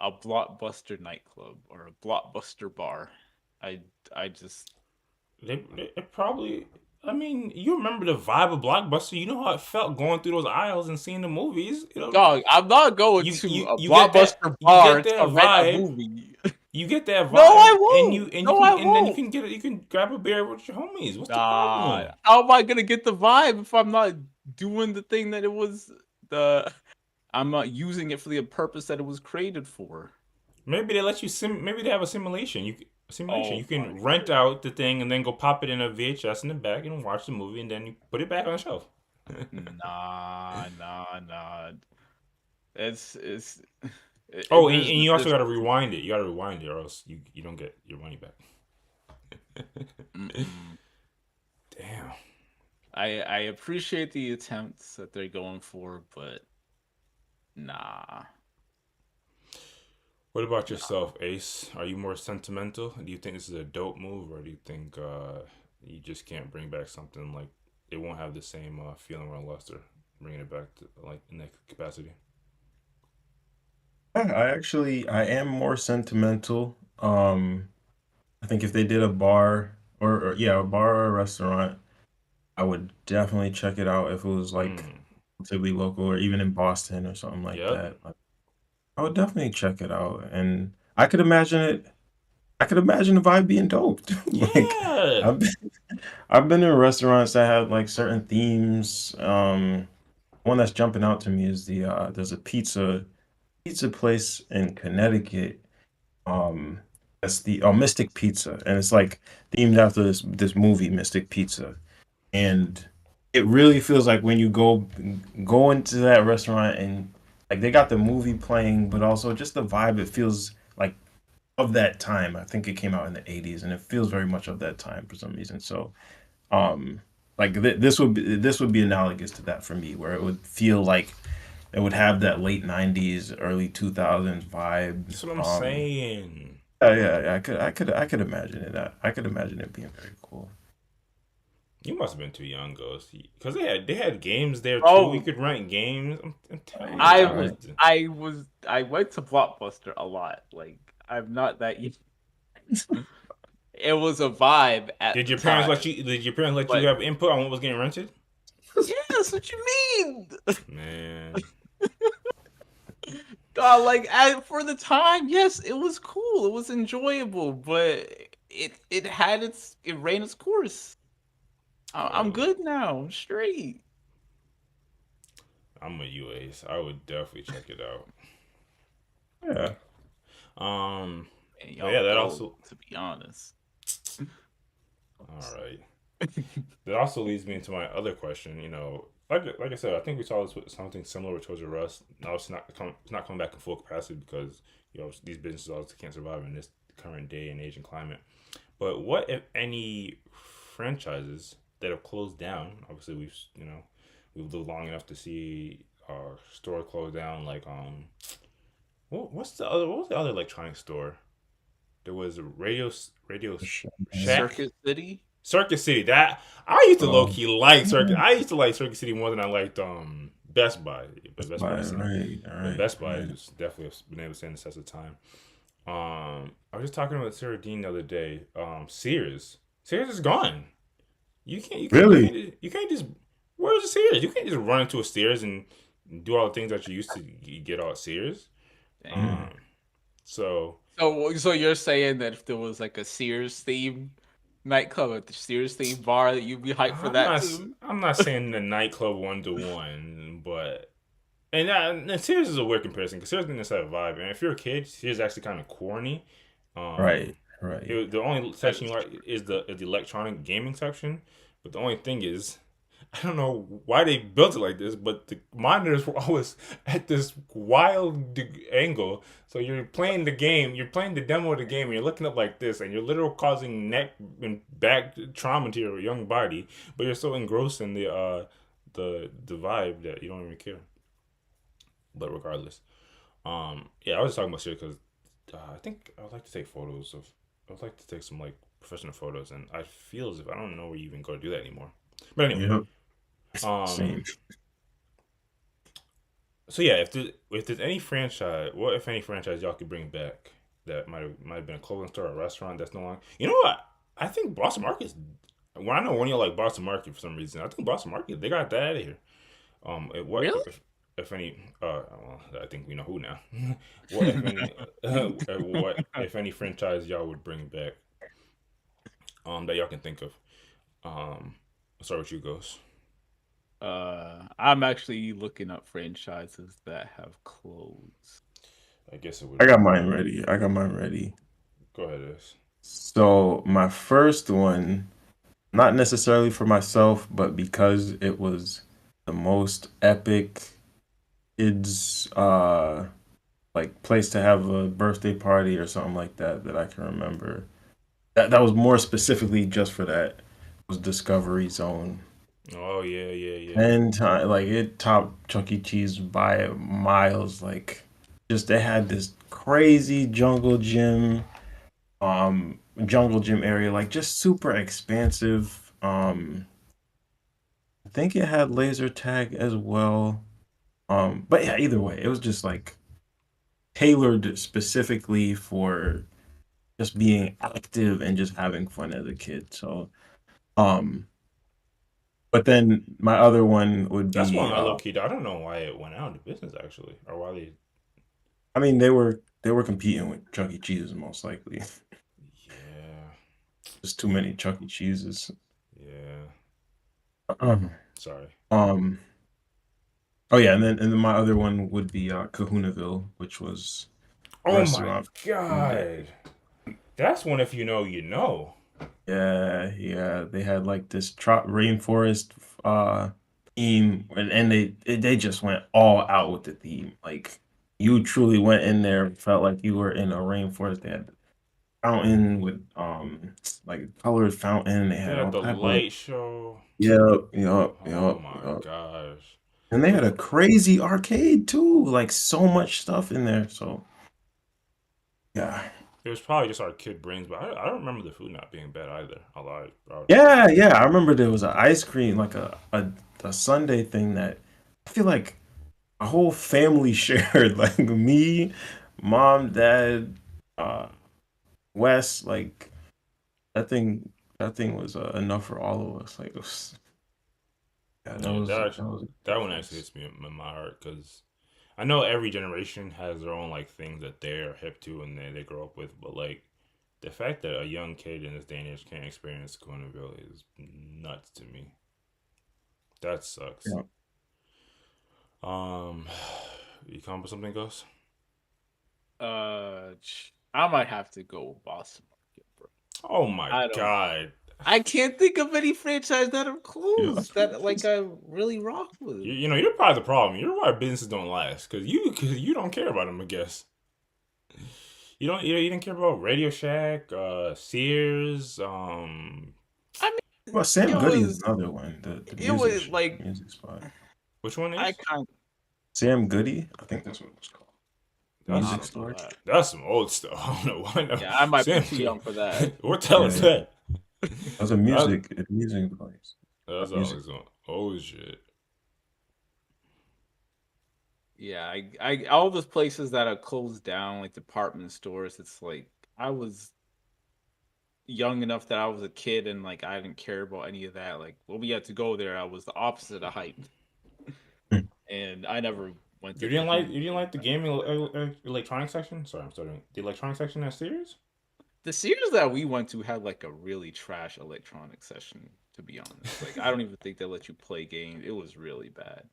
Blockbuster nightclub or a Blockbuster bar? I I just It probably. I mean, you remember the vibe of Blockbuster. You know how it felt going through those aisles and seeing the movies. You know, dog. I'm not going you to you a you get that Blockbuster you bar get that to rent a vibe. movie. You get that No, I vibe, won't. and you No, can I and then you won't. can you can grab a beer with your homies. What's the Nah, problem? how am I gonna get the vibe if I'm not doing the thing that it was the I'm not using it for the purpose that it was created for. Maybe they let you maybe they have a simulation. Simulation. Oh You my can rent out the thing and then go pop it in a VHS in the back and watch the movie and then you put it back on the shelf. nah. It's Oh, and there's you also there's got to rewind it. You got to rewind it, or else you don't get your money back. mm-mm. Damn. I appreciate the attempts that they're going for, but nah. What about yourself, Ace? Are you more sentimental? Do you think this is a dope move, or do you think you just can't bring back something like it won't have the same feeling unless they're bringing it back to like in that capacity? I am more sentimental. I think if they did a bar or yeah, a bar or a restaurant, I would definitely check it out if it was like Mm. relatively local or even in Boston or something like Yep. that. I would definitely check it out, and I could imagine it. I could imagine the vibe being dope. Like Yeah. I've been, I've been in restaurants that have like certain themes. One that's jumping out to me is there's a pizza place in Connecticut. Um, that's the Mystic Pizza, and it's like themed after this movie, Mystic Pizza. And it really feels like when you go into that restaurant and like they got the movie playing, but also just the vibe. It feels like of that time. I think it came out in the '80s, and it feels very much of that time for some reason. So, like this would be analogous to that for me, where it would feel like it would have that late '90s, early 2000s vibe. That's what I'm saying. Yeah, I could imagine it. I could imagine it being very cool. You must have been too young, Ghost, because they had games there too. Oh, You could rent games. I'm telling you, I that was was. I went to Blockbuster a lot. Like I'm not that young. It was a vibe at Did the your parents time. let you? Did your parents let But you have input on what was getting rented? yes, what you mean? Man, Like for the time, yes, it was cool. It was enjoyable, but it ran its course. I'm well, good now. I'm straight. I'm a UAs. I would definitely check it out. Yeah. And But y'all yeah, that go, also. to be honest. All right. That also leads me into my other question. You know, like I said, I think we saw this with something similar with Toys R Us. Now it's not coming back in full capacity because these businesses obviously can't survive in this current day and age and climate. But what if any franchises that have closed down? Obviously, we've lived long enough to see our store close down. Like what was the other electronic store? There was a Radio Shack. Circuit City. Circuit City. That I used to low Um, key like Circuit. yeah. I used to like Circuit City more than I liked Best Buy. But Best Buy, but Right. Best Buy has definitely been able to stand the test of time. I was just talking about Sarah Dean the other day. Sears. Sears is gone. Really? You can't just. Where's the Sears? You can't just run into a Sears and do all the things that you used to get all at Sears. Damn. So So you're saying that if there was like a Sears theme nightclub, seriously, bar that you'd be hyped for that too. I'm not saying the nightclub 1-to-1, but and Sears is a weird comparison because Sears didn't have a vibe, and if you're a kid, Sears is actually kind of corny. Right, right. The only That section is you like true. is the electronic gaming section, but the only thing is, I don't know why they built it like this, but the monitors were always at this wild angle. So you're playing the game, you're playing the demo of the game, and you're looking up like this, and you're literally causing neck and back trauma to your young body, but you're so engrossed in the vibe that you don't even care. But regardless, yeah, I was just talking about shit because I think I would like to take photos of. I would like to take some like professional photos, and I feel as if I don't know where you even go to do that anymore. But anyway, Yep. um, Same. so yeah, if there's any franchise, what if any franchise y'all could bring back that might have been a clothing store or a restaurant that's no longer. You know what? I think Boston Market's. When I know one of y'all like Boston Market for some reason, I think Boston Market they got that out of here. What Really? if any? Well, I think we know who now. What if any? What if any franchise y'all would bring back? That y'all can think of. I'll start with you, Ghost. I'm actually looking up franchises that have closed. I guess it I would. got mine ready. I got mine ready. Go ahead, Ace. So my first one, not necessarily for myself, but because it was the most epic kids like place to have a birthday party or something like that I can remember. That was more specifically just for that was Discovery Zone. Oh yeah. And like it topped Chuck E. Cheese by miles. Like just they had this crazy jungle gym area, like just super expansive. I think it had laser tag as well. But yeah, either way, it was just like tailored specifically for just being active and just having fun as a kid. So, um, but then my other one would That's be, one I low key. I don't know why it went out of business actually, or why they. I mean, they were competing with Chuck E. Cheese most likely. Yeah, There's too many Chuck E. Cheeses. yeah. Um, Sorry. um, oh yeah, and then my other one would be Kahunaville, which was a Oh my restaurant. god, that's one. If you know, you know. Yeah, they had like this rainforest theme, and they just went all out with the theme. Like you truly went in there, felt like you were in a rainforest. They had fountain with like colored fountain. They They had had all the type of light show. Oh my yep. gosh. And they It had was, a crazy arcade too, like so much stuff in there. So yeah. it was probably just our kid brains, but I don't remember the food not being bad either. Yeah. I remember there was an ice cream, like a Sunday thing that I feel like a whole family shared, like me, mom, dad, uh, Wes, like that thing was enough for all of us. Like it was, yeah, that Yeah, was that was that one actually hits me in my heart because I know every generation has their own like things that they're hip to and they grow up with, but like the fact that a young kid in this day and age can't experience Cornville is nuts to me. That sucks. yeah. Um, you come up with something, Gus? I might have to go with Boston Market, bro. Oh my I don't. god! I can't think of any franchise that have Yeah. closed that like I really rock with. You know you're probably the problem. You're why businesses don't last because you don't care about them. I guess you didn't care about Radio Shack, Sears. I mean, Well, Sam it Goody is was another one. The it was like music spot. Which one I is? kind Sam Goody, I think that's what it was called. That's I Music don't store. know that. that's some old stuff. I don't know why. No. Yeah, I might be Sam, too young for that. what the hell is Yeah. that? That was a That- music place. That's Music. always on. Oh shit. Yeah, I all those places that are closed down, like department stores. It's like I was young enough that I was a kid and like I didn't care about any of that. Like when we had to go there, I was the opposite of hyped, Hmm. and I never went to. You didn't like the gaming electronic section? Sorry, I'm starting the electronic section at Sears. The Sears that we went to had like a really trash electronic session. To be honest, like I don't even think they let you play games. It was really bad.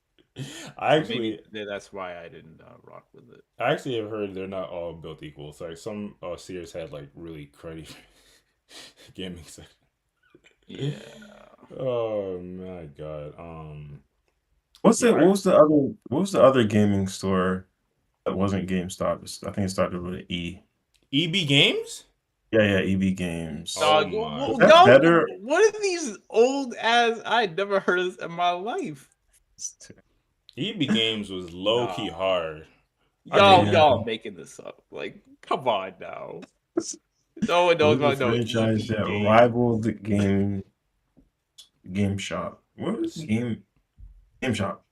I So maybe actually, that's why I didn't rock with it. I actually have heard they're not all built equal. It's like some Sears had like really cruddy gaming section. Yeah. Oh my god. What's Yeah, it? What was the other gaming store that wasn't GameStop? I think it started with an E. EB Games. Yeah, yeah, EB Games. Oh Dog, my. Was that no, better? what are these old ass? I never heard of this in my life. EB Games was low key Nah, hard. I y'all, mean, Yeah. y'all making this up. Like, come on now. No one It knows was a about no franchise EB that game. rivaled the Game Shop. What was Game Shop?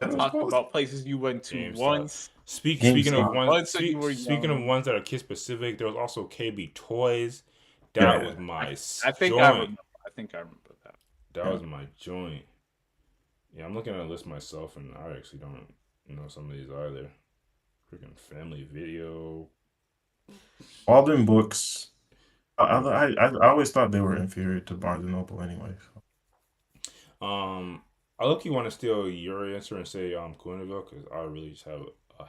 I'm That was talking called about places you went to GameStop. once. Speaking of GameStop. ones, Once when you were speaking of young. ones that are kid specific, there was also KB Toys. That Yeah, was my I think I joint. remember. I think I remember that. That yeah. was my joint. Yeah, I'm looking at a list myself, and I actually don't know some of these either. Freaking Family Video. Walden Books. I always thought they were inferior to Barnes and Noble anyway. So. I look, you want to steal your answer and say Coonville because I really just have a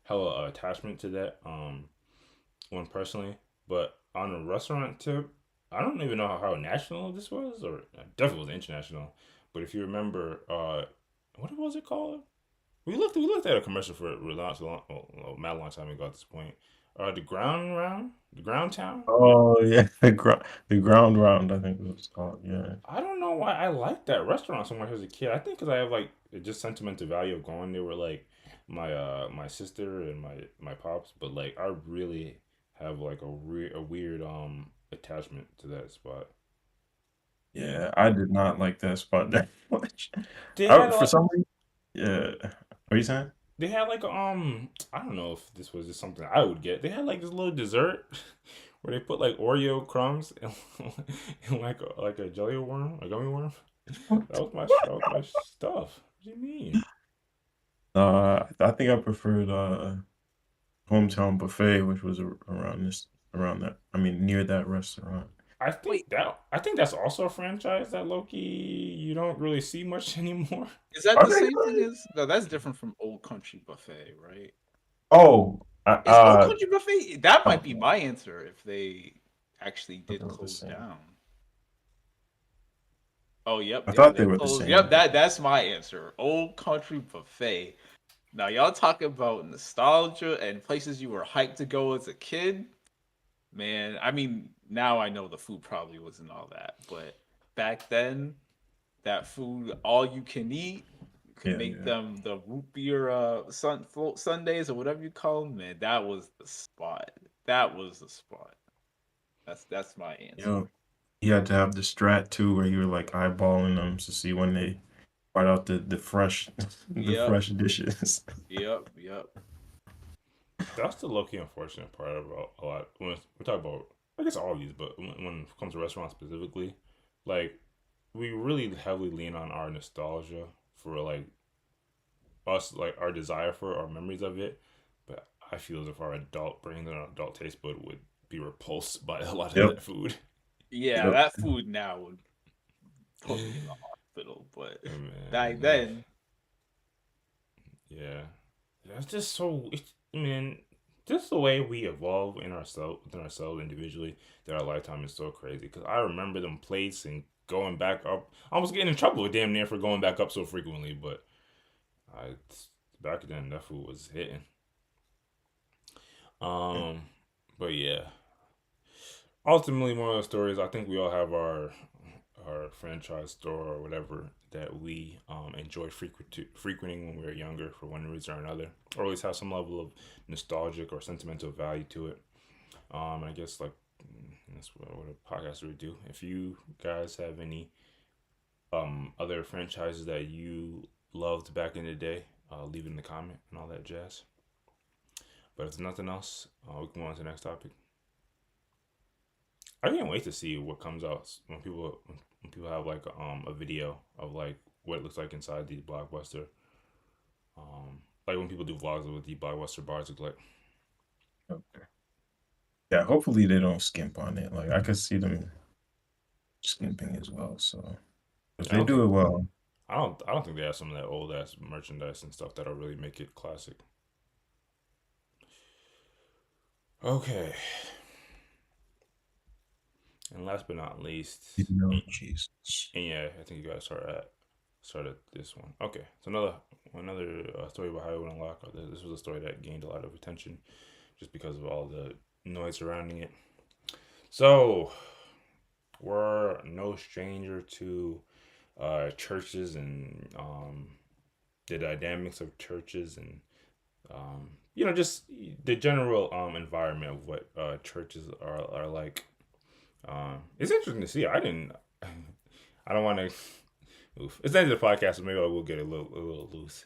hella attachment to that one personally. But on a restaurant tip, I don't even know how national this was, or definitely was international. But if you remember, what was it called? We looked at a commercial for it a mad long time ago at this point. The Ground Town. Oh yeah, the ground round. I think it was called. Yeah. I don't know why I liked that restaurant so much as a kid. I think because I have like just sentimental value of going. They were like my sister and my pops, but like I really have like a weird attachment to that spot. Yeah, I did not like that spot that much. They had For like some reason, yeah. What are you saying? they had like I don't know if this was just something I would get. They had like this little dessert where they put like Oreo crumbs and, and like a jelly worm, a gummy worm. That was my stuff. What do you mean? I think I preferred Hometown Buffet, which was around that. I mean, near that restaurant. Wait, I think that's also a franchise that Loki you don't really see much anymore. is that Are the they same thing good? as? No, that's different from Old Country Buffet, right? Oh, Is Old Country Buffet? That might be oh, my answer if they actually I thought did they were the close same. down. Oh, yep, I yeah, thought they they were the closed. same. Yep, that's my answer. Old Country Buffet. Now y'all talking about nostalgia and places you were hyped to go as a kid. Man, I mean, now I know the food probably wasn't all that, but back then, that food, all you can eat, you could Yeah, make yeah. them the root beer float Sundays or whatever you call them. Man, that was the spot. That was the spot. That's my You answer. know, you had to have the strat too, where you were like eyeballing them to see when they brought out the fresh the Yep, fresh dishes. yep. That's the low key unfortunate part about a lot when we're talking about I guess all of these, but when it comes to restaurants specifically, like we really heavily lean on our nostalgia for like us, like our desire for our memories of it. But I feel as if our adult brains and our adult taste bud would be repulsed by a lot of Yep, that food. Yeah, yep. that food now would put me in the hospital, but Oh, back man, then, yeah, that's just so. I mean, just the way we evolve within ourselves individually, that our lifetime is so crazy. Because I remember them plates and going back up, almost getting in trouble damn near for going back up so frequently. But I back then that food was hitting. Um, but yeah, ultimately, one of the stories. I think we all have our franchise store or whatever that we enjoyed frequenting when we were younger for one reason or another, or at least have some level of nostalgic or sentimental value to it. I guess like that's what a podcast would do. If you guys have any other franchises that you loved back in the day, leave it in the comment and all that jazz. But if there's nothing else, we can move on to the next topic. I can't wait to see what comes out when people have like a video of like what it looks like inside the Blockbuster. Like when people do vlogs of what the Blockbuster bars look like. Okay. Yeah, hopefully they don't skimp on it. Like I could see them skimping as well. So if I they don't do it think well, I don't think they have some of that old ass merchandise and stuff that'll really make it classic. Okay. And last but not least, you know, Jesus. and yeah, I think you guys started this one. Okay, so another story about how it would unlock. This was a story that gained a lot of attention just because of all the noise surrounding it. So we're no stranger to churches and the dynamics of churches and just the general environment of what churches are like. It's interesting to see. I don't want to. It's the end of the podcast, so maybe I will get a little loose.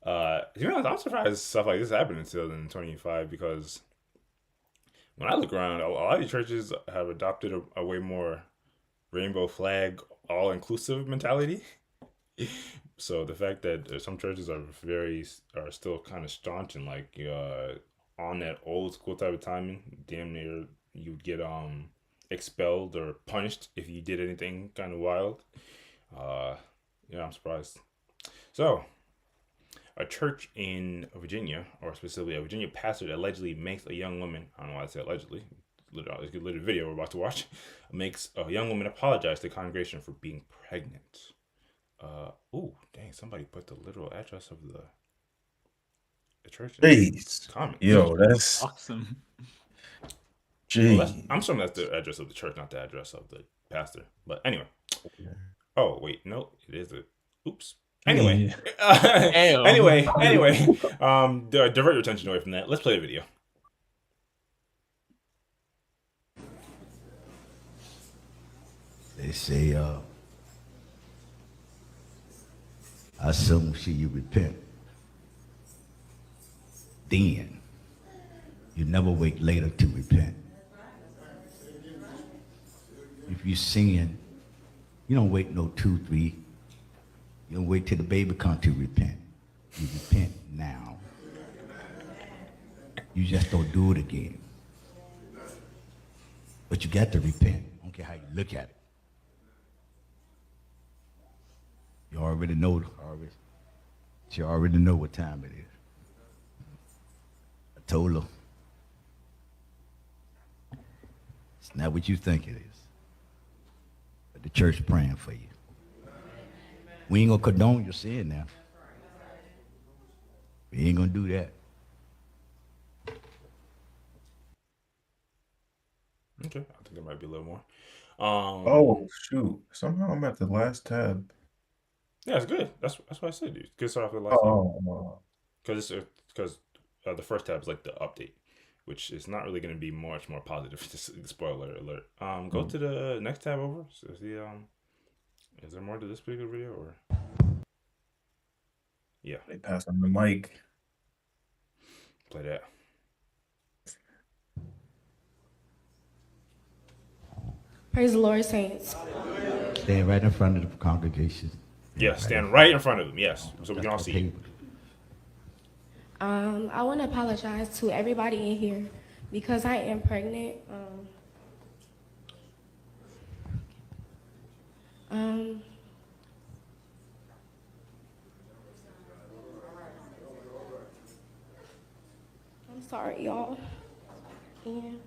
I'm surprised stuff like this happened in 2025 because when I look around, a lot of these churches have adopted a way more rainbow flag, all inclusive mentality. So the fact that some churches are still kind of staunch and like on that old school type of timing, damn near you'd get expelled or punished if you did anything kind of wild. I'm surprised. So, a church in Virginia, or specifically a Virginia pastor, allegedly makes a young woman. I don't know why I say allegedly. It's a little video we're about to watch. Makes a young woman apologize to the congregation for being pregnant. Dang! Somebody put the literal address of the church in the Jeez. comments. Yo, that's Awesome. jeez. I'm assuming that's the address of the church, not the address of the pastor. But anyway. Oh wait, no, it is a. Oops. Anyway, anyway, divert your attention away from that. Let's play a video. They say, I soon see you repent. Then you never wait later to repent. If you sin, you don't wait no 2, 3. You don't wait till the baby come to repent. You repent now. You just don't do it again. But you got to repent. I don't care how you look at it. You already know. She already know what time it is. I told her. It's not what you think it is. But the church praying for you. We ain't gonna condone your sin now. We ain't gonna do that. Okay, I think there might be a little more. Oh shoot! Somehow I'm at the last tab. Yeah, it's good. That's what I said, dude. Good start off with the last tab. Oh, Because the first tab is like the update, which is not really going to be much more positive. Just spoiler alert. Go to the next tab over. So is there more to this particular video or? Yeah, they passed on the mic. play that. Praise the Lord, saints. Stand right in front of the congregation. Yeah, stand right in front of them. Yes, so we can all see you. I want to apologize to everybody in here because I am pregnant. I'm sorry, y'all. And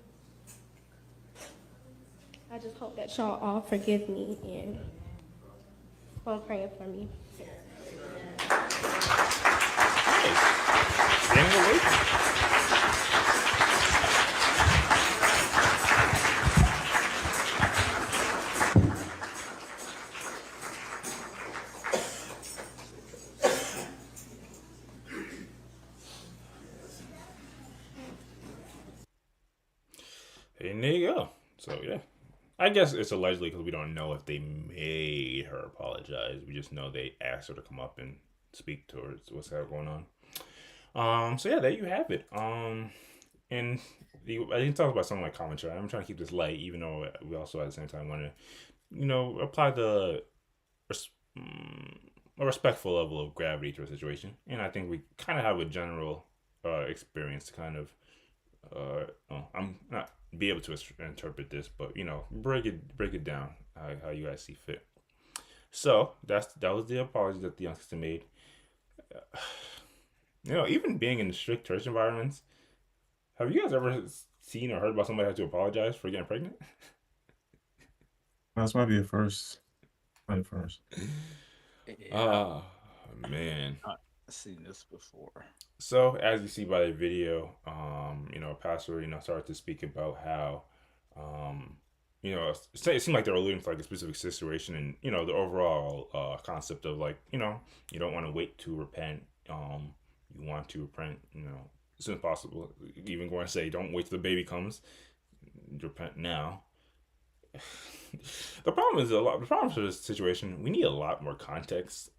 I just hope that y'all all forgive me and praying for me. Standing awake. And there you go. So yeah, I guess it's allegedly because we don't know if they made her apologize. We just know they asked her to come up and speak towards what's going on. So yeah, there you have it. And I didn't talk about something like commentary. I'm trying to keep this light, even though we also at the same time want to, apply a respectful level of gravity to a situation. And I think we kind of have a general experience to kind of. I'm not be able to interpret this, but break it down how you guys see fit. So that was the apology that the young sister made. Even being in strict church environments, have you guys ever seen or heard about somebody had to apologize for getting pregnant? That's might be a first. Might be a first. Oh man. I've seen this before. So as you see by the video, pastor, started to speak about how, it seemed like they were alluding to like a specific situation, and the overall concept of like, you don't want to wait to repent. You want to repent, as soon as possible. Even going to say, don't wait till the baby comes. Repent now. The problem for this situation, we need a lot more context.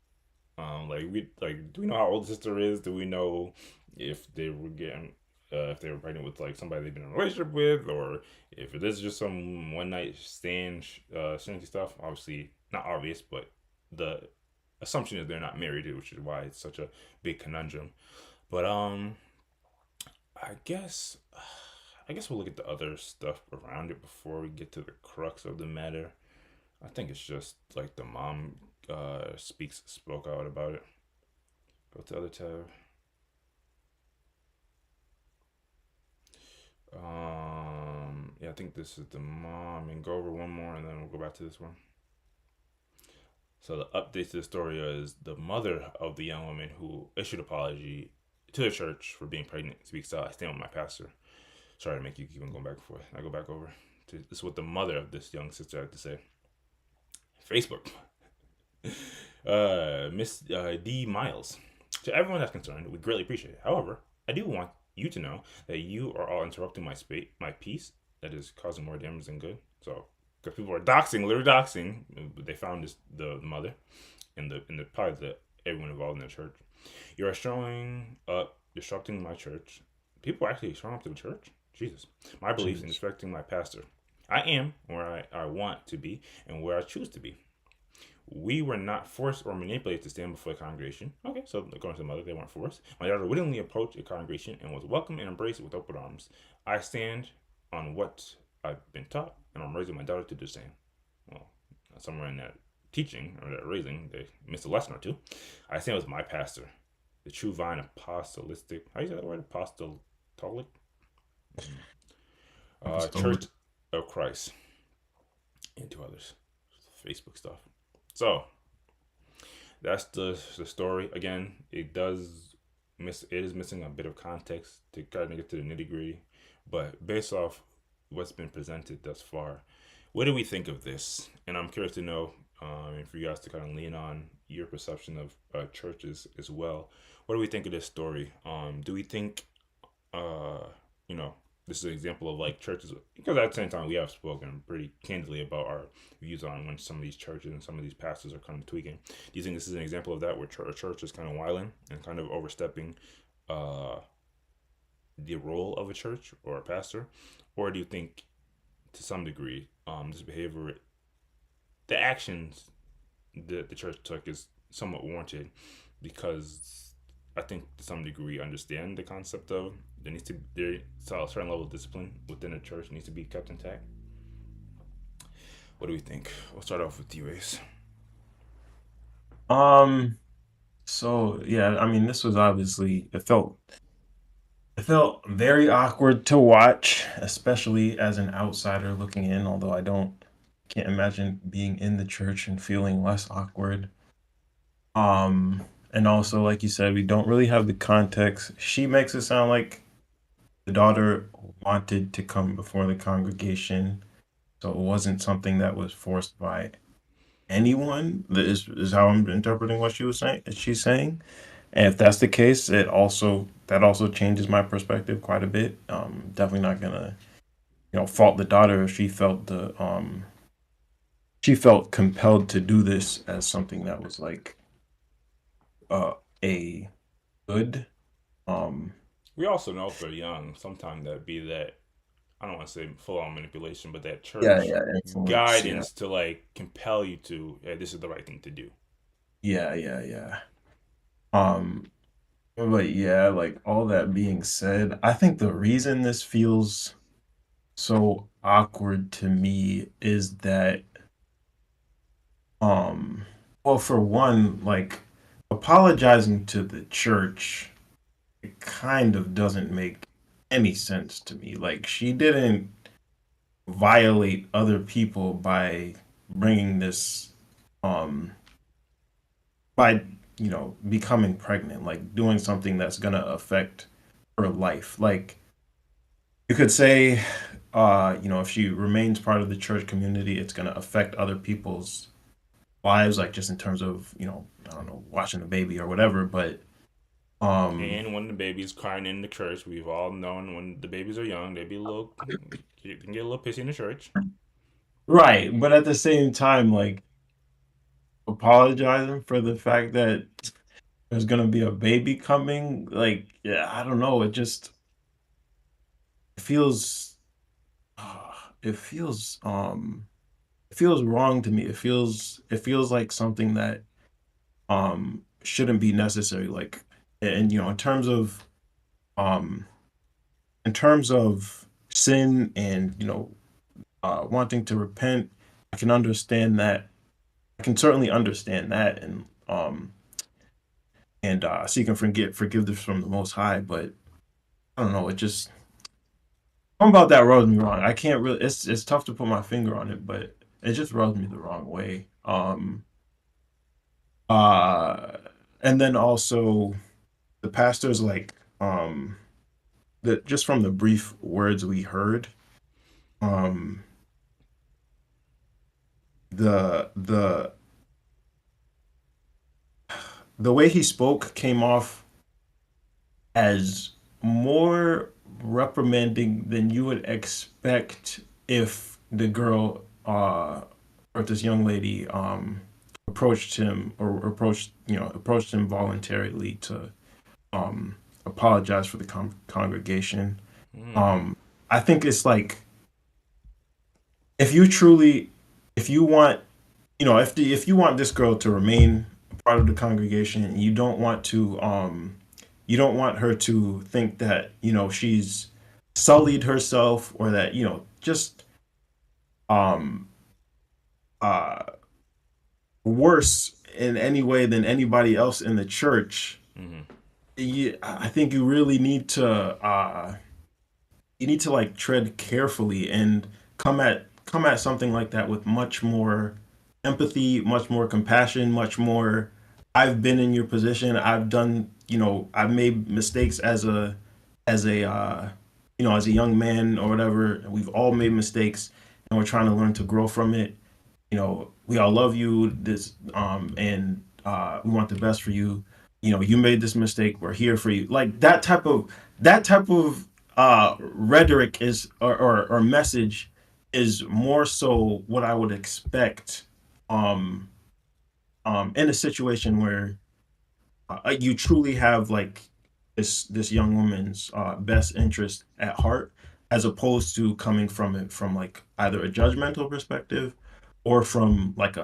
Do we know how old the sister is? Do we know if they were pregnant with like somebody they've been in a relationship with, or if it is just some one night stand shanty stuff? Obviously not obvious, but the assumption is they're not married, which is why it's such a big conundrum. But I guess we'll look at the other stuff around it before we get to the crux of the matter. I think it's just like the mom spoke out about it. Go to the other tab. Yeah, I think this is the mom, and go over one more and then we'll go back to this one. So the update to the story is the mother of the young woman who issued an apology to the church for being pregnant speaks out, I stand with my pastor. Sorry to make you keep on going back and forth. I go back over to this is what the mother of this young sister had to say. Facebook. Miss D. Miles. To everyone that's concerned, we greatly appreciate it. However, I do want you to know that you are all interrupting my peace. That is causing more damage than good. So, because people are literally doxing, they found the mother and the probably everyone involved in the church. You are showing up, disrupting my church. People are actually showing up to the church. Jesus, my beliefs and respecting my pastor. I am where I want to be and where I choose to be. We were not forced or manipulated to stand before the congregation. Okay, so according to the mother, they weren't forced. My daughter willingly approached a congregation and was welcomed and embraced with open arms. I stand on what I've been taught, and I'm raising my daughter to do the same. Well, somewhere in that teaching or that raising, they missed a lesson or two. I stand with my pastor, the true vine apostolistic. How do you say that word? Apostolic? Church of Christ, and to others. Facebook stuff. So that's the story. Again, it is missing a bit of context to kind of get to the nitty gritty, but based off what's been presented thus far, what do we think of this? And I'm curious to know, and for you guys to kind of lean on your perception of churches as well. What do we think of this story? Do we think, this is an example of like churches, because at the same time we have spoken pretty candidly about our views on when some of these churches and some of these pastors are kind of tweaking. Do you think this is an example of that, where a church is kind of wilding and kind of overstepping the role of a church or a pastor? Or do you think to some degree this behavior, the actions that the church took is somewhat warranted, because I think to some degree understand the concept of there's a certain level of discipline within a church needs to be kept intact? What do we think? We'll start off with you, Ace. So yeah, I mean, this was obviously it felt very awkward to watch, especially as an outsider looking in. Although can't imagine being in the church and feeling less awkward. And also, like you said, we don't really have the context. She makes it sound like the daughter wanted to come before the congregation, so it wasn't something that was forced by anyone. This is how I'm interpreting what she's saying. And if that's the case, that also changes my perspective quite a bit. Definitely not gonna, fault the daughter if she felt compelled to do this as something that was like a good. We also know if they're young, sometimes that be that, I don't want to say full on manipulation, but that church guidance to like compel you to, hey, this is the right thing to do. Yeah. But yeah, like all that being said, I think the reason this feels so awkward to me is that well, for one, like apologizing to the church, it kind of doesn't make any sense to me. Like she didn't violate other people by bringing this um by becoming pregnant, like doing something that's going to affect her life. Like you could say if she remains part of the church community, it's going to affect other people's lives, like just in terms of I don't know, watching the baby or whatever. But And when the baby's crying in the church, we've all known when the babies are young, they be a little, you can get a little pissy in the church. right, but at the same time, like apologizing for the fact that there's gonna be a baby coming, like yeah, I don't know, it feels it feels it feels wrong to me. It feels like something that shouldn't be necessary. Like and um in terms of sin and wanting to repent, I can understand that. I can certainly understand that and seeking forgiveness from the Most High. But I don't know. It just something about that rubs me wrong. I can't really. It's tough to put my finger on it, but it just rubs me the wrong way. Uh, and then also the pastor's like that just from the brief words we heard, um, the the way he spoke came off as more reprimanding than you would expect if the girl or this young lady approached him or approached him voluntarily to um apologize for the congregation. I think it's like if you truly if you want if you want this girl to remain a part of the congregation and you don't want her to think that she's sullied herself or that just um uh worse in any way than anybody else in the church. I think you need to like tread carefully and come at something like that with much more empathy, much more compassion, much more I've been in your position. I've done, I've made mistakes as a as a young man or whatever. We've all made mistakes and we're trying to learn to grow from it. We all love you and we want the best for you. You made this mistake, we're here for you. Like that type of rhetoric is or message is more so what I would expect um in a situation where you truly have like this young woman's best interest at heart, as opposed to coming from it from like either a judgmental perspective or from like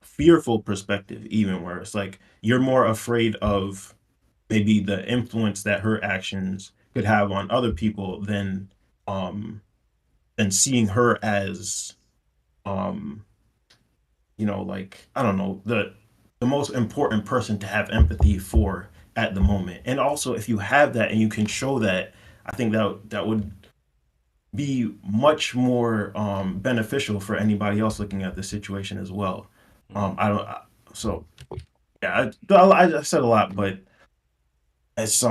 fearful perspective, even where it's like you're more afraid of maybe the influence that her actions could have on other people um than seeing her as um like I don't know, the most important person to have empathy for at the moment. And also if you have that and you can show that, I think that would be much more beneficial for anybody else looking at the situation as well. I don't so yeah, I said a lot, but it's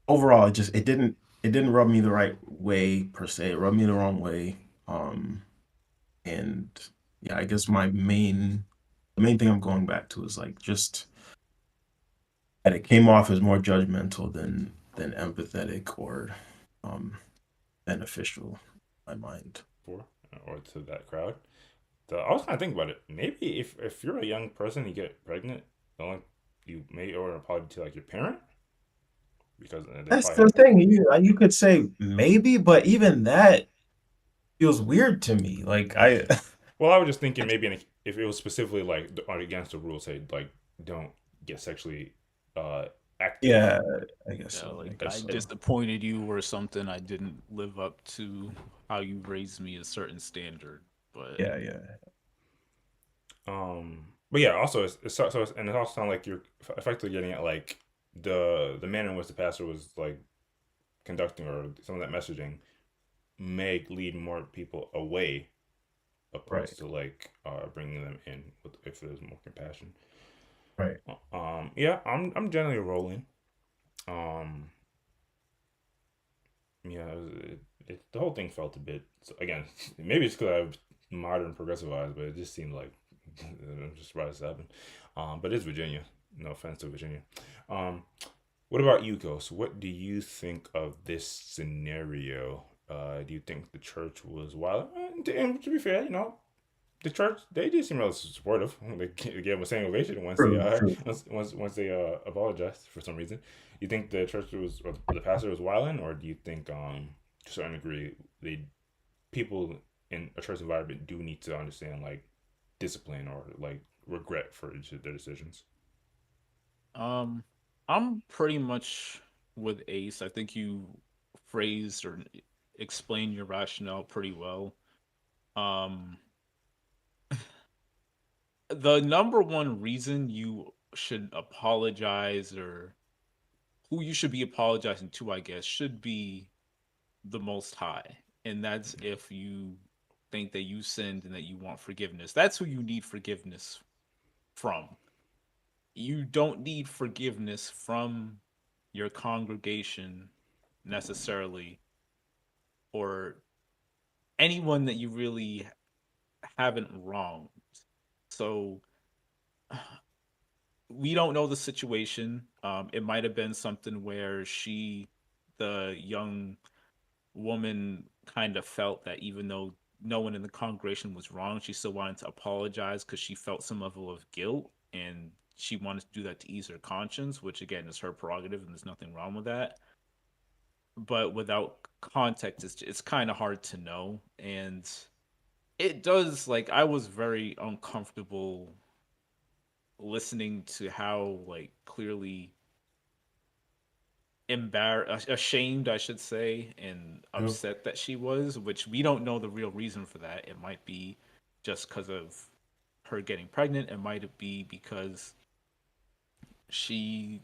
overall it didn't rub me the right way per se. It rubbed me the wrong way. And yeah, I guess the main thing I'm going back to is like just that it came off as more judgmental than empathetic or um beneficial in my mind. For or to that crowd. I was kind of thinking about it. Maybe if you're a young person, you get pregnant, you may owe an apology to like your parent because they That's probably the have. thing. You could say maybe, but even that feels weird to me. Like I Well, I was just thinking maybe if it was specifically like against the rules, say like don't get sexually Yeah, I guess Yeah, so. I like guess I so. disappointed you or something. I didn't live up to how you raised me a certain standard. But Yeah, yeah. But yeah, also and it also sounds like you're effectively getting at like the manner in which the pastor was like conducting or some of that messaging may lead more people away Right, opposed to like bringing them in with, if there's more compassion. right. Yeah, I'm generally rolling. Um, yeah, the whole thing felt a bit. So again, maybe it's because I've modern progressive eyes, but it just seemed like I'm just surprised this happened. But it's Virginia. No offense to Virginia. Um, what about you, Ghost? What do you think of this scenario? Do you think the church was wild? And to be fair, the church they did seem really supportive. They gave him a standing ovation once they True, true. once they apologized for some reason. You think the church was or the pastor was wilding, or do you think to a certain degree they people in a church environment do need to understand like discipline or like regret for their decisions? um, I'm pretty much with Ace. I think you phrased or explained your rationale pretty well. Um, the number one reason you should apologize or who you should be apologizing to, I guess, should be the Most High. And that's if you think that you sinned and that you want forgiveness. That's who you need forgiveness from. You don't need forgiveness from your congregation necessarily or anyone that you really haven't wronged. So we don't know the situation. It might have been something where the young woman, kind of felt that even though no one in the congregation was wrong, she still wanted to apologize because she felt some level of guilt and she wanted to do that to ease her conscience, which again is her prerogative and there's nothing wrong with that. But without context, it's kind of hard to know. And it does, like, I was very uncomfortable listening to how, like, clearly ashamed, I should say, and Yep. upset that she was, which we don't know the real reason for that. It might be just because of her getting pregnant. It might be because she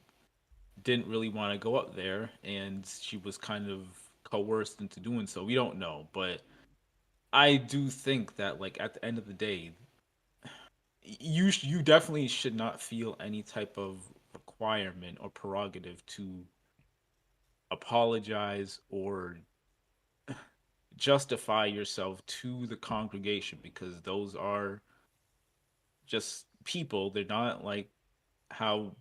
didn't really want to go up there and she was kind of coerced into doing so. We don't know, but I do think that, like, at the end of the day, you definitely should not feel any type of requirement or prerogative to apologize or justify yourself to the congregation because those are just people. They're not like how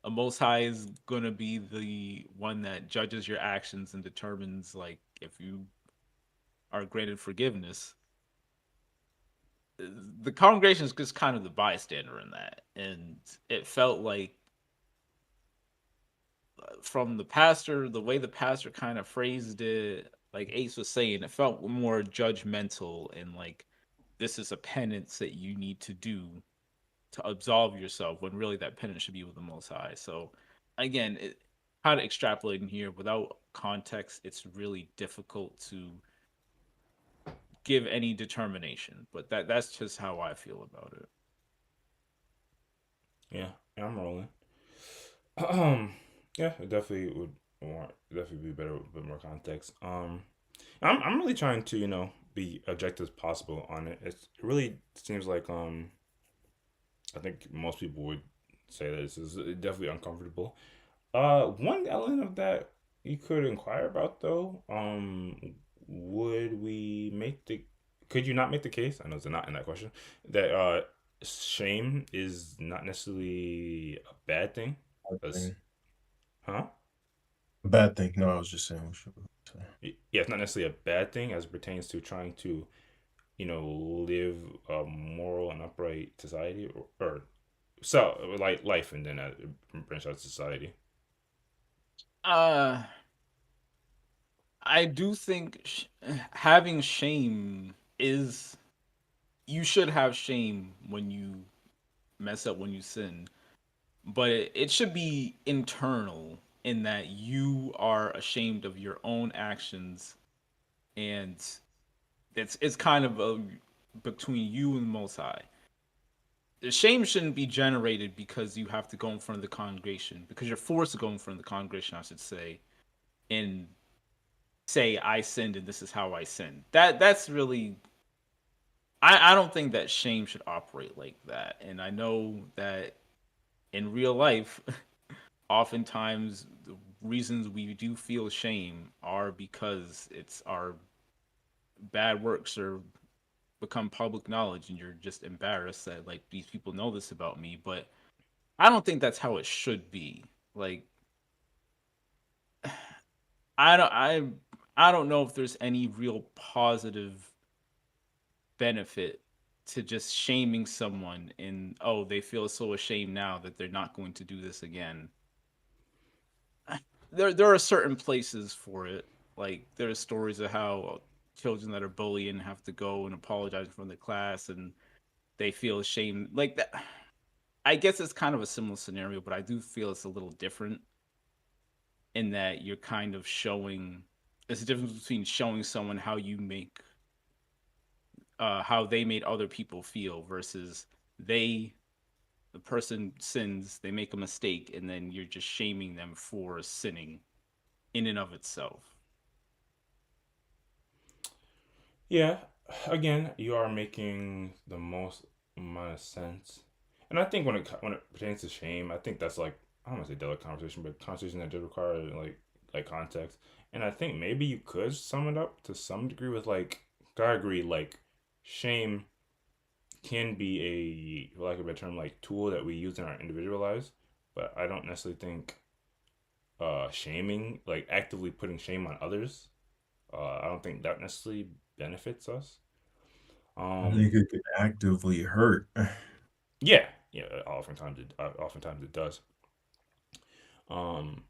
a most high is going to be the one that judges your actions and determines like if you are granted forgiveness. The congregation is just kind of the bystander in that. And it felt like from the pastor, the way the pastor kind of phrased it, like Ace was saying, it felt more judgmental and like this is a penance that you need to do to absolve yourself when really that penance should be with the Most High. So again, kind of extrapolating here without context, it's really difficult to give any determination. But that's just how I feel about it. Yeah, I'm rolling. Yeah, it definitely would definitely be better with a bit more context. I'm really trying to be objective as possible on it. It really seems like I think most people would say that this is definitely uncomfortable. One element of that you could inquire about though, would we make the could you not make the case? I know it's not in that question that shame is not necessarily a bad thing. As, Thing. huh? A bad thing. No, I was just saying. What you were saying. Yeah, it's not necessarily a bad thing as it pertains to trying to, live a moral and upright society or so like life and then branch out to society. Uh, I do think having shame is you should have shame when you mess up when you sin. but it should be internal in that you are ashamed of your own actions, and it's kind of between you and the Most High. The shame shouldn't be generated because you have to go in front of the congregation, because you're forced to go in front of the congregation, I should say, and say I sinned and this is how I sinned. That's really, I don't think that shame should operate like that. And I know that in real life, oftentimes the reasons we do feel shame are because it's our bad works or become public knowledge and you're just embarrassed that like these people know this about me. But I don't think that's how it should be. Like I don't know if there's any real positive benefit to just shaming someone and oh they feel so ashamed now that they're not going to do this again. There are certain places for it. Like there are stories of how children that are bullying have to go and apologize from the class and they feel ashamed like that. I guess it's kind of a similar scenario, but I do feel it's a little different in that you're kind of showing. There's a difference between showing someone how you make, how they made other people feel versus the person sins, they make a mistake, and then you're just shaming them for sinning in and of itself. Yeah, again, you are making the most amount of sense, and I think when it pertains to shame, I think that's like I don't want to say delicate conversation, but conversation that does require like context. And I think maybe you could sum it up to some degree with like I agree like shame can be a for lack of a better term like tool that we use in our individual lives, but I don't necessarily think shaming like actively putting shame on others. I don't think that necessarily benefits us. I Um, think it could actively hurt. yeah, yeah. Oftentimes it does. Um,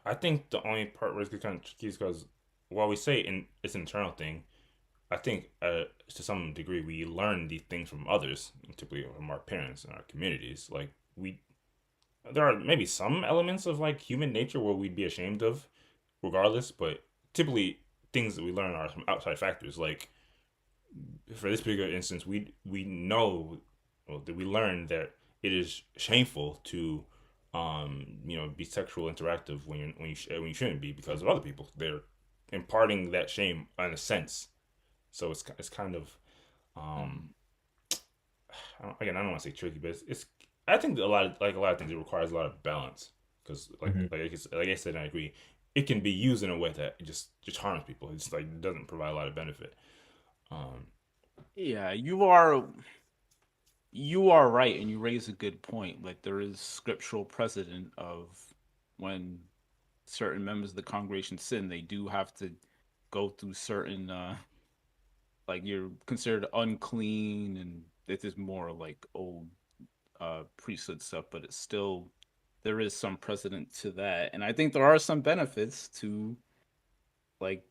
I think the only part where it's kind of tricky is because while we say it's an internal thing, I think to some degree we learn these things from others, typically from our parents and our communities. Like there are maybe some elements of like human nature where we'd be ashamed of, regardless. But typically things that we learn are from outside factors. Like for this particular instance, we know that we learned that it is shameful to be sexual interactive when you shouldn't be because of other people. They're imparting that shame in a sense. So it's kind of um again I don't want to say tricky, but it's I think that a lot of things it requires a lot of balance because Mhm. like I said, and I agree, it can be used in a way that just harms people. It's like it doesn't provide a lot of benefit. Um, Yeah, you are right, and you raise a good point. Like there is scriptural precedent of when certain members of the congregation sin, they do have to go through certain like you're considered unclean, and it is more like old priesthood stuff, but it's still there is some precedent to that, and I think there are some benefits to like.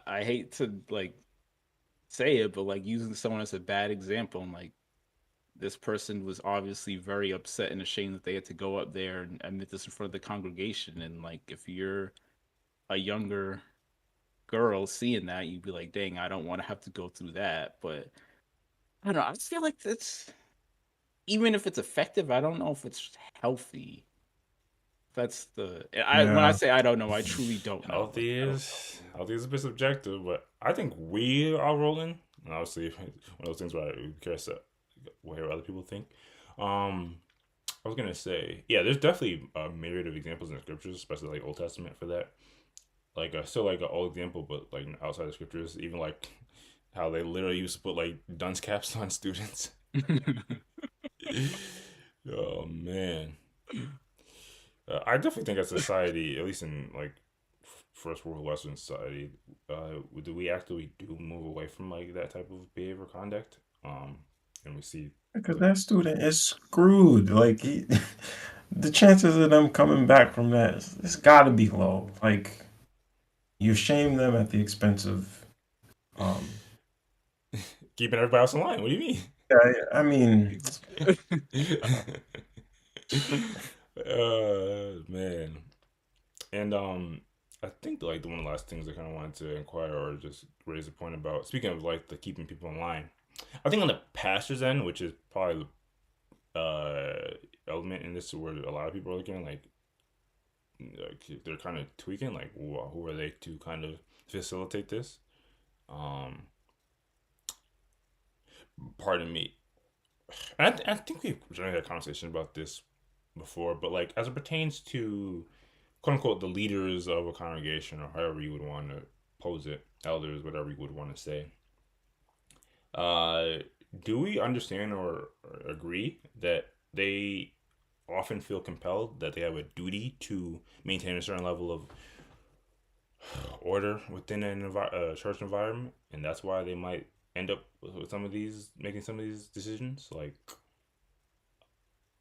I hate to like say it, but like using someone as a bad example, and like this person was obviously very upset and ashamed that they had to go up there and admit this in front of the congregation. And like, if you're a younger girl seeing that, you'd be like, dang, I don't want to have to go through that. But I don't know. I just feel like that's, even if it's effective, I don't know if it's healthy. That's when I Yeah. say I don't know, I truly don't know. Like, I don't healthy is a bit subjective, but I think we are rolling. And obviously, one of those things where I'm curious to hear what other people think. Um, I was gonna say, yeah, there's definitely a myriad of examples in the scriptures, especially like Old Testament for that. Like still like an old example, but like outside the scriptures, even like how they literally used to put like dunce caps on students. know. Oh man, I definitely think as a society, at least in like first world Western society, do we actually do move away from like that type of behavior conduct? And we see Because like that student is screwed. Like the chances of them coming back from that, it's got to be low. Like you shame them at the expense of um keeping everybody else in line. What do you mean? Yeah, I mean, Man. And I think like the one of the last things I kind of wanted to inquire or just raise a point about. Speaking of like the keeping people in line, I think on the pastor's end, which is probably the element in this where a lot of people are looking like they're kind of tweaking like who are they to kind of facilitate this. Um, Pardon me. I think we've generally had a conversation about this before, but like as it pertains to quote unquote the leaders of a congregation or however you would want to pose it, elders, whatever you would want to say. Uh, do we understand or agree that they often feel compelled that they have a duty to maintain a certain level of order within a church environment, and that's why they might end up with some of these making some of these decisions? Like,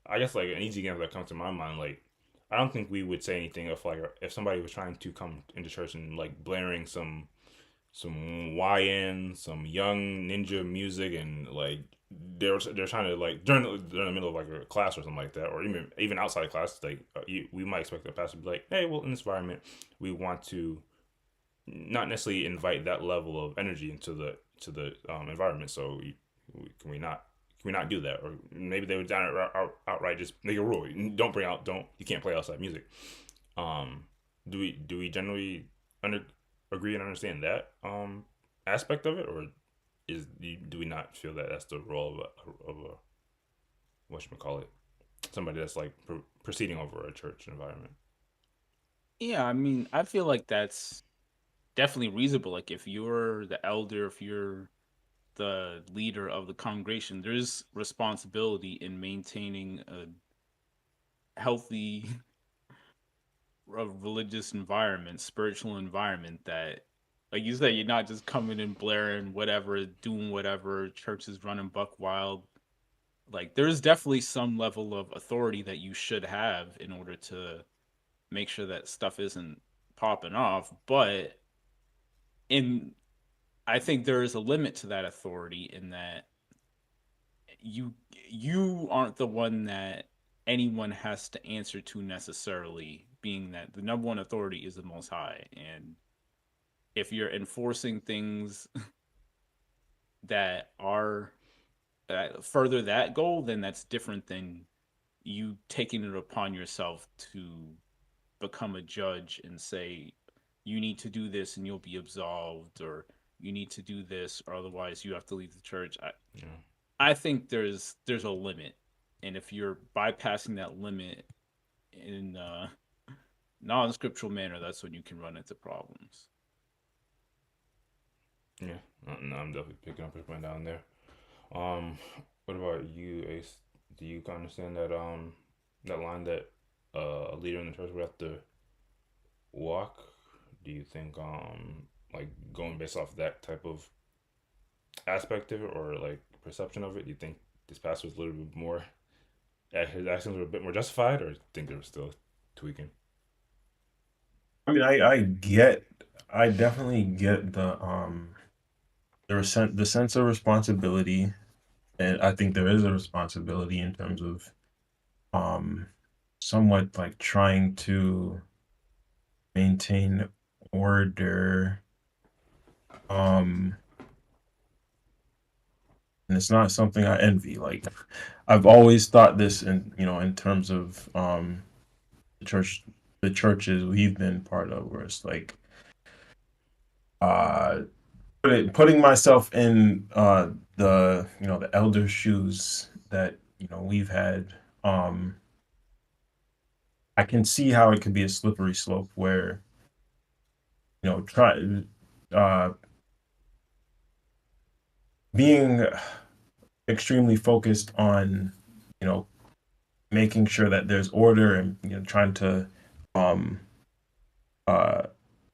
I guess like an easy example that comes to my mind, like I don't think we would say anything if somebody was trying to come into church and like blaring some YN, some young ninja music, and like they're trying to like during the middle of like a class or something like that, or even outside of class, like we might expect the pastor to be like, hey, well, in this environment, we want to not necessarily invite that level of energy into the environment. So can we not do that? Or maybe they would outright just make a rule: don't you can't play outside music. Um, do we generally under agree and understand that aspect of it, or do we not feel that that's the role of a whatchamacallit, somebody that's like proceeding over a church environment? Yeah, I mean, I feel like that's definitely reasonable. Like if you're the elder, if you're the leader of the congregation, there's responsibility in maintaining a healthy religious environment, spiritual environment that, like you said, you're not just coming and blaring whatever, doing whatever, church is running buck wild. Like there's definitely some level of authority that you should have in order to make sure that stuff isn't popping off. But in I think there is a limit to that authority in that you you aren't the one that anyone has to answer to necessarily, being that the number one authority is the most high. And if you're enforcing things that are further that goal, then that's different than you taking it upon yourself to become a judge and say you need to do this and you'll be absolved, or you need to do this or otherwise you have to leave the church. Yeah. I think there's a limit, and if you're bypassing that limit in non-scriptural manner, that's when you can run into problems. Yeah, no, I'm definitely picking up his point down there. Um, what about you, Ace? Do you understand that line that a leader in the church would have to walk? Do you think like going based off that type of aspect of it or like perception of it, do you think this pastor was a little bit more his actions were a bit more justified, or do you think they were still tweaking? I mean, I definitely get the sense of responsibility, and I think there is a responsibility in terms of um somewhat like trying to maintain order. Um, and it's not something I envy. Like I've always thought this in terms of the church the churches we've been part of, where it's like uh putting myself in the elder shoes that we've had. I can see how it could be a slippery slope where try uh being extremely focused on you know making sure that there's order, and trying to um uh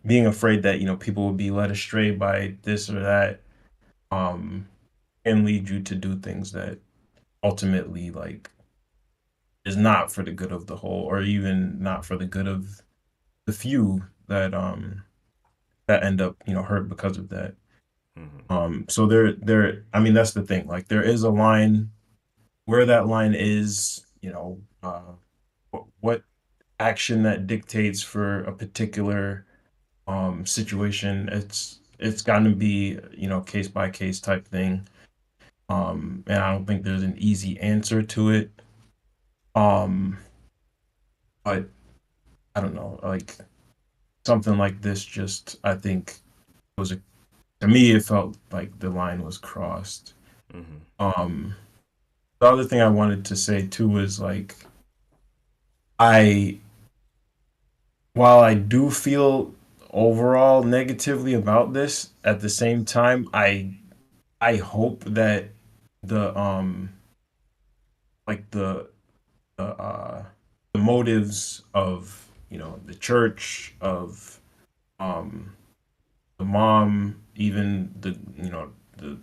being afraid that people will be led astray by this or that, um can lead you to do things that ultimately like is not for the good of the whole, or even not for the good of the few that end up hurt because of that. So I mean, that's the thing. Like, there is a line. Where that line is, what action that dictates for a particular situation. It's going to be, case by case type thing. And I don't think there's an easy answer to it. Um, but I don't know, like something like this, just I think was to me it felt like the line was crossed. Um, the other thing I wanted to say too was like I while I do feel overall negatively about this, at the same time I hope that the like the motives of the church, of um the mom, even the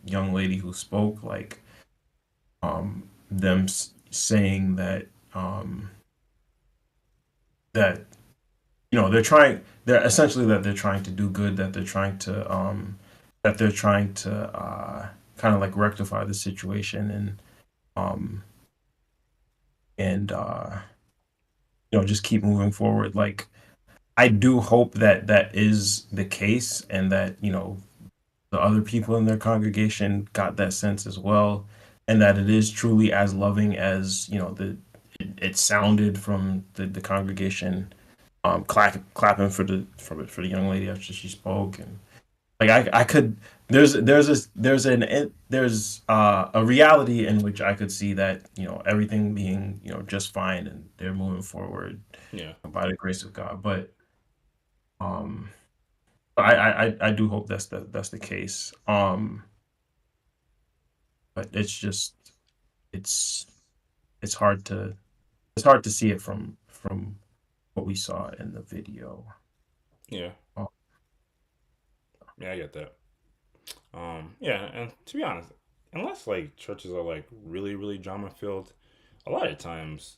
young lady who spoke, like them saying that that they're essentially that they're trying to do good, that they're trying to kind of like rectify the situation, um and just keep moving forward. Like, I do hope that that is the case, and that the other people in their congregation got that sense as well, and that it is truly as loving as it sounded from the congregation, clapping for the young lady after she spoke. And like, I could there's a reality in which I could see that everything being just fine, and they're moving forward Yeah. by the grace of God. But um I do hope that's the case. But it's it's hard to see it from what we saw in the video. Yeah. Um, Yeah, I get that. Yeah, and to be honest, unless like churches are like really, really drama filled, a lot of times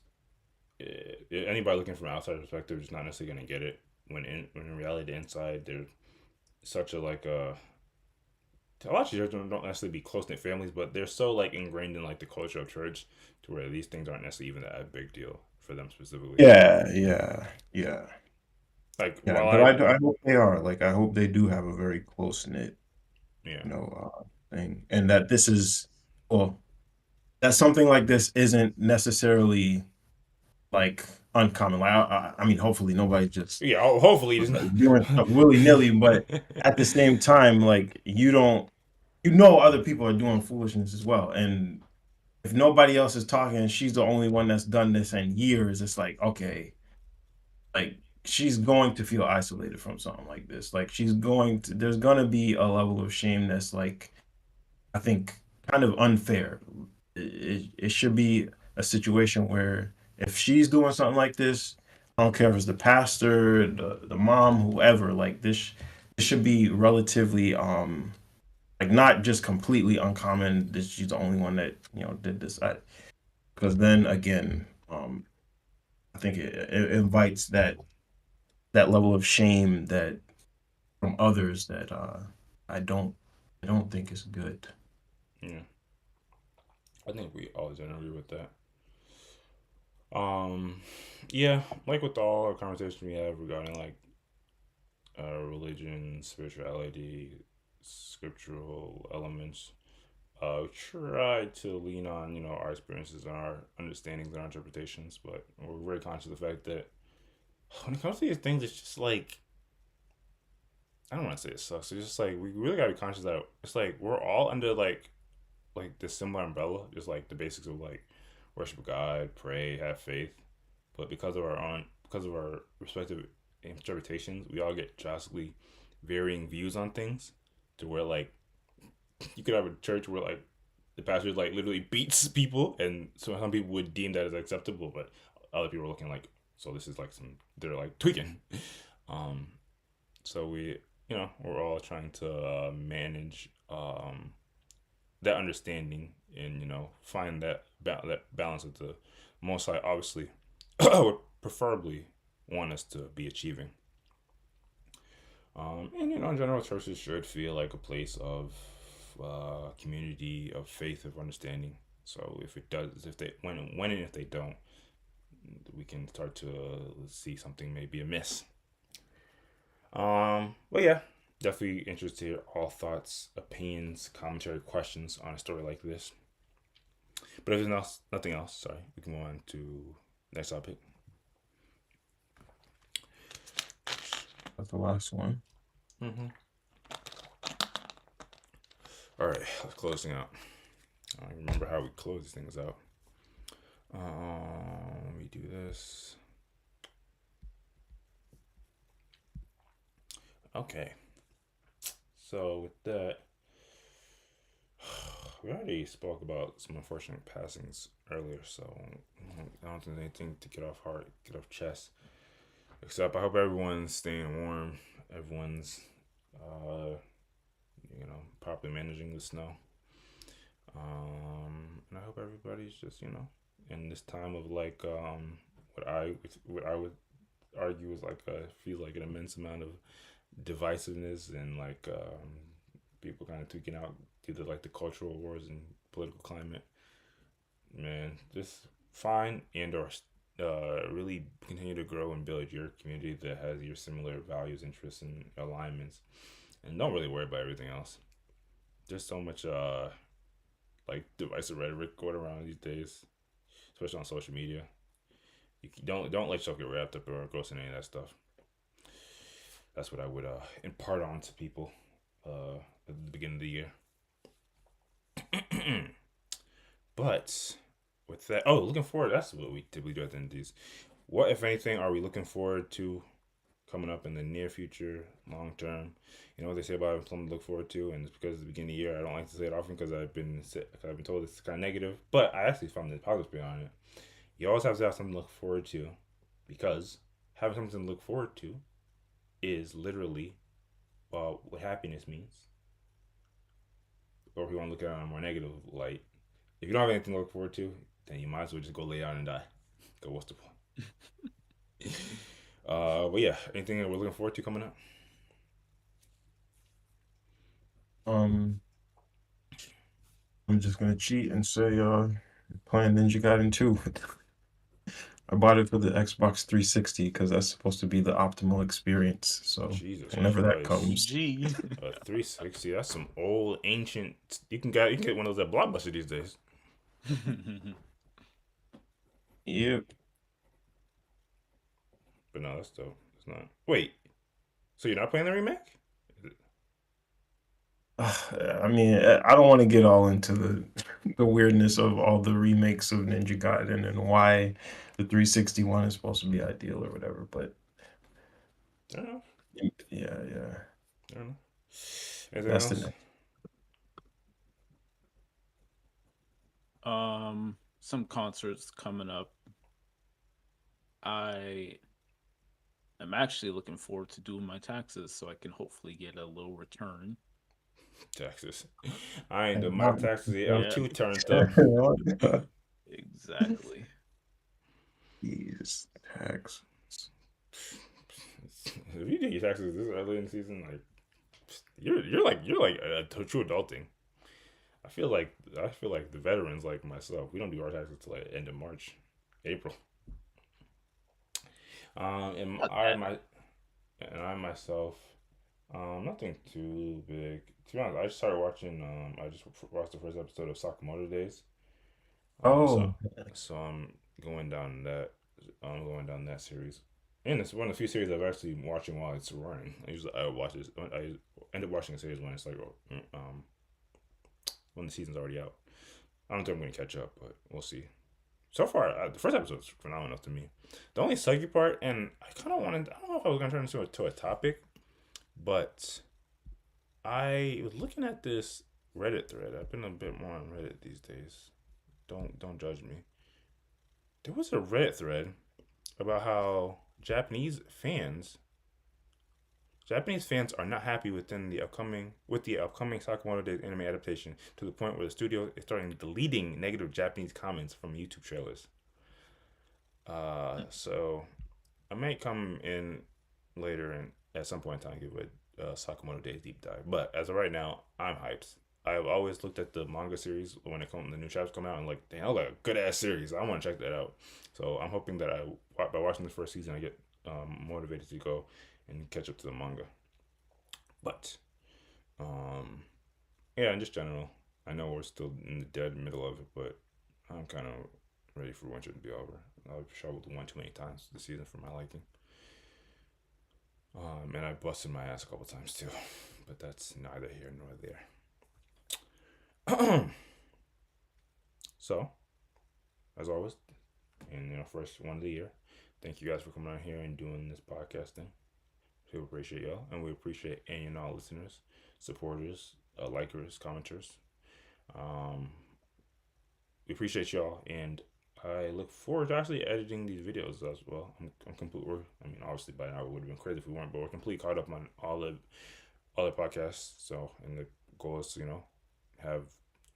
anybody looking from an outside perspective is not necessarily gonna get it. When in reality, inside there's such a lot of churches don't necessarily be close knit families, but they're so like ingrained in like the culture of church to where these things aren't necessarily even that big deal for them specifically. yeah. Like Yeah, while but I hope they are. Like, I hope they do have a very close knit, yeah, thing, and that this is well, that something like this isn't necessarily like uncommon. Like, I mean, hopefully nobody just yeah. Hopefully, it isn't. doing stuff willy nilly, but at the same time, like, other people are doing foolishness as well, and if nobody else is talking, and she's the only one that's done this in years, it's like, okay, like, she's going to feel isolated from something like this. Like, there's gonna be a level of shame that's like, I think, kind of unfair. It should be a situation where if she's doing something like this, I don't care if it's the pastor, the mom, whoever, like, this should be relatively like, not just completely uncommon that she's the only one that did this. Because then again, I think it invites that level of shame that from others that I don't I don't think is good. Yeah, I think we all generally agree with that. Yeah, like with all our conversation we have regarding like religion, spirituality, scriptural elements, try to lean on our experiences and our understandings and our interpretations, but we're very conscious of the fact that when it comes to these things, it's just like I don't want to say it sucks. It's just like we really gotta be conscious that it's like we're all under like this similar umbrella, just like the basics of like worship God, pray, have faith. But because of our respective interpretations, we all get drastically varying views on things. To where like you could have a church where like the pastor like literally beats people, and so some people would deem that as acceptable, but other people are looking like so this is like they're like tweaking. Um, so we're all trying to manage that understanding and find that balance that the most high obviously would preferably want us to be achieving. And in general, churches should feel like a place of community, of faith, of understanding. So if it does, if they when and if they don't, we can start to see something may be amiss. But yeah, definitely interested to hear all thoughts, opinions, commentary, questions on a story like this. But if there's nothing else, sorry, we can move on to next topic. That's the last one. All right, let's close thing out. I don't remember how we close these things out. Let me do this. Okay. So with that, we already spoke about some unfortunate passings earlier, so I don't think there's anything to get off chest. Except I hope everyone's staying warm. Everyone's, properly managing the snow. And I hope everybody's just, in this time of like, what I would argue is like feels like an immense amount of divisiveness and like people kind of tweaking out due to like the cultural wars and political climate. Man, just find and or really continue to grow and build your community that has your similar values, interests, and alignments, and don't really worry about everything else. There's so much like divisive rhetoric going around these days, especially on social media. You don't let yourself get wrapped up or engrossed in any of that stuff. That's what I would impart on to people at the beginning of the year. But with that, looking forward. That's what we typically do at the end of these. What, if anything, are we looking forward to coming up in the near future, long term? You know what they say about something to look forward to, and it's because it's the beginning of the year. I don't like to say it often because I've been told it's kind of negative, but I actually found the positive spin on it. You always have to have something to look forward to, because having something to look forward to is literally what happiness means. Or if you want to look at it on a more negative light, if you don't have anything to look forward to, then you might as well just go lay down and die. Because what's the point? But yeah, anything that we're looking forward to coming up? I'm just gonna cheat and say playing Ninja Gaiden 2. I bought it for the Xbox 360 because that's supposed to be the optimal experience. So Jesus whenever that Christ. comes, Gee. 360, that's some old ancient. You can get one of those at Blockbuster these days. yep. But no, that's dope. It's not. Wait, so you're not playing the remake? I mean, I don't want to get all into the weirdness of all the remakes of Ninja Gaiden and why the 361 is supposed to be ideal or whatever. But I don't know. yeah. I don't know. Anything That's else? the next. Some concerts coming up. I am actually looking forward to doing my taxes so I can hopefully get a little return. Taxes. I ain't doing my taxes yet. I'm too turned up. Exactly. These tax. If you do your taxes this early in the season, like you're like a true adulting. I feel like the veterans like myself, we don't do our taxes till like end of March, April. And I myself, nothing too big. To be honest, I just started watching. I just watched the first episode of Sakamoto Days. So I'm going down that. I'm going down that series, and it's one of the few series I've actually been watching while it's running. I watch this. I end up watching the series when it's like when the season's already out. I don't think I'm going to catch up, but we'll see. So far, the first episode was phenomenal to me. The only sucky part, and I kind of wanted, I don't know if I was going to turn this into a topic, but I was looking at this Reddit thread. I've been a bit more on Reddit these days. Don't judge me. There was a Reddit thread about how Japanese fans are not happy with the upcoming Sakamoto Days anime adaptation, to the point where the studio is starting deleting negative Japanese comments from YouTube trailers. So I might come in later and at some point in time give a Sakamoto Days deep dive. But as of right now, I'm hyped. I've always looked at the manga series when the new chapters come out, and like, damn, like a good ass series. I want to check that out. So I'm hoping that by watching the first season, I get motivated to go and catch up to the manga. But yeah, in just general, I know we're still in the dead middle of it, but I'm kind of ready for winter to be over. I've shoveled one too many times this season for my liking. And I busted my ass a couple times too, but that's neither here nor there. So, as always, and first one of the year, thank you guys for coming out here and doing this podcasting. We appreciate y'all, and we appreciate any and all listeners, supporters, likers, commenters. We appreciate y'all, and I look forward to actually editing these videos as well. I'm complete. I mean, obviously by now it would have been crazy if we weren't, but we're completely caught up on all the podcasts. So, and the goal is to have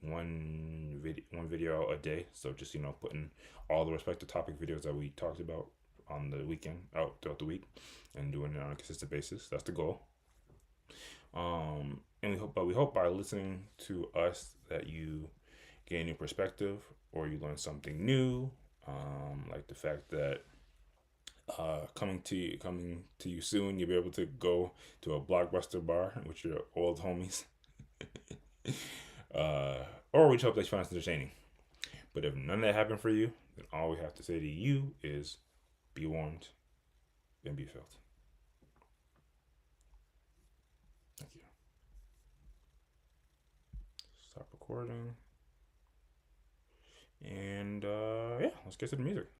one video a day. So just putting all the respective topic videos that we talked about on the weekend out throughout the week, and doing it on a consistent basis. That's the goal. And we hope by listening to us that you gain a new perspective, or you learn something new, like the fact that coming to you soon, you'll be able to go to a Blockbuster bar with your old homies, or we just hope that you find it entertaining. But if none of that happened for you, then all we have to say to you is be warned and be felt. Thank you. Stop recording. And yeah, let's get to the music.